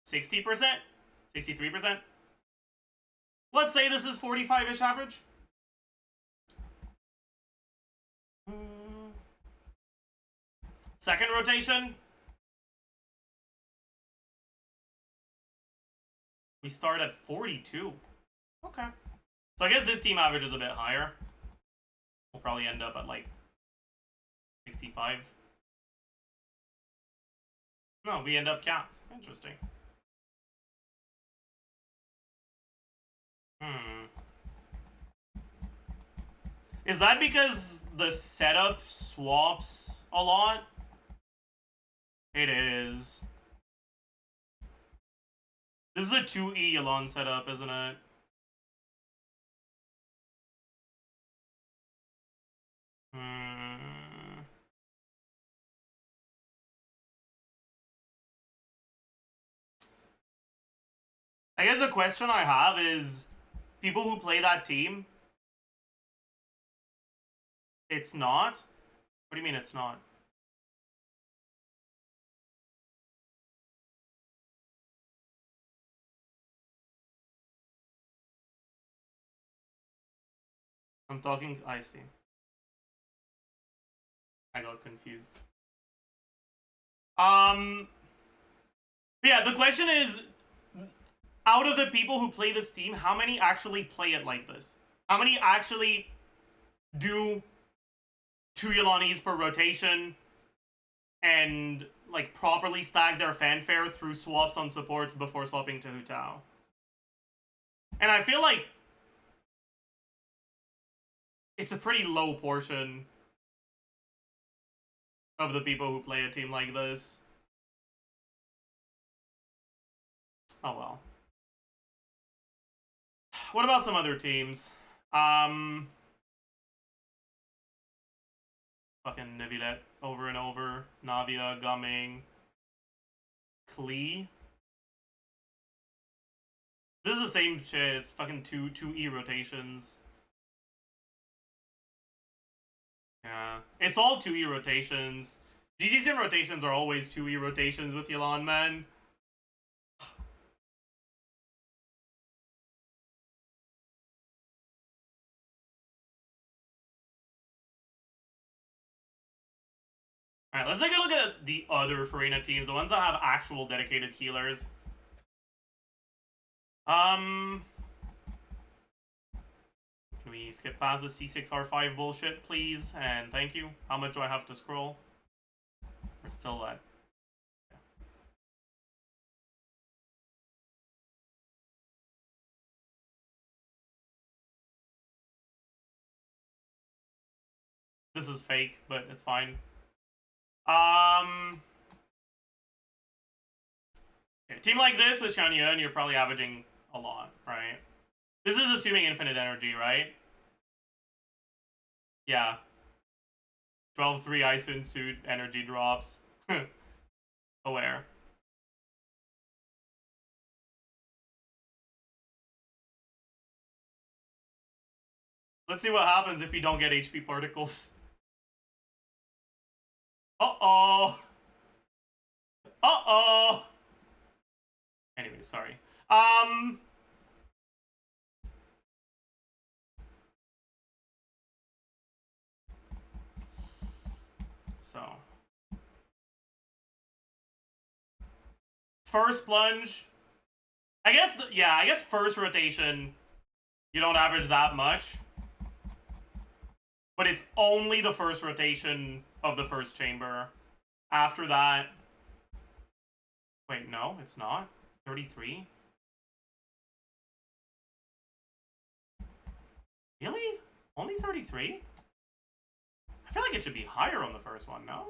Speaker 1: 60%, 63%. Let's say this is 45-ish average. Second rotation. We start at 42. Okay. So I guess this team average is a bit higher. We'll probably end up at like 65. No, we end up capped. Interesting. Is that because the setup swaps a lot? It is. This is a 2E Elon setup, isn't it? I guess the question I have is, people who play that team, it's not? What do you mean it's not? I'm talking, I see. I got confused. Yeah, the question is, out of the people who play this team, how many actually play it like this? How many actually do 2 Yolanis per rotation and like properly stack their fanfare through swaps on supports before swapping to Hu Tao? And I feel like it's a pretty low portion of the people who play a team like this. Oh well. What about some other teams? Fucking Nevilet over and over. Navia, Gumming, Klee. This is the same shit. It's fucking 2E rotations. Yeah. It's all 2E rotations. GC Sim rotations are always 2E rotations with Xilonen, man. Alright, let's take a look at the other Furina teams, the ones that have actual dedicated healers. Can we skip past the C6R5 bullshit, please? And thank you. How much do I have to scroll? We're still at... This is fake, but it's fine. Okay, team like this with Xianyun, you're probably averaging a lot, right? This is assuming infinite energy, right? Yeah. 12-3 Isun suit energy drops. Aware. Let's see what happens if you don't get HP particles. Uh-oh. Uh-oh. Anyway, sorry. So. First plunge. I guess first rotation, you don't average that much. But it's only the first rotation of the first chamber. After that... Wait, no, it's not. 33? Really? Only 33? I feel like it should be higher on the first one, no?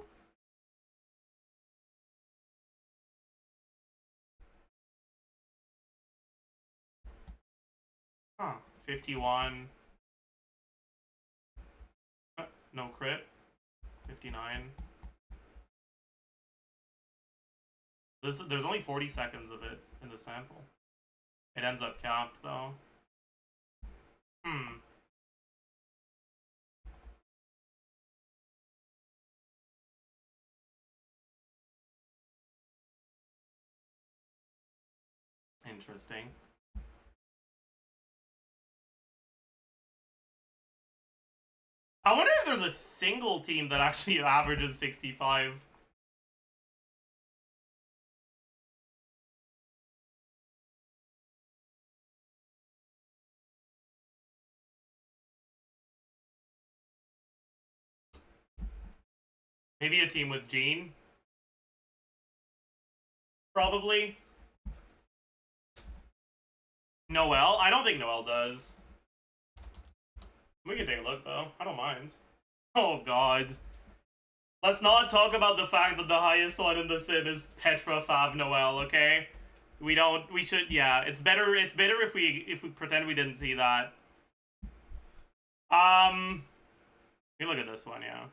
Speaker 1: Huh. 51. No crit. 59. There's only 40 seconds of it in the sample. It ends up capped, though. Interesting. I wonder if there's a single team that actually averages 65. Maybe a team with Gene? Probably. Noel? I don't think Noel does. We can take a look, though. I don't mind. Oh, God. Let's not talk about the fact that the highest one in the sim is Petra Fab Noel, okay? We should, yeah. It's better if we pretend we didn't see that. You look at this one, yeah.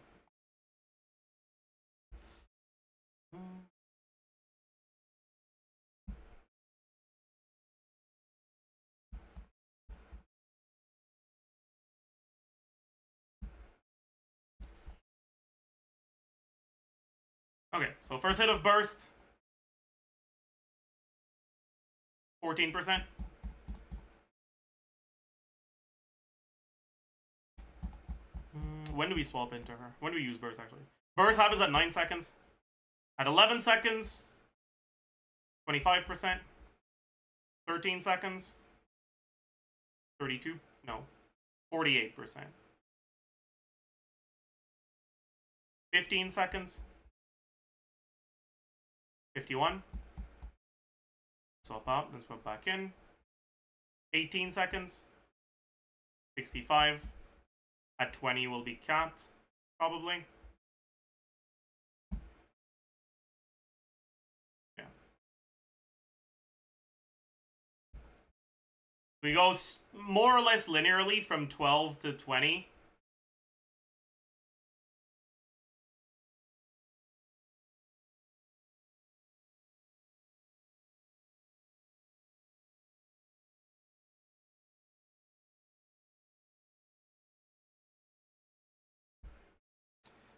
Speaker 1: Okay, so first hit of burst. 14%. When do we swap into her? When do we use burst, actually? Burst happens at 9 seconds. At 11 seconds, 25%. 13 seconds, 32? No. 48%. 15 seconds, 51. Swap out, then swap back in. 18 seconds, 65. At 20 will be capped, probably. Yeah. We go more or less linearly from 12 to 20.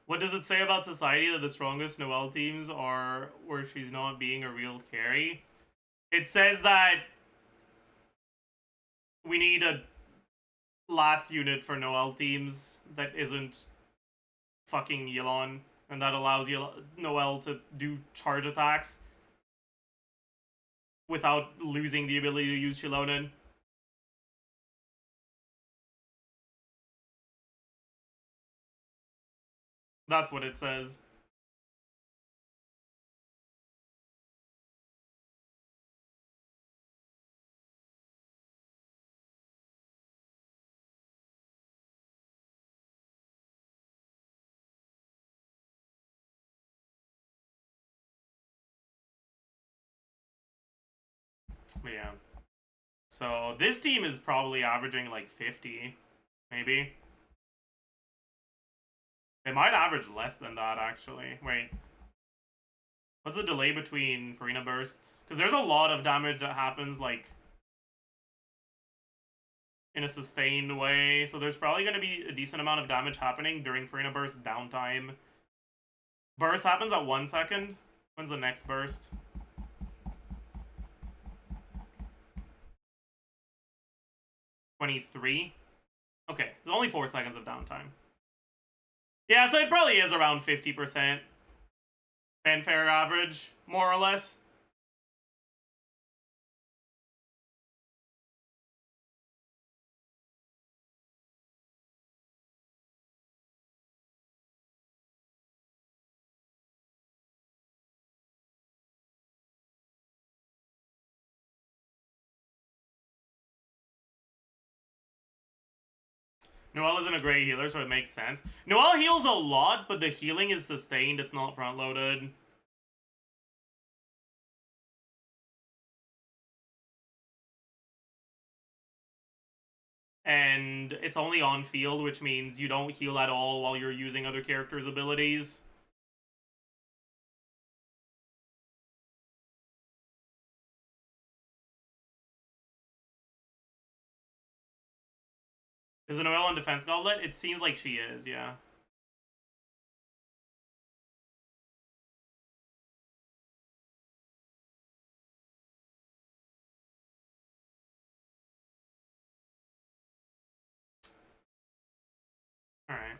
Speaker 1: What does it say about society that the strongest Noelle teams are where she's not being a real carry? It says that we need a last unit for Noelle teams that isn't fucking Xilonen, and that allows Noelle to do charge attacks without losing the ability to use Xilonen. That's what it says. But yeah. So this team is probably averaging like 50, maybe. They might average less than that, actually. Wait. What's the delay between Furina bursts? Because there's a lot of damage that happens, like, in a sustained way. So there's probably going to be a decent amount of damage happening during Furina burst downtime. Burst happens at 1 second. When's the next burst? $23. Okay, there's only 4 seconds of downtime. Yeah, so it probably is around 50%. Fanfare average, more or less. Noelle isn't a great healer, so it makes sense. Noelle heals a lot, but the healing is sustained. It's not front-loaded. And it's only on field, which means you don't heal at all while you're using other characters' abilities. Is Noelle on Defense Gauntlet? It seems like she is, yeah. Alright.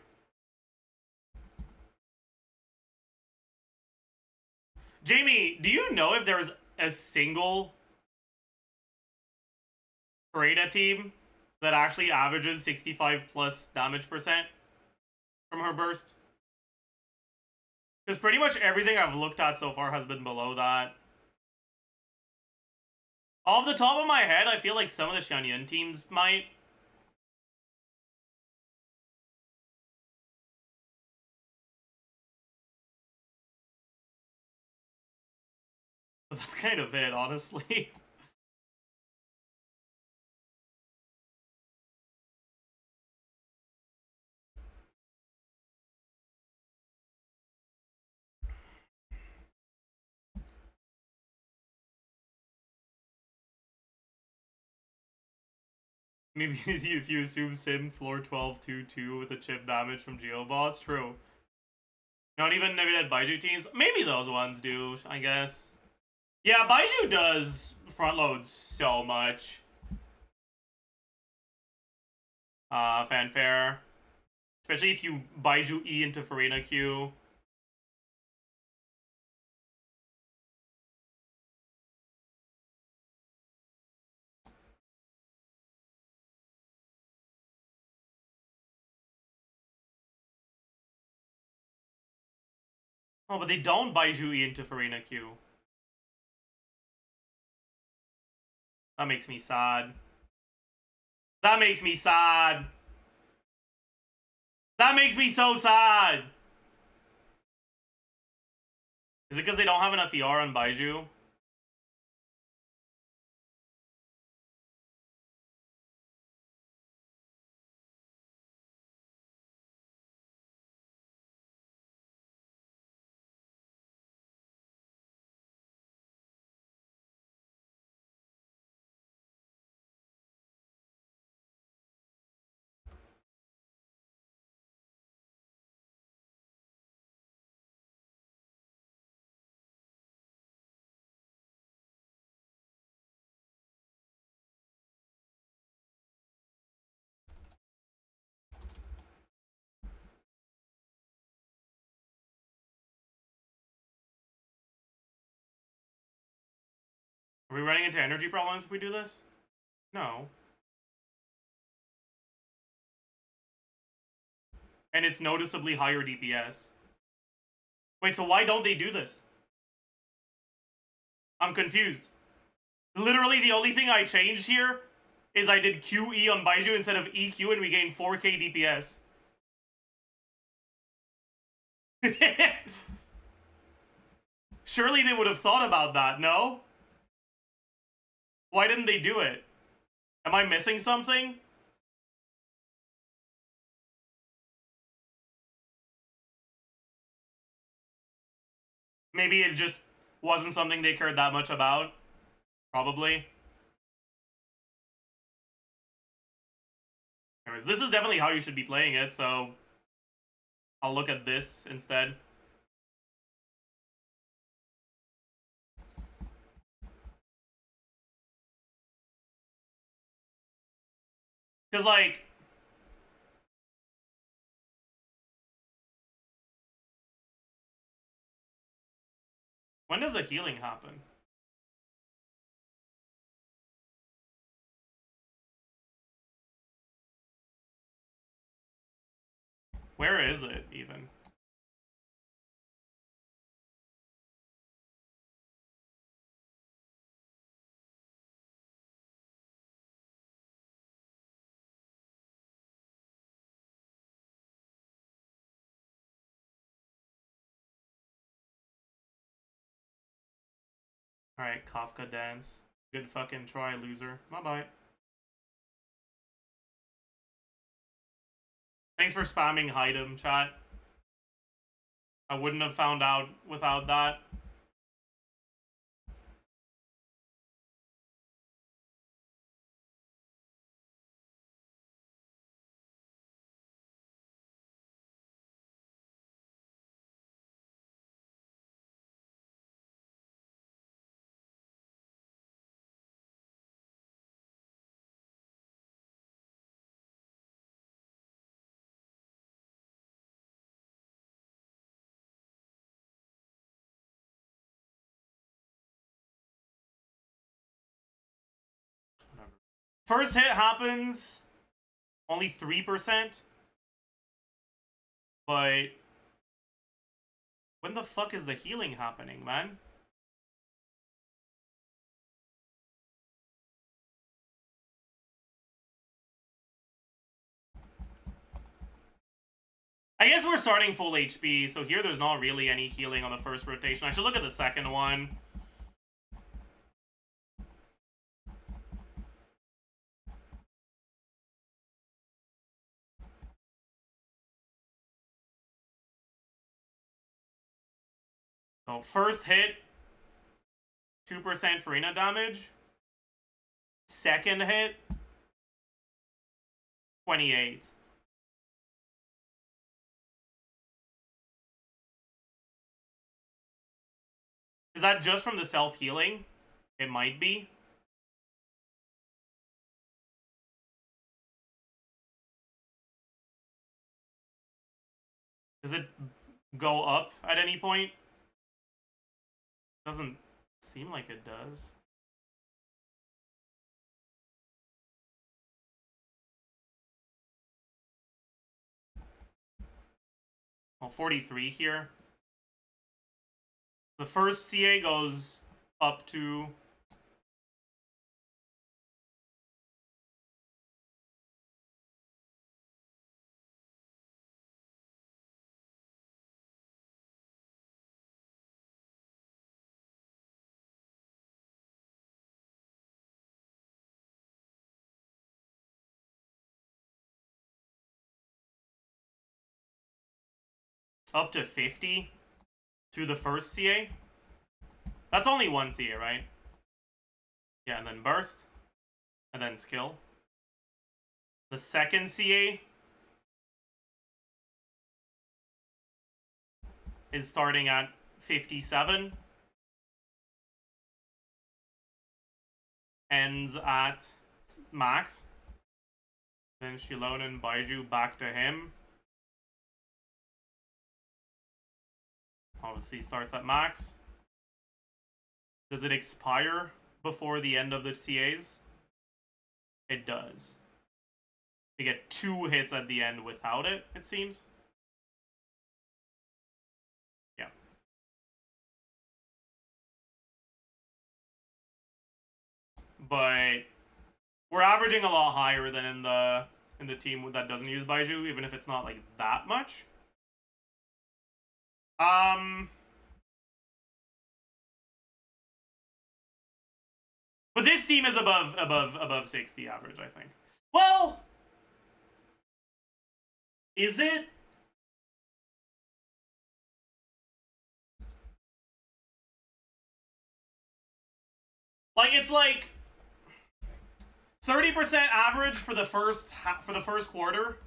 Speaker 1: Jamie, do you know if there's a single Furina team that actually averages 65 plus damage percent from her burst? Because pretty much everything I've looked at so far has been below that. Off the top of my head, I feel like some of the Xilonen teams might. But that's kind of it, honestly. Maybe if you assume Sim floor 12-2-2 with a chip damage from Geoboss, true. Not even limited Baiju teams. Maybe those ones do, I guess. Yeah, Baiju does front load so much. Fanfare. Especially if you Baiju E into Furina Q. Oh, but they don't Baiju E into Furina Q. That makes me sad. That makes me sad. That makes me so sad. Is it because they don't have enough ER on Baiju? Are we running into energy problems if we do this? No. And it's noticeably higher DPS. Wait, so why don't they do this? I'm confused. Literally, the only thing I changed here is I did QE on Baiju instead of EQ and we gained 4k DPS. Surely they would have thought about that, no? Why didn't they do it? Am I missing something? Maybe it just wasn't something they cared that much about. Probably. Anyways, this is definitely how you should be playing it, so I'll look at this instead. Because, like, when does the healing happen? Where is it, even? Alright, Kafka dance. Good fucking try, loser. Bye-bye. Thanks for spamming hide him, chat. I wouldn't have found out without that. Whatever. First hit happens only 3%. But when the fuck is the healing happening, man? I guess we're starting full HP, so here there's not really any healing on the first rotation. I should look at the second one. So first hit, 2% Furina damage. Second hit, 28. Is that just from the self-healing? It might be. Does it go up at any point? Doesn't seem like it does. Well, 43 here. The first CA goes up to up to 50 through the first CA. That's only one CA, right? Yeah, and then burst. And then skill. The second CA is starting at 57. Ends at max. Then Xilonen Baiju back to him. Obviously starts at max. Does it expire before the end of the CAs? It does. You get 2 hits at the end without it, it seems. Yeah. But we're averaging a lot higher than in the team that doesn't use Baiju, even if it's not like that much. But But this team is above 60 average, I think. Well, is it? Like, it's like 30% average for the first quarter.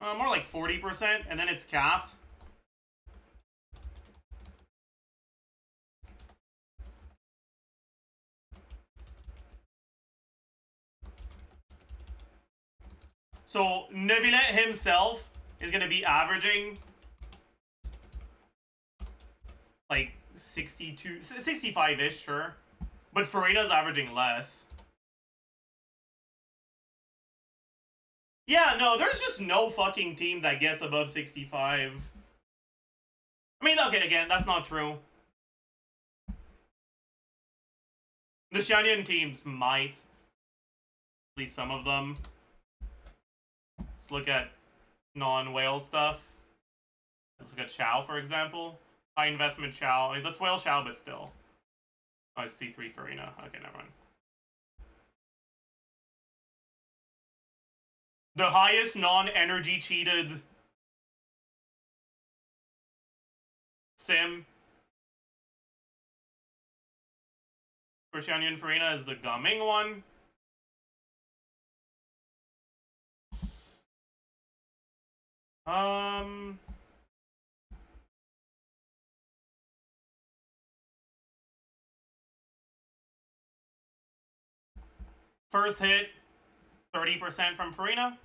Speaker 1: More like 40%, and then it's capped. So Neuvillette himself is going to be averaging like 62, 65-ish, sure. But Furina's averaging less. Yeah, no, there's just no fucking team that gets above 65. I mean, okay, again, that's not true. The Xilonen teams might. At least some of them. Let's look at non-whale stuff. Let's look at Xiao, for example. High investment Xiao. I mean, that's whale Xiao, but still. Oh, it's C3 Furina. Okay, never mind. The highest non-energy cheated sim for Xilonen Furina is the Gumming one. First hit, 30% from Furina.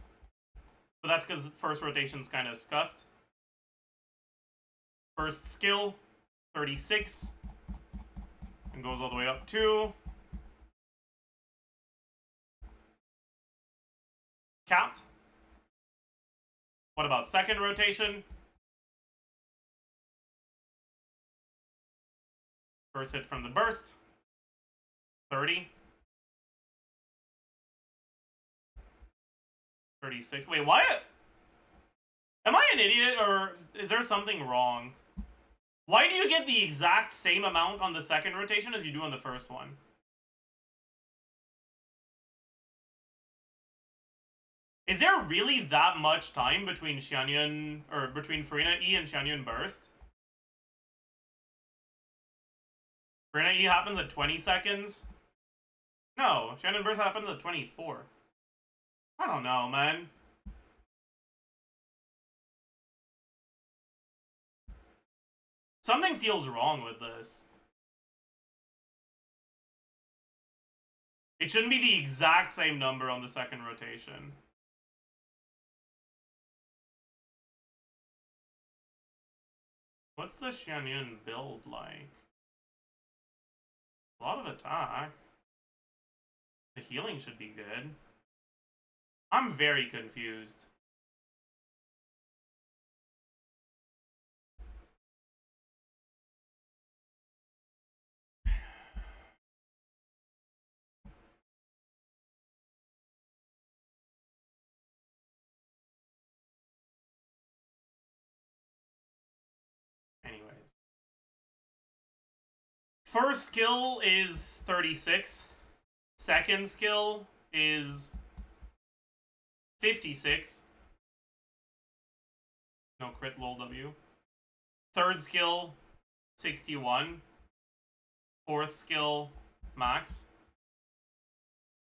Speaker 1: But that's because first rotation's kind of scuffed. First skill, 36. And goes all the way up to capped. What about second rotation? First hit from the burst, 30. 36. Wait, why? Am I an idiot, or is there something wrong? Why do you get the exact same amount on the second rotation as you do on the first one? Is there really that much time between Xilonen, or between Furina E and Xilonen Burst? Furina E happens at 20 seconds? No, Xilonen Burst happens at 24. I don't know, man. Something feels wrong with this. It shouldn't be the exact same number on the second rotation. What's the Xilonen build like? A lot of attack. The healing should be good. I'm very confused. Anyways. First skill is 36. Second skill is 56. No crit, lol W. Third skill, 61. Fourth skill, max.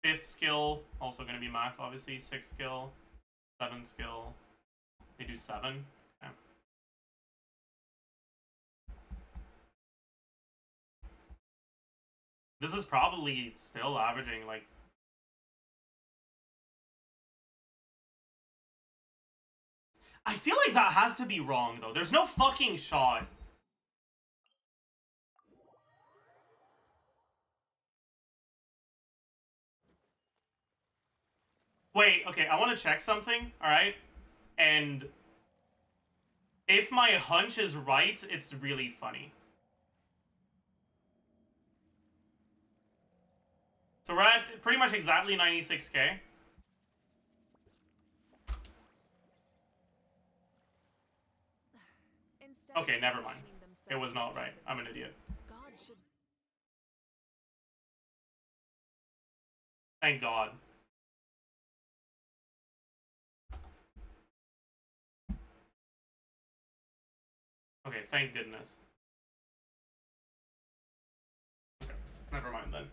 Speaker 1: Fifth skill, also going to be max, obviously. Sixth skill, 7th skill. They do 7. Okay. This is probably still averaging, like, I feel like that has to be wrong, though. There's no fucking shot. Wait, okay, I want to check something, alright? And if my hunch is right, it's really funny. So we're at pretty much exactly 96k.
Speaker 2: Instead of
Speaker 1: Okay, never mind.
Speaker 2: confining
Speaker 1: It was
Speaker 2: themselves
Speaker 1: not
Speaker 2: to the
Speaker 1: right. I'm an
Speaker 2: heavens,
Speaker 1: idiot.
Speaker 2: God should
Speaker 1: Thank God. Okay, thank goodness. Okay, never mind then.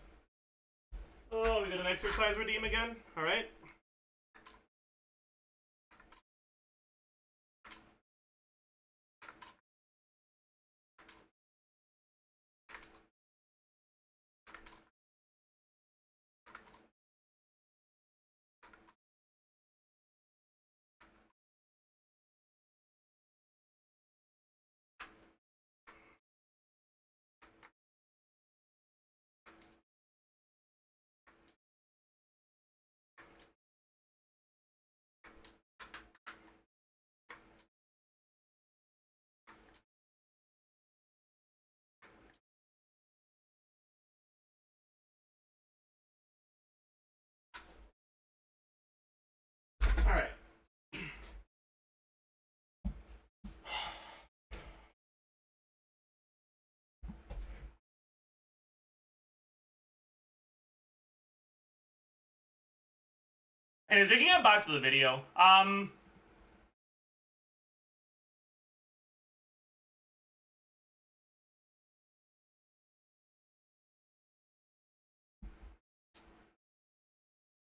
Speaker 1: Oh, we got an exercise redeem again? Alright. Alright. Anyways, we can get back to the video.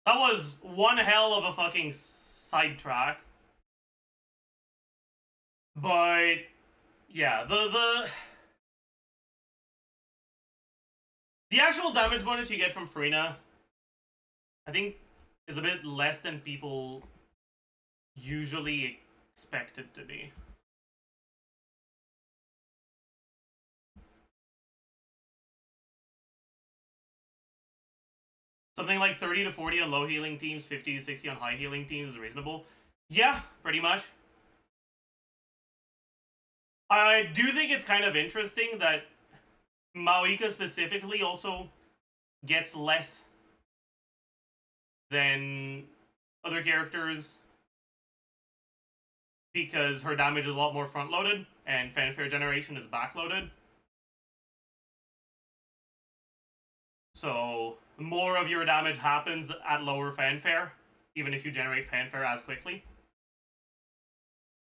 Speaker 1: That was one hell of a fucking sidetrack. But yeah, the actual damage bonus you get from Furina, I think, is a bit less than people usually expect it to be. Something like 30 to 40 on low healing teams, 50 to 60 on high healing teams is reasonable. Yeah, pretty much. I do think it's kind of interesting that Mavuika specifically also gets less than other characters because her damage is a lot more front-loaded and fanfare generation is back-loaded. So more of your damage happens at lower fanfare, even if you generate fanfare as quickly.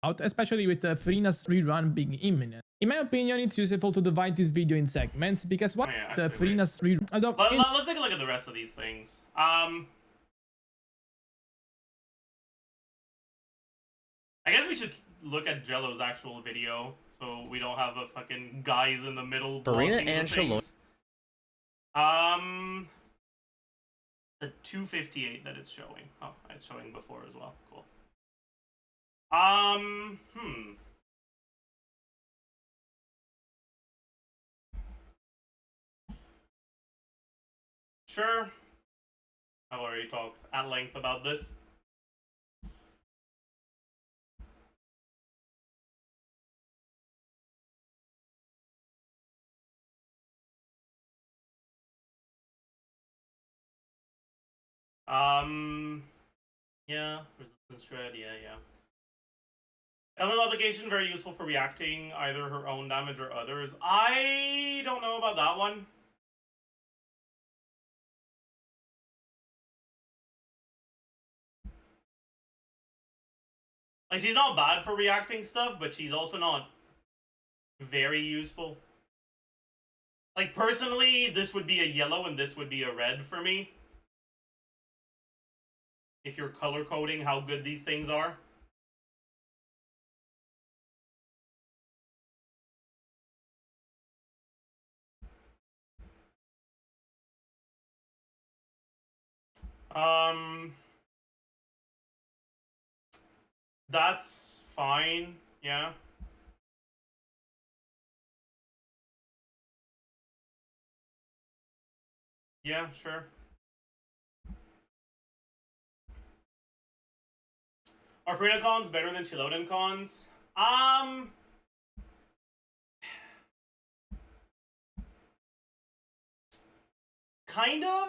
Speaker 4: Out, especially with Furina's rerun being imminent. In my opinion, it's useful to divide this video in segments because what Furina's rerun...
Speaker 1: Let's take a look at the rest of these things. I guess we should look at Jello's actual video, so we don't have a fucking guys in the middle
Speaker 5: Furina and Xilonen.
Speaker 1: The 258 that it's showing. Oh, it's showing before as well. Cool. Sure. I've already talked at length about this. Yeah, resistance shred, yeah. Element application, very useful for reacting either her own damage or others. I don't know about that one. Like, she's not bad for reacting stuff, but she's also not very useful. Like, personally, this would be a yellow and this would be a red for me. If you're color coding how good these things are. That's fine, yeah. Yeah, sure. Are Furina cons better than Xilonen cons? Kind of.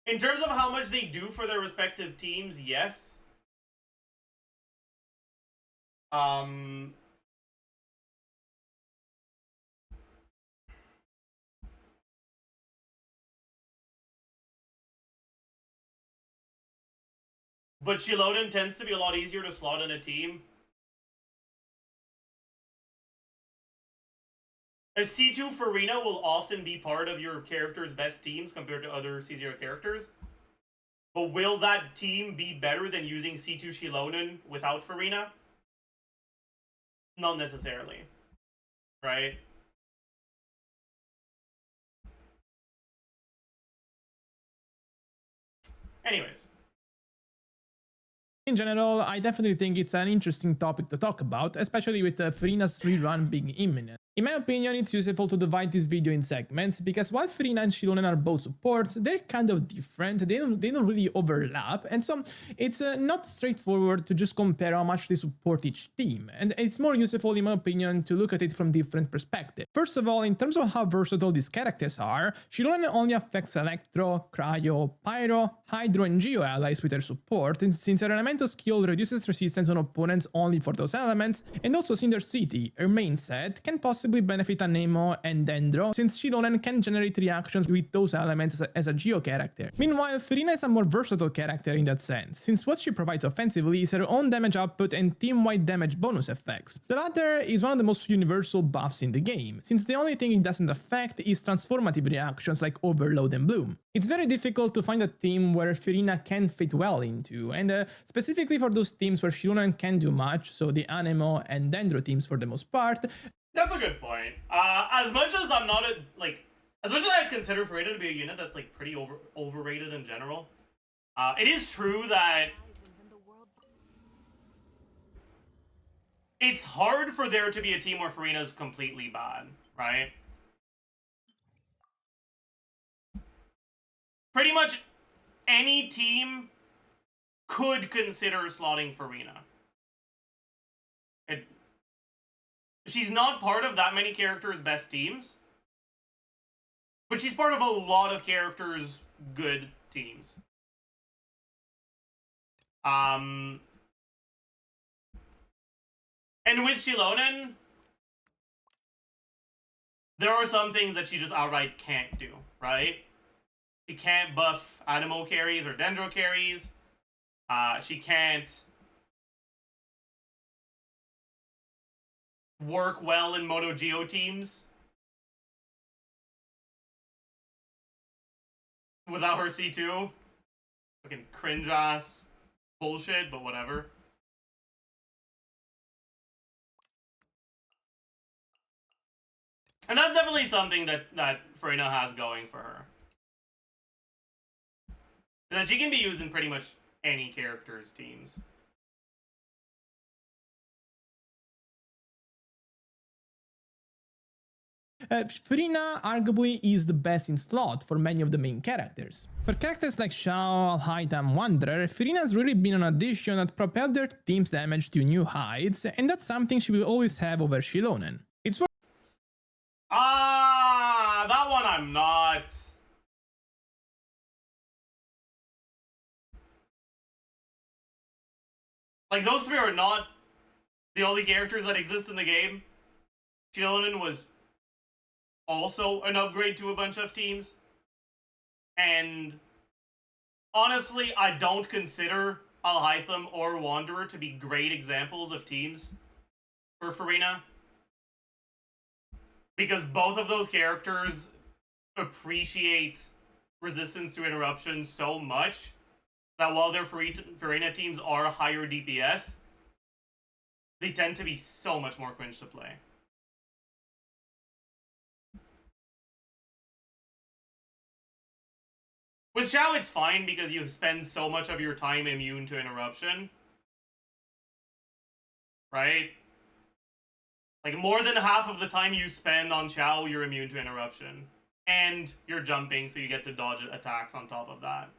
Speaker 1: In terms of how much they do for their respective teams, yes. But Xilonen tends to be a lot easier to slot in a team. A C2 Furina will often be part of your character's best teams compared to other C0 characters. But will that team be better than using C2 Xilonen without Furina? Not necessarily. Right? Anyways.
Speaker 4: In general, I definitely think it's an interesting topic to talk about, especially with Furina's rerun being imminent. In my opinion, it's useful to divide this video in segments, because while Furina and Xilonen are both supports, they're kind of different, they don't really overlap, and so it's not straightforward to just compare how much they support each team, and it's more useful, in my opinion, to look at it from different perspectives. First of all, in terms of how versatile these characters are, Xilonen only affects Electro, Cryo, Pyro, Hydro and Geo allies with her support, and since her elemental skill reduces resistance on opponents only for those elements, and also Cinder City, her main set, can possibly benefit Anemo and Dendro, since Xilonen can generate reactions with those elements as a Geo character. Meanwhile, Furina is a more versatile character in that sense, since what she provides offensively is her own damage output and team-wide damage bonus effects. The latter is one of the most universal buffs in the game, since the only thing it doesn't affect is transformative reactions like Overload and Bloom. It's very difficult to find a team where Furina can fit well into, and specifically for those teams where Xilonen can do much, so the Anemo and Dendro teams for the most part.
Speaker 1: That's a good point. As much as I'm not as much as I consider Furina to be a unit that's like pretty overrated in general, it is true that it's hard for there to be a team where Furina is completely bad, right? Pretty much any team could consider slotting Furina. She's not part of that many characters' best teams, but she's part of a lot of characters' good teams. And with Xilonen, there are some things that she just outright can't do, right? She can't buff Anemo carries or Dendro carries. She can't work well in Mono Geo teams without her C2. Fucking cringe ass bullshit, but whatever. And that's definitely something that Furina has going for her. That she can be used in pretty much any character's teams.
Speaker 4: Furina arguably is the best in slot for many of the main characters. For characters like Xiao, Alhaita and Wanderer, Furina has really been an addition that propelled their team's damage to new heights, and that's something she will always have over Xilonen. It's worth
Speaker 1: that one I'm not. Like, those three are not the only characters that exist in the game. Xilonen was also an upgrade to a bunch of teams. And honestly, I don't consider Alhaitham or Wanderer to be great examples of teams for Furina. Because both of those characters appreciate resistance to interruption so much that while their Furina teams are higher DPS, they tend to be so much more cringe to play. With Xiao, it's fine because you spend so much of your time immune to interruption. Right? Like, more than half of the time you spend on Xiao, you're immune to interruption. And you're jumping, so you get to dodge attacks on top of that.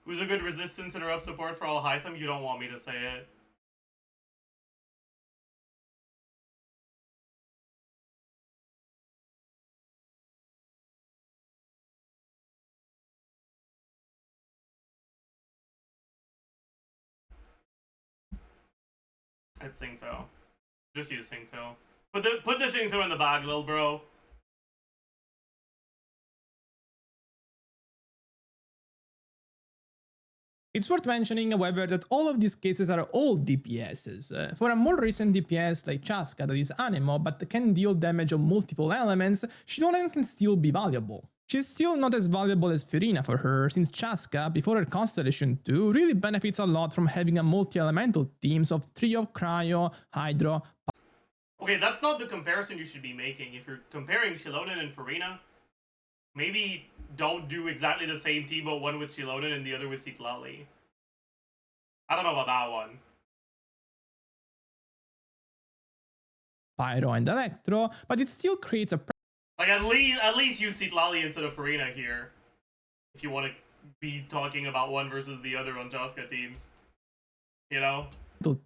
Speaker 1: Who's a good resistance interrupt support for all Hytham? You don't want me to say it. I'd Singto. Just use Singto. Put the Singto in the bag, lil bro.
Speaker 4: It's worth mentioning, however, that all of these cases are old DPSs. For a more recent DPS like Chaska that is Anemo but can deal damage on multiple elements, Xilonen can still be valuable. She's still not as valuable as Furina for her, since Chaska, before her Constellation 2, really benefits a lot from having a multi-elemental teams of Trio, Cryo, Hydro.
Speaker 1: Okay, that's not the comparison you should be making. If you're comparing Xilonen and Furina, maybe don't do exactly the same team, but one with Xilonen and the other with Citlali. I don't know about that one.
Speaker 4: Pyro and Electro, but it still creates a
Speaker 1: Like, at least use Citlali instead of Furina here. If you want to be talking about one versus the other on Jaska teams. You know?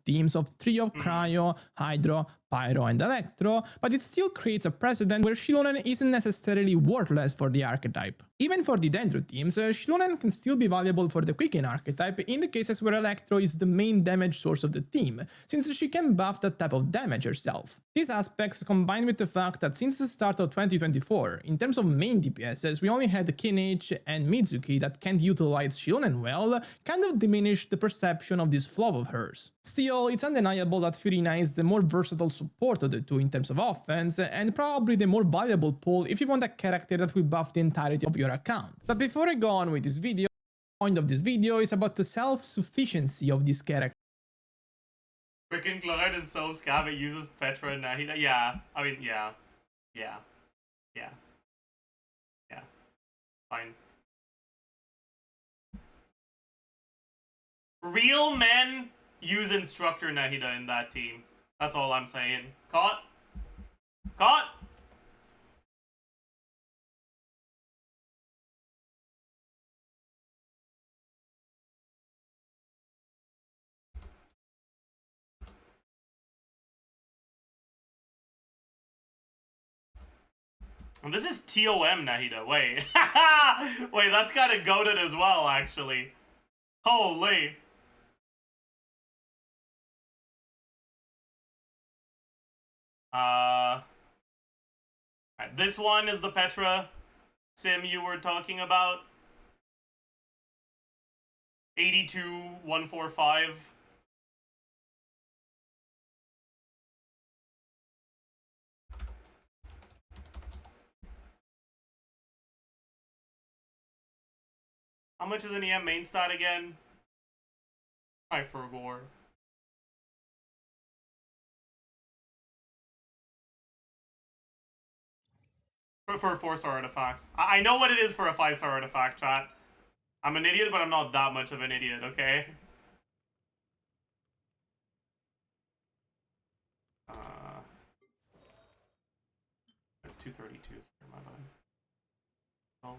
Speaker 4: teams of Trio, Cryo, Hydro, Pyro, and Electro, but it still creates a precedent where Xilonen isn't necessarily worthless for the archetype. Even for the Dendro teams, Xilonen can still be valuable for the Quicken archetype in the cases where Electro is the main damage source of the team, since she can buff that type of damage herself. These aspects, combined with the fact that since the start of 2024, in terms of main DPSs, we only had Kinich and Mizuki that can't utilize Xilonen well, kind of diminished the perception of this flaw of hers. Still, it's undeniable that Furina is the more versatile support of the two in terms of offense, and probably the more valuable pull if you want a character that will buff the entirety of your account. But before I go on with this video, the point of this video is about the self-sufficiency of this character.
Speaker 1: Freaking Chloride is so scab, it uses Petra and Nahida. Yeah, I mean, yeah. Yeah. Yeah. Yeah. Fine. Real men use Instructor Nahida in that team. That's all I'm saying. Caught? Caught? And this is TOM Nahida. Wait. Wait, that's kind of goated as well, actually. Holy. Right, this one is the Petra sim you were talking about. 82145. How much is an EM main stat again? I forgot. For 4-star artifacts. I know what it is for a 5-star artifact, chat. I'm an idiot, but I'm not that much of an idiot, okay? It's 232 here, my bad. 12.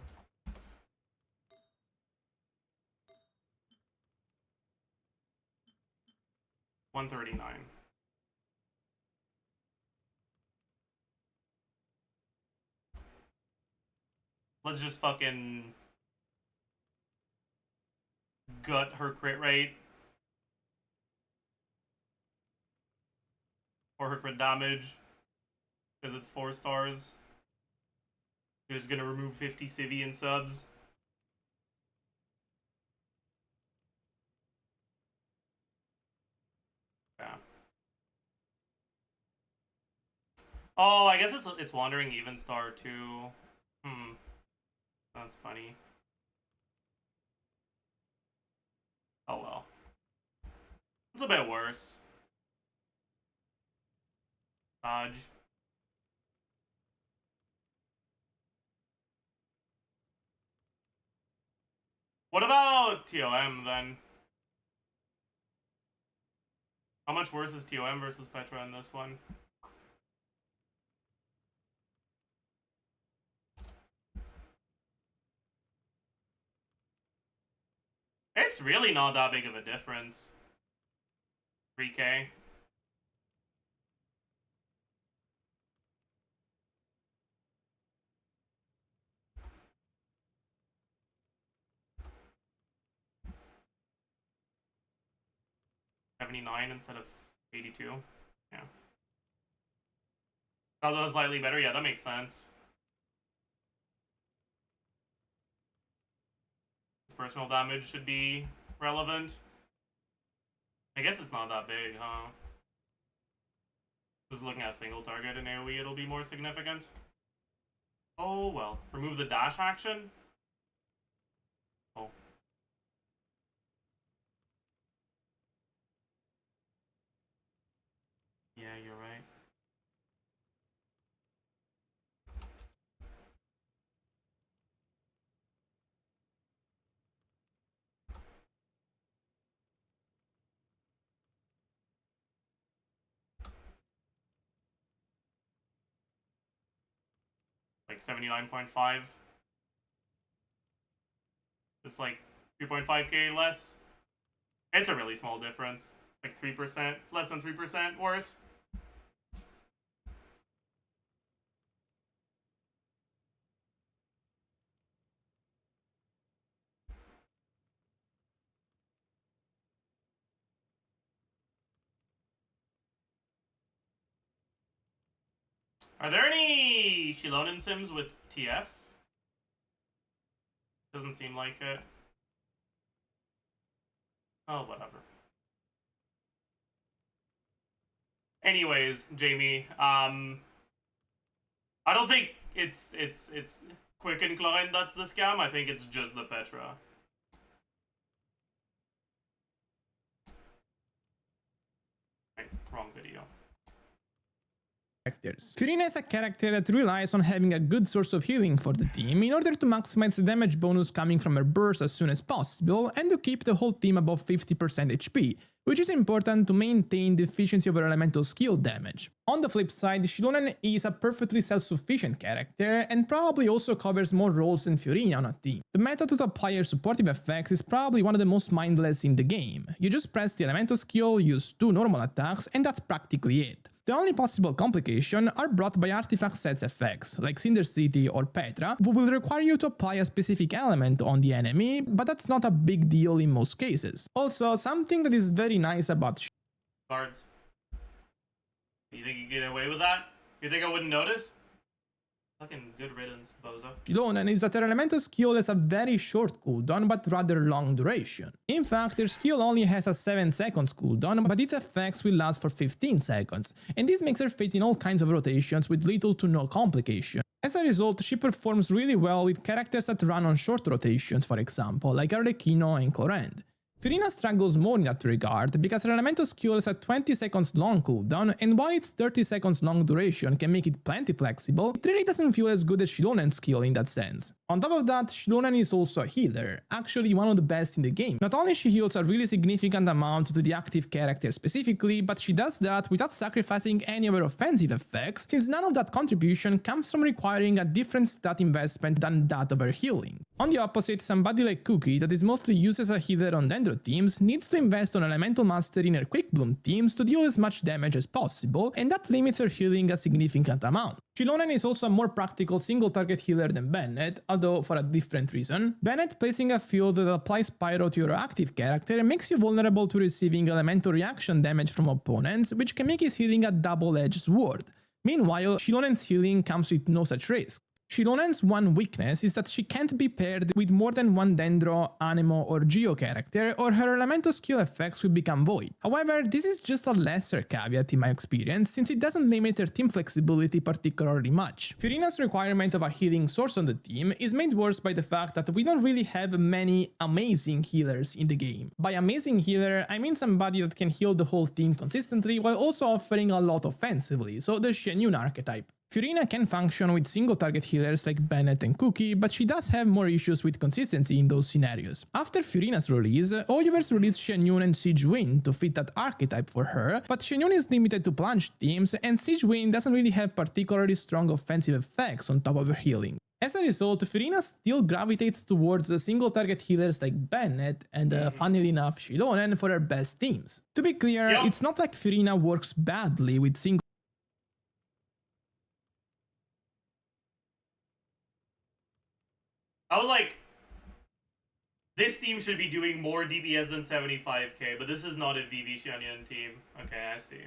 Speaker 1: $139. Let's just fucking gut her crit rate. Or her crit damage. Because it's 4 stars. It's gonna remove 50 Civian subs. Yeah. Oh, I guess it's Wandering Even Star too. That's funny. Oh well. It's a bit worse. Dodge. What about TOM then? How much worse is TOM versus Petra in this one? It's really not that big of a difference. 3k. $79 instead of 82. Yeah. Although it's slightly better, yeah, that makes sense. This personal damage should be relevant. I guess it's not that big, huh? Just looking at single target in AoE, it'll be more significant. Oh well. Remove the dash action? Oh. Yeah, you're right. Like 79.5. It's like 2.5k less. It's a really small difference. Like 3%, less than 3% worse. Are there any Xilonen sims with TF? Doesn't seem like it. Oh, whatever. Anyways, Jamie, I don't think it's Quick and Klein that's the scam. I think it's just the Petra. Right, wrong video.
Speaker 4: Characters. Furina is a character that relies on having a good source of healing for the team in order to maximize the damage bonus coming from her burst as soon as possible and to keep the whole team above 50% HP, which is important to maintain the efficiency of her elemental skill damage. On the flip side, Xilonen is a perfectly self-sufficient character and probably also covers more roles than Furina on a team. The method to apply her supportive effects is probably one of the most mindless in the game. You just press the elemental skill, use 2 normal attacks, and that's practically it. The only possible complications are brought by artifact sets effects, like Cinder City or Petra, who will require you to apply a specific element on the enemy, but that's not a big deal in most cases. Also, something that is very nice about
Speaker 1: Cards. You think you get away with that? You think I wouldn't notice? Fucking good riddance, bozo.
Speaker 4: Xilonen is that her elemental skill has a very short cooldown but rather long duration. In fact, her skill only has a 7 seconds cooldown, but its effects will last for 15 seconds, and this makes her fit in all kinds of rotations with little to no complication. As a result, she performs really well with characters that run on short rotations, for example, like Arlecchino and Clorend. Furina struggles more in that regard because her elemental skill has a 20 seconds long cooldown, and while its 30 seconds long duration can make it plenty flexible, it really doesn't feel as good as Xilonen's skill in that sense. On top of that, Xilonen is also a healer, actually one of the best in the game. Not only she heals a really significant amount to the active character specifically, but she does that without sacrificing any of her offensive effects, since none of that contribution comes from requiring a different stat investment than that of her healing. On the opposite, somebody like Cookie, that is mostly used as a healer on Dendro teams, needs to invest on Elemental Master in her Quick Bloom teams to deal as much damage as possible, and that limits her healing a significant amount. Xilonen is also a more practical single-target healer than Bennett, although for a different reason. Bennett placing a field that applies Pyro to your active character makes you vulnerable to receiving elemental reaction damage from opponents, which can make his healing a double-edged sword. Meanwhile, Xilonen's healing comes with no such risk. Xilonen's one weakness is that she can't be paired with more than one Dendro, Anemo, or Geo character, or her elemental skill effects will become void. However, this is just a lesser caveat in my experience, since it doesn't limit her team flexibility particularly much. Furina's requirement of a healing source on the team is made worse by the fact that we don't really have many amazing healers in the game. By amazing healer, I mean somebody that can heal the whole team consistently while also offering a lot offensively, so the Xianyun archetype. Furina can function with single-target healers like Bennett and Cookie, but she does have more issues with consistency in those scenarios. After Furina's release, Ojuverse released Xianyun and Sigewinne to fit that archetype for her, but Xianyun is limited to plunge teams, and Sigewinne doesn't really have particularly strong offensive effects on top of her healing. As a result, Furina still gravitates towards single target healers like Bennett and, funnily enough, Xilonen for her best teams. To be clear,
Speaker 1: Yep.
Speaker 4: it's not like Furina works badly with single.
Speaker 1: I was like, this team should be doing more DPS than 75k, but this is not a VV Xianyan team. Okay, I see.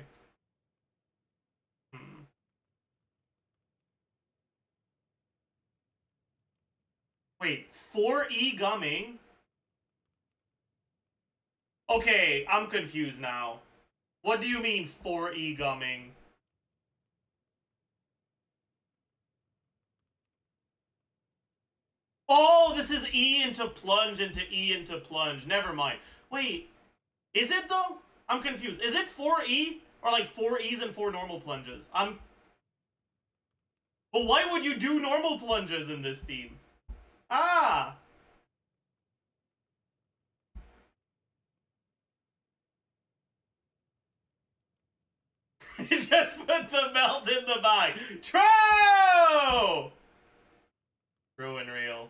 Speaker 1: Wait, 4E gumming? Okay, I'm confused now. What do you mean 4E gumming? Oh, this is E into plunge into E into plunge. Never mind. Wait, is it though? I'm confused. Is it 4E? Or like 4 E's and 4 normal plunges? But why would you do normal plunges in this team? Ah! Just put the melt in the bag. True! True and real.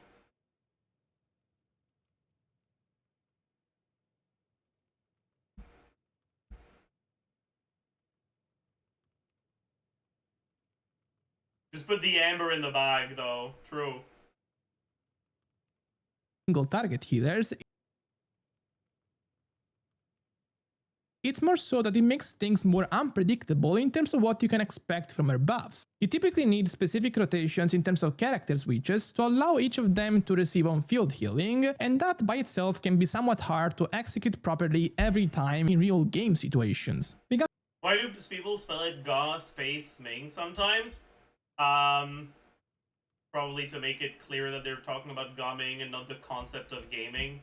Speaker 1: Just put the amber in the bag, though. True.
Speaker 4: Single target healers. It's more so that it makes things more unpredictable in terms of what you can expect from her buffs. You typically need specific rotations in terms of character switches to allow each of them to receive on-field healing, and that by itself can be somewhat hard to execute properly every time in real game situations. Because
Speaker 1: why do people spell it Ga space Ming sometimes? Probably to make it clear that they're talking about gaming and not the concept of gaming.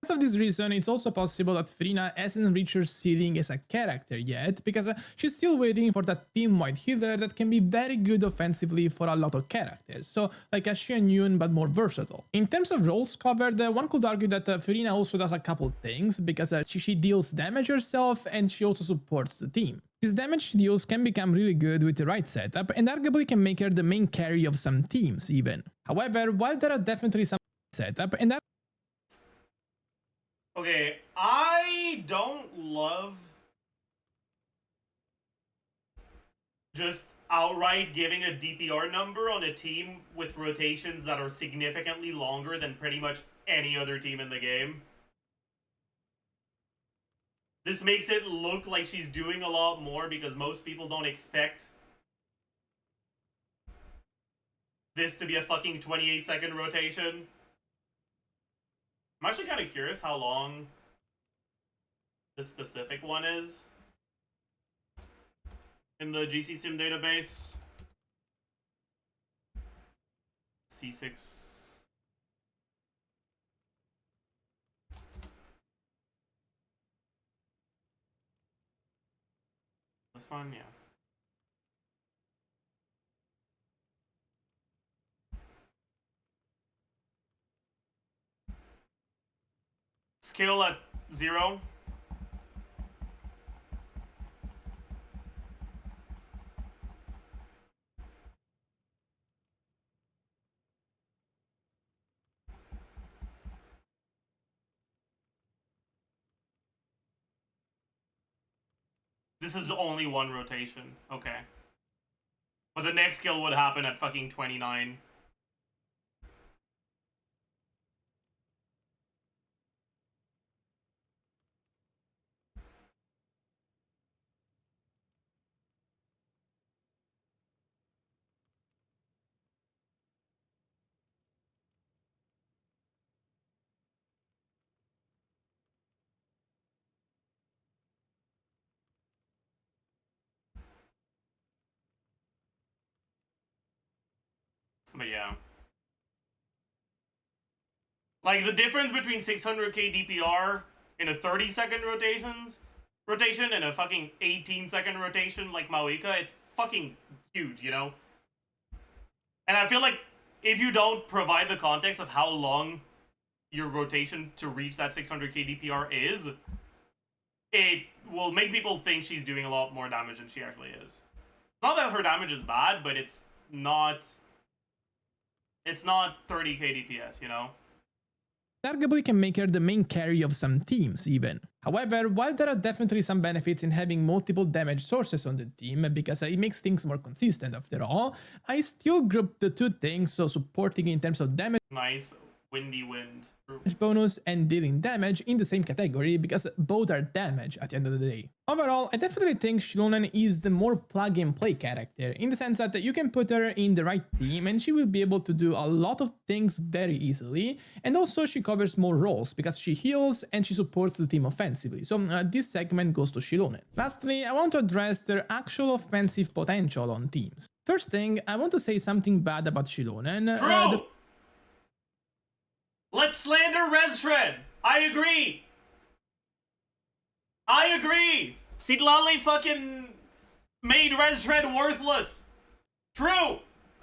Speaker 4: because of this reason, it's also possible that Furina hasn't reached her ceiling as a character yet, because she's still waiting for that team-wide healer that can be very good offensively for a lot of characters, so like a Xianyun but more versatile. In terms of roles covered, one could argue that Furina also does a couple things, because she deals damage herself and she also supports the team. These damage she deals can become really good with the right setup, and arguably can make her the main carry of some teams even. However, while there are definitely some setup, and that
Speaker 1: Okay, I don't love just outright giving a DPR number on a team with rotations that are significantly longer than pretty much any other team in the game. This makes it look like she's doing a lot more because most people don't expect this to be a fucking 28-second rotation. I'm actually kind of curious how long this specific one is in the GC Sim database. C6. This one, yeah. Skill at 0. This is only one rotation. Okay. But the next skill would happen at fucking 29. But yeah. Like, the difference between 600k DPR in a 30-second rotation and a fucking 18-second rotation like Mavuika, it's fucking huge, you know? And I feel like if you don't provide the context of how long your rotation to reach that 600k DPR is, it will make people think she's doing a lot more damage than she actually is. Not that her damage is bad, but it's not It's not 30k DPS, you know?
Speaker 4: Arguably can make her the main carry of some teams even. However, while there are definitely some benefits in having multiple damage sources on the team, because it makes things more consistent after all, I still group the two things, so supporting in terms of damage
Speaker 1: Nice windy wind.
Speaker 4: bonus and dealing damage in the same category, because both are damage at the end of the day. Overall, I definitely think Xilonen is the more plug-and-play character, in the sense that you can put her in the right team and she will be able to do a lot of things very easily, and also she covers more roles because she heals and she supports the team offensively, so this segment goes to Xilonen. Lastly, I want to address their actual offensive potential on teams. First thing, I want to say something bad about Xilonen.
Speaker 1: True! Let's slander Res Shred! I agree! I agree! Sitlali fucking made Res Shred worthless! True!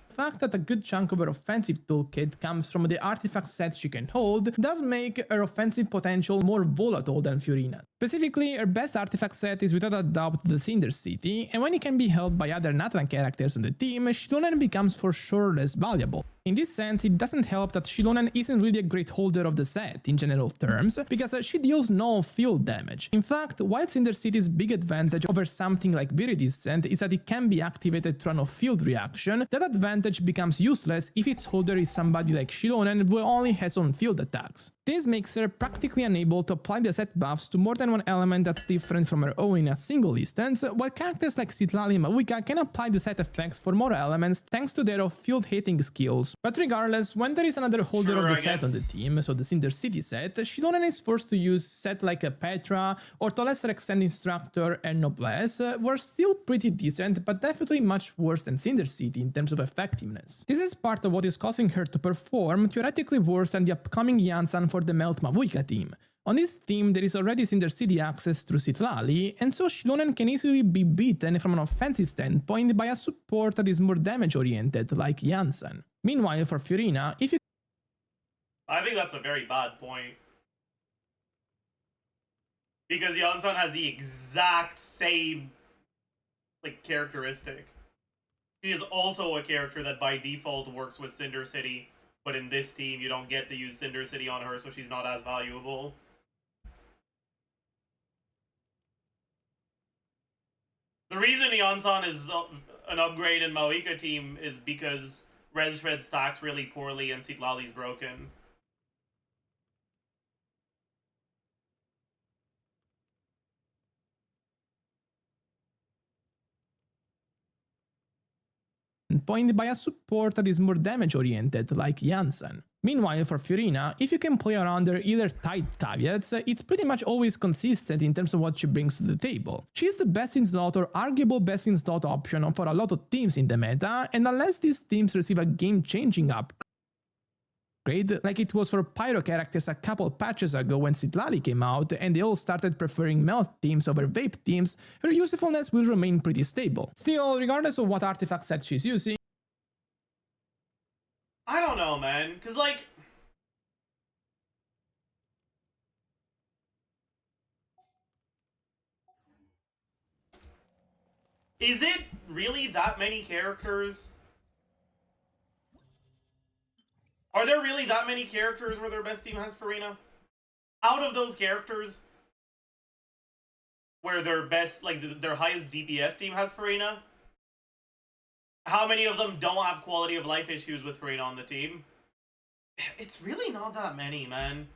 Speaker 4: The fact that a good chunk of her offensive toolkit comes from the artifact set she can hold does make her offensive potential more volatile than Furina. Specifically, her best artifact set is without a doubt the Cinder City, and when it can be held by other Natlan characters on the team, Xilonen becomes for sure less valuable. In this sense, it doesn't help that Xilonen isn't really a great holder of the set in general terms, because she deals no field damage. In fact, while Cinder City's big advantage over something like Viridescent is that it can be activated through an off-field reaction, that advantage becomes useless if its holder is somebody like Xilonen who only has on-field attacks. This makes her practically unable to apply the set buffs to more than one element that's different from her own in a single instance, while characters like Citlali and Mavuika can apply the set effects for more elements thanks to their off-field hitting skills. But regardless, when there is another holder of the set on the team, so the Cinder City set, Xilonen is forced to use set like a Petra or to a lesser extent Instructor and Noblesse, who are still pretty decent but definitely much worse than Cinder City in terms of effectiveness. This is part of what is causing her to perform theoretically worse than the upcoming IANSAN for the Melt Mavuika team. On this team, there is already Cinder City access through Citlali, and so Xilonen can easily be beaten from an offensive standpoint by a support that is more damage-oriented, like IANSAN. Meanwhile, for Furina, if you
Speaker 1: I think that's a very bad point. Because Yansan has the exact same, like, characteristic. She is also a character that by default works with Cinder City, but in this team you don't get to use Cinder City on her, so she's not as valuable. The reason Yansan is an upgrade in Mavuika team is because Res Shred stacks really poorly and Citlali's broken.
Speaker 4: point by a support that is more damage-oriented, like IANSAN. Meanwhile, for Furina, if you can play around her either tight caveats, it's pretty much always consistent in terms of what she brings to the table. She's the best in slot or arguable best in slot option for a lot of teams in the meta, and unless these teams receive a game-changing upgrade, like it was for Pyro characters a couple patches ago when Citlali came out and they all started preferring melt teams over vape teams, her usefulness will remain pretty stable. Still, regardless of what artifact set she's using,
Speaker 1: I don't know, man, because, like, is it really that many characters? Are there really that many characters where their best team has Furina? Out of those characters where their best, like, their highest DPS team has Furina, how many of them don't have quality of life issues with Furina on the team? It's really not that many, man.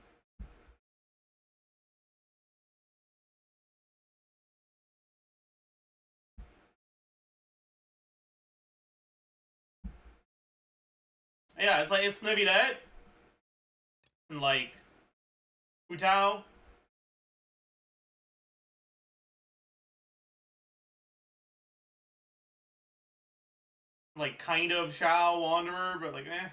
Speaker 1: Yeah, it's like, it's Navidad, and like, Hutao, like, kind of Shao, Wanderer, but like, eh.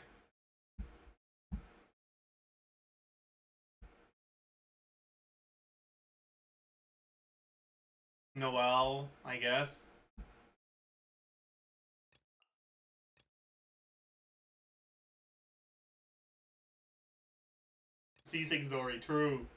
Speaker 1: Noelle, I guess. C6 Dory, true.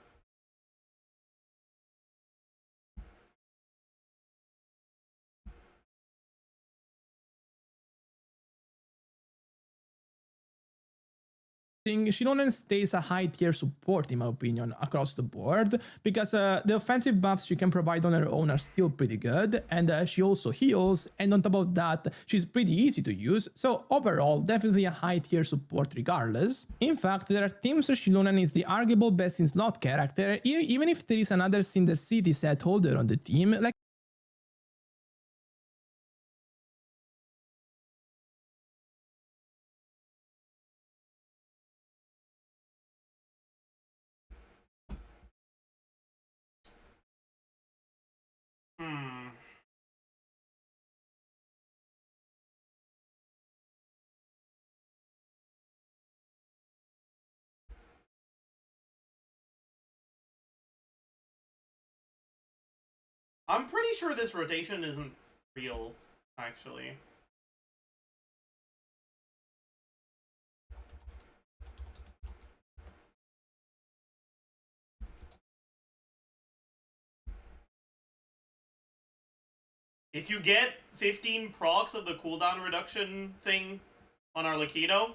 Speaker 4: thing, Xilonen stays a high tier support in my opinion across the board, because the offensive buffs she can provide on her own are still pretty good, and she also heals, and on top of that, she's pretty easy to use, so overall, definitely a high tier support regardless. In fact, there are teams where Xilonen is the arguable best in slot character, even if there is another Cinder City set holder on the team, like
Speaker 1: I'm pretty sure this rotation isn't real, actually. If you get 15 procs of the cooldown reduction thing on Arlecchino,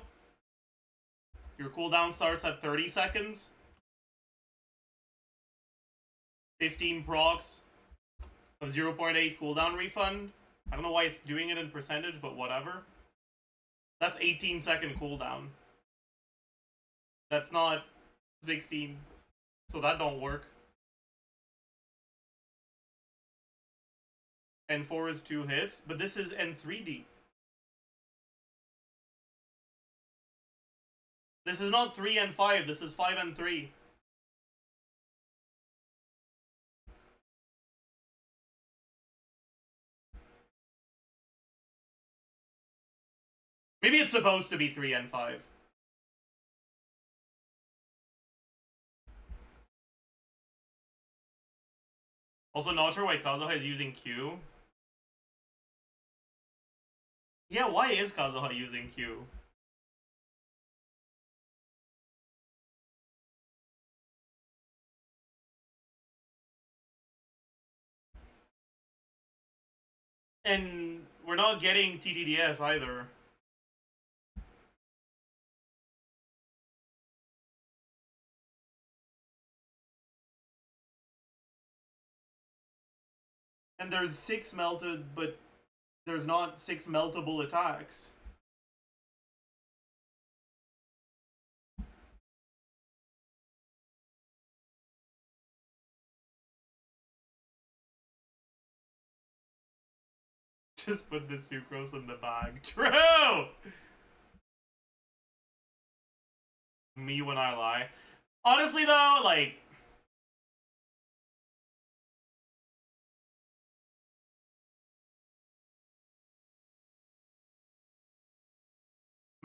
Speaker 1: your cooldown starts at 30 seconds. 15 procs of 0.8 cooldown refund. I don't know why it's doing it in percentage, but whatever. That's 18-second cooldown. That's not 16, so that don't work. N4 is 2 hits, but this is N3D. This is not 3 and 5, this is 5 and 3. Maybe it's supposed to be 3 and 5. Also, not sure why Kazuha is using Q. Yeah, why is Kazuha using Q? And we're not getting TTDS either. And there's 6 melted, but there's not 6 meltable attacks. Just put the sucrose in the bag. True! Me when I lie. Honestly though, like...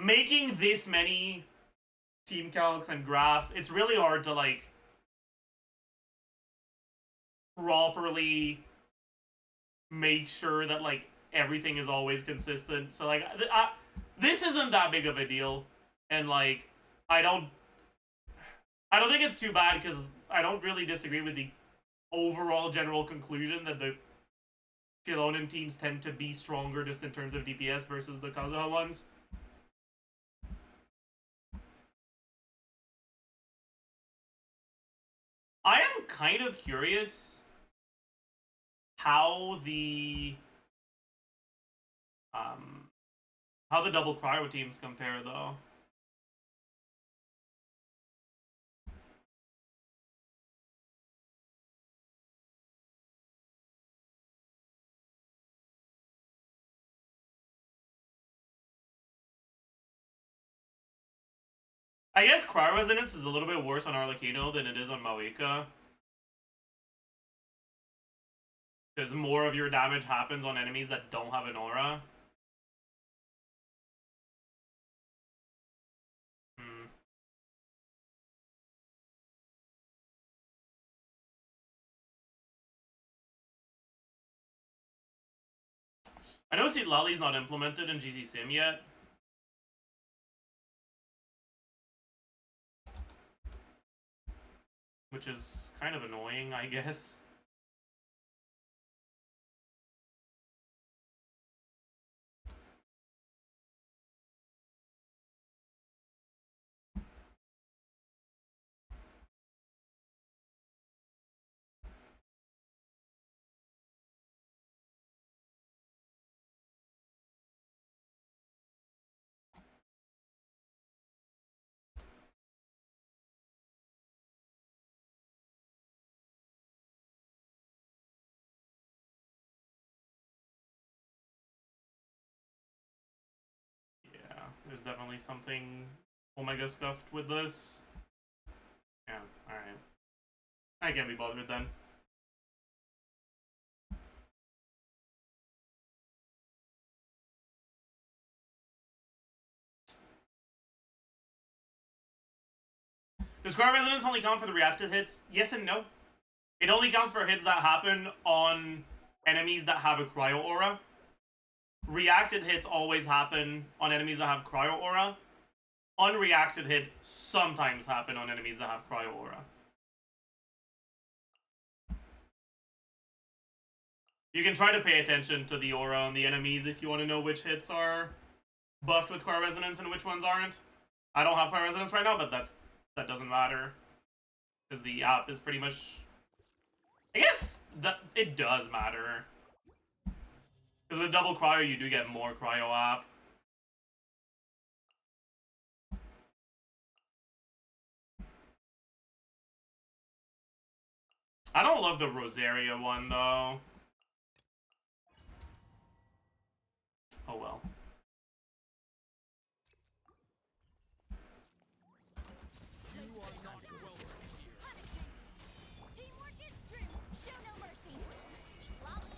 Speaker 1: making this many team calcs and graphs, it's really hard to, like, properly make sure that, like, everything is always consistent. So, like, this isn't that big of a deal. And, like, I don't think it's too bad, because I don't really disagree with the overall general conclusion that the Xilonen teams tend to be stronger just in terms of DPS versus the Kazuha ones. I am kind of curious how the double cryo teams compare, though. I guess cryo resonance is a little bit worse on Arlecchino than it is on Mavuika, because more of your damage happens on enemies that don't have an aura. I know Seed Lolly's not implemented in GC Sim yet. Which is kind of annoying, I guess. there's definitely something Omega scuffed with this. Yeah, alright. I can't be bothered then. Does Cryo Resonance only count for the reacted hits? Yes and no. It only counts for hits that happen on enemies that have a Cryo Aura. Reacted hits always happen on enemies that have Cryo Aura. Unreacted hit sometimes happen on enemies that have Cryo Aura. You can try to pay attention to the aura on the enemies if you want to know which hits are buffed with Cryo Resonance and which ones aren't. I don't have Cryo Resonance right now, but that doesn't matter. Because the app is pretty much... I guess that it does matter. Because with double cryo, you do get more cryo app. I don't love the Rosaria one, though. Oh well.
Speaker 3: Teamwork is true. Show no mercy. Xilonen.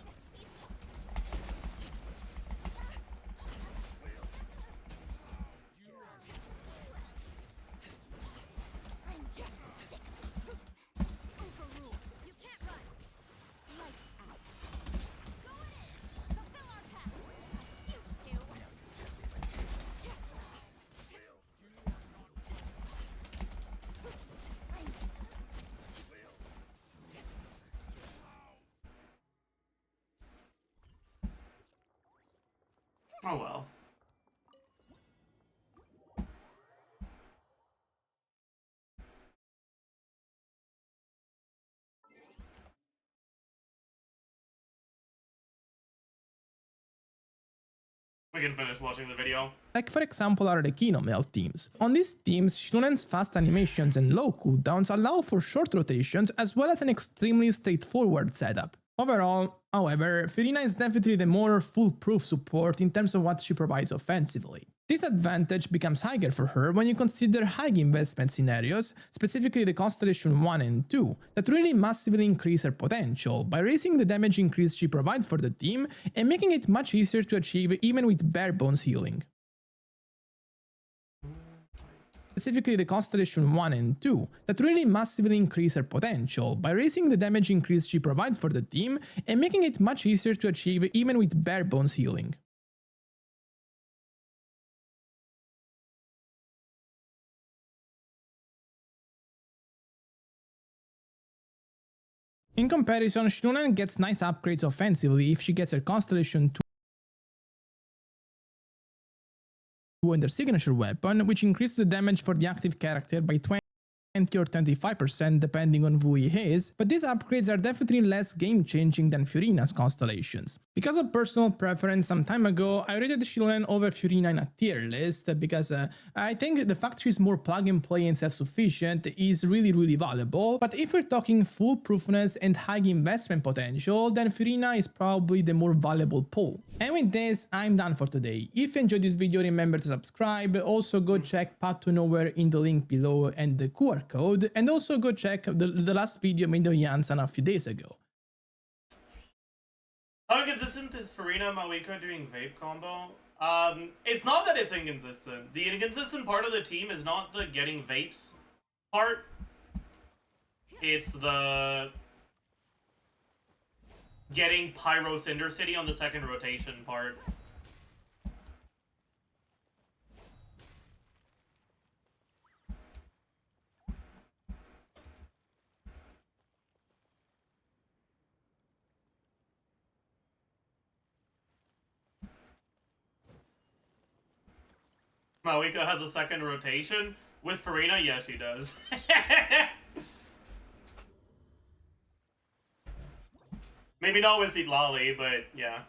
Speaker 3: Overrule. You can't run. Lights out. Going in. Fulfill our path. You two.
Speaker 1: Oh well. We can finish watching the video.
Speaker 4: Like for example are the Kino Male teams. On these teams, Xilonen's fast animations and low cooldowns allow for short rotations as well as an extremely straightforward setup. Overall, however, Furina is definitely the more foolproof support in terms of what she provides offensively. This advantage becomes higher for her when you consider high investment scenarios, specifically the Constellation 1 and 2, that really massively increase her potential by raising the damage increase she provides for the team and making it much easier to achieve even with bare bones healing. Specifically the Constellation 1 and 2, that really massively increase her potential by raising the damage increase she provides for the team and making it much easier to achieve even with bare bones healing. In comparison, Xilonen gets nice upgrades offensively if she gets her Constellation 2 and her signature weapon, which increases the damage for the active character by 20 or 25% depending on who he is, but these upgrades are definitely less game-changing than Furina's constellations. Because of personal preference, some time ago I rated Xilonen over Furina in a tier list because I think the fact she's more plug-and-play and self-sufficient is really valuable, but if we're talking foolproofness and high investment potential, then Furina is probably the more valuable pull. And with this, I'm done for today. If you enjoyed this video, remember to subscribe, also go check Path to Nowhere in the link below and the QR code, and also go check the last video made on IANSAN a few days ago.
Speaker 1: How inconsistent is Furina and Mavuika doing vape combo? It's not that it's inconsistent. The inconsistent part of the team is not the getting vapes part. It's the getting Pyro Cinder City on the second rotation part. Mavuika has a second rotation. With Furina, yeah, she does. Maybe not with Lolly, but yeah.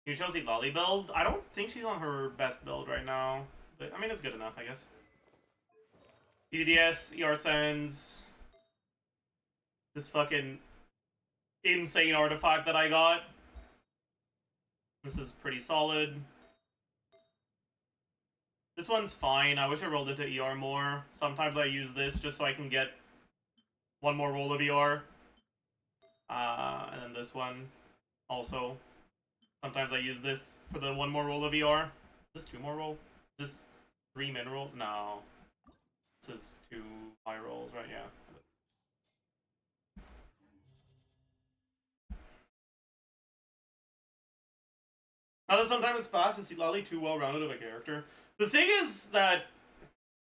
Speaker 1: You chose Lolly build? I don't think she's on her best build right now. But, I mean, it's good enough, I guess. EDS, ERSens. This fucking insane artifact that I got. This is pretty solid. This one's fine. I wish I rolled into ER more. Sometimes I use this just so I can get one more roll of ER. And then this one also. Sometimes I use this for the one more roll of ER. Is this 2 more roll? Is this 3 min rolls? No. This is 2 high rolls, right? Yeah. Now, sometimes Spas is Sitlali too well-rounded of a character. The thing is that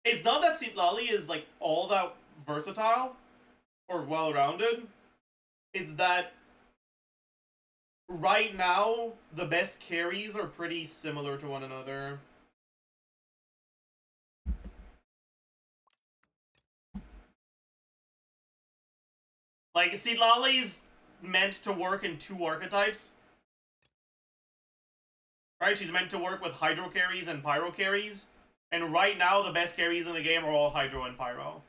Speaker 1: it's not that Sitlali is like all that versatile or well-rounded. It's that right now the best carries are pretty similar to one another. Like, Sitlali's meant to work in 2 archetypes. Right? She's meant to work with Hydro carries and Pyro carries. And right now, the best carries in the game are all Hydro and Pyro.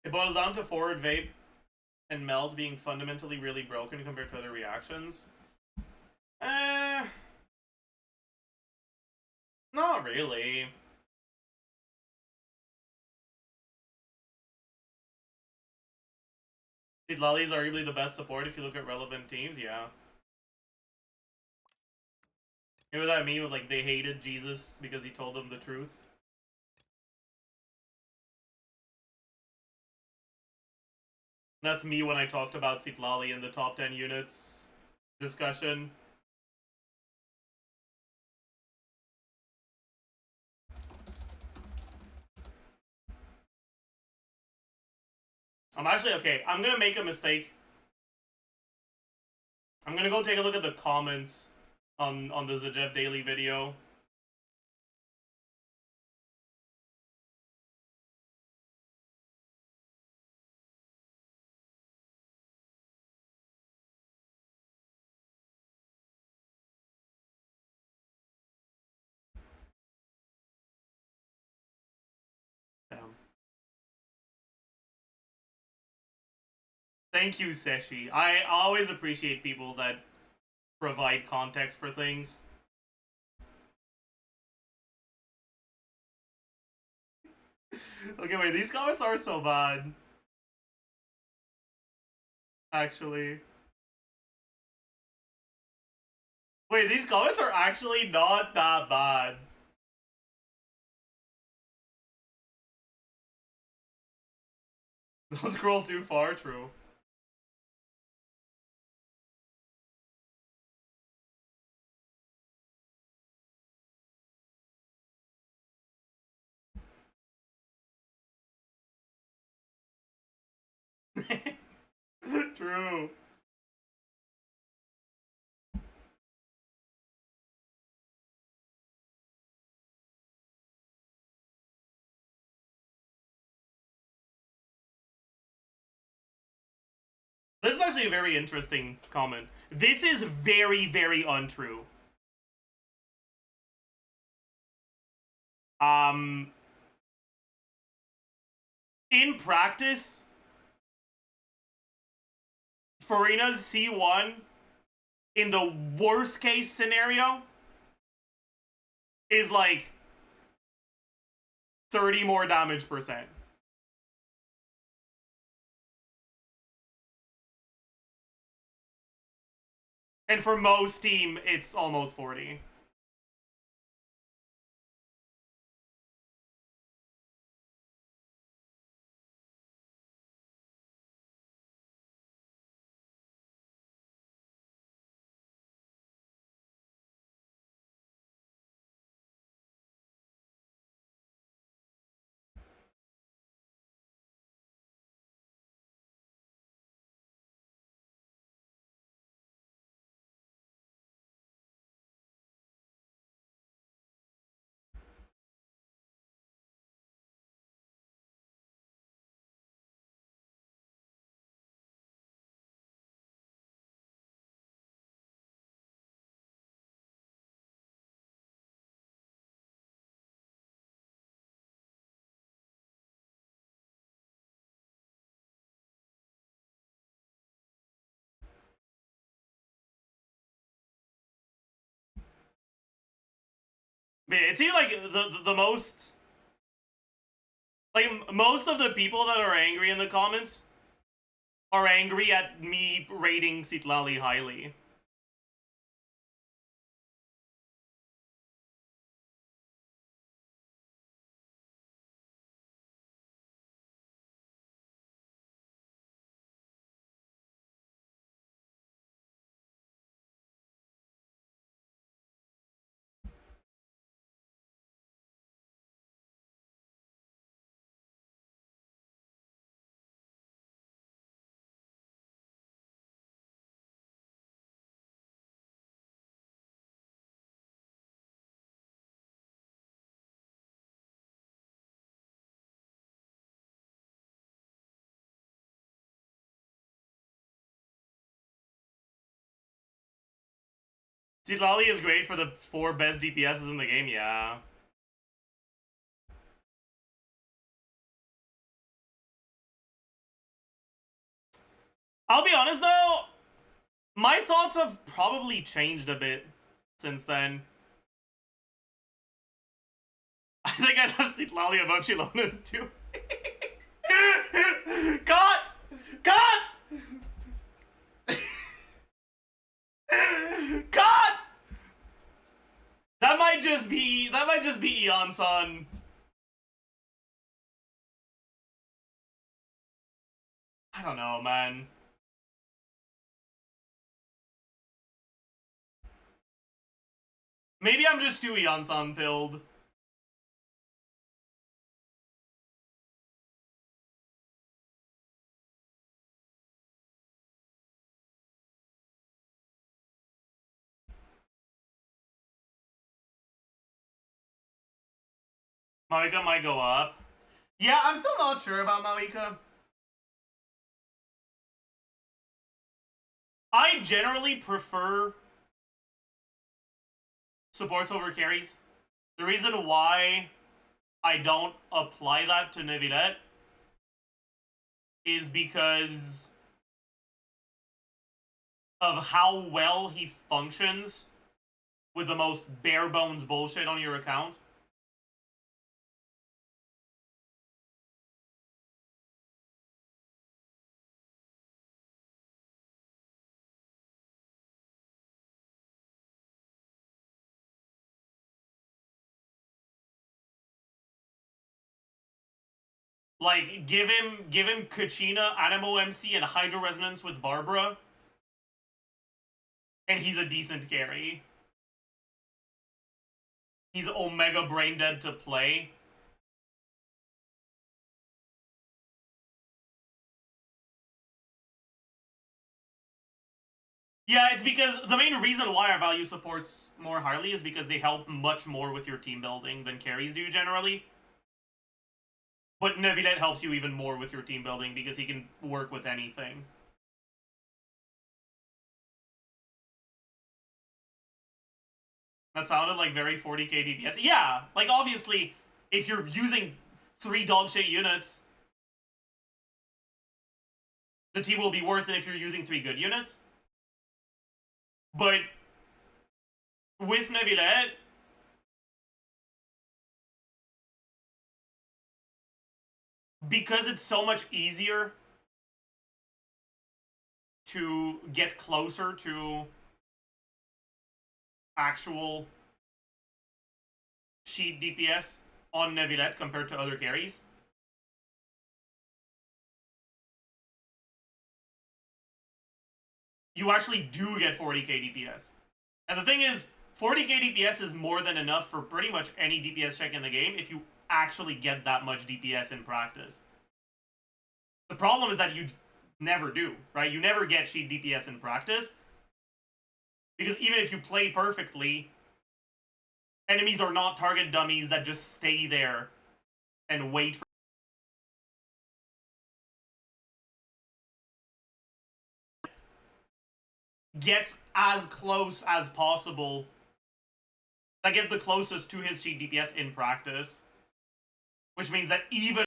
Speaker 1: It boils down to forward vape and meld being fundamentally really broken compared to other reactions. Not really. Sitlali's arguably the best support if you look at relevant teams, yeah. You know that meme of like they hated Jesus because he told them the truth? That's me when I talked about Sitlali in the top 10 units discussion. I'm actually, okay, I'm gonna make a mistake. I'm gonna go take a look at the comments on the Zajef Daily video. Damn. Thank you, Seshi. I always appreciate people that provide context for things. Okay, wait, these comments aren't so bad. Actually. Wait, these comments are actually not that bad. Don't scroll too far, true. True. This is actually a very interesting comment. This is very, very untrue. In practice, Furina's C1, in the worst case scenario, is like 30 more damage percent. And for most team, it's almost 40. But it seems like the most, like, most of the people that are angry in the comments are angry at me rating Citlali highly. Citlali is great for the 4 best DPSs in the game, yeah. I'll be honest though, my thoughts have probably changed a bit since then. I think I'd have Citlali above Xilonen too. Cut! Cut! Cut! That might just be IANSAN. I don't know, man. Maybe I'm just too IANSAN pilled. Mavuika might go up. Yeah, I'm still not sure about Mavuika. I generally prefer supports over carries. The reason why I don't apply that to Neuvillette is because of how well he functions with the most bare bones bullshit on your account. Like, give him Kachina, Animo MC, and Hydro Resonance with Barbara, and he's a decent carry. He's Omega Brain Dead to play. Yeah, it's because the main reason why I value supports more highly is because they help much more with your team building than carries do generally. But Neuvillette helps you even more with your team building because he can work with anything. That sounded like very 40k DPS. Yeah, like obviously, if you're using 3 dogshit units, the team will be worse than if you're using 3 good units. But with Neuvillette, because it's so much easier to get closer to actual sheet DPS on Neuvillette compared to other carries, you actually do get 40k DPS. And the thing is, 40k DPS is more than enough for pretty much any DPS check in the game if you actually get that much DPS in practice. The problem is that you never do, right? You never get sheet DPS in practice. Because even if you play perfectly, enemies are not target dummies that just stay there and wait for gets as close as possible. That gets the closest to his sheet DPS in practice. Which means that even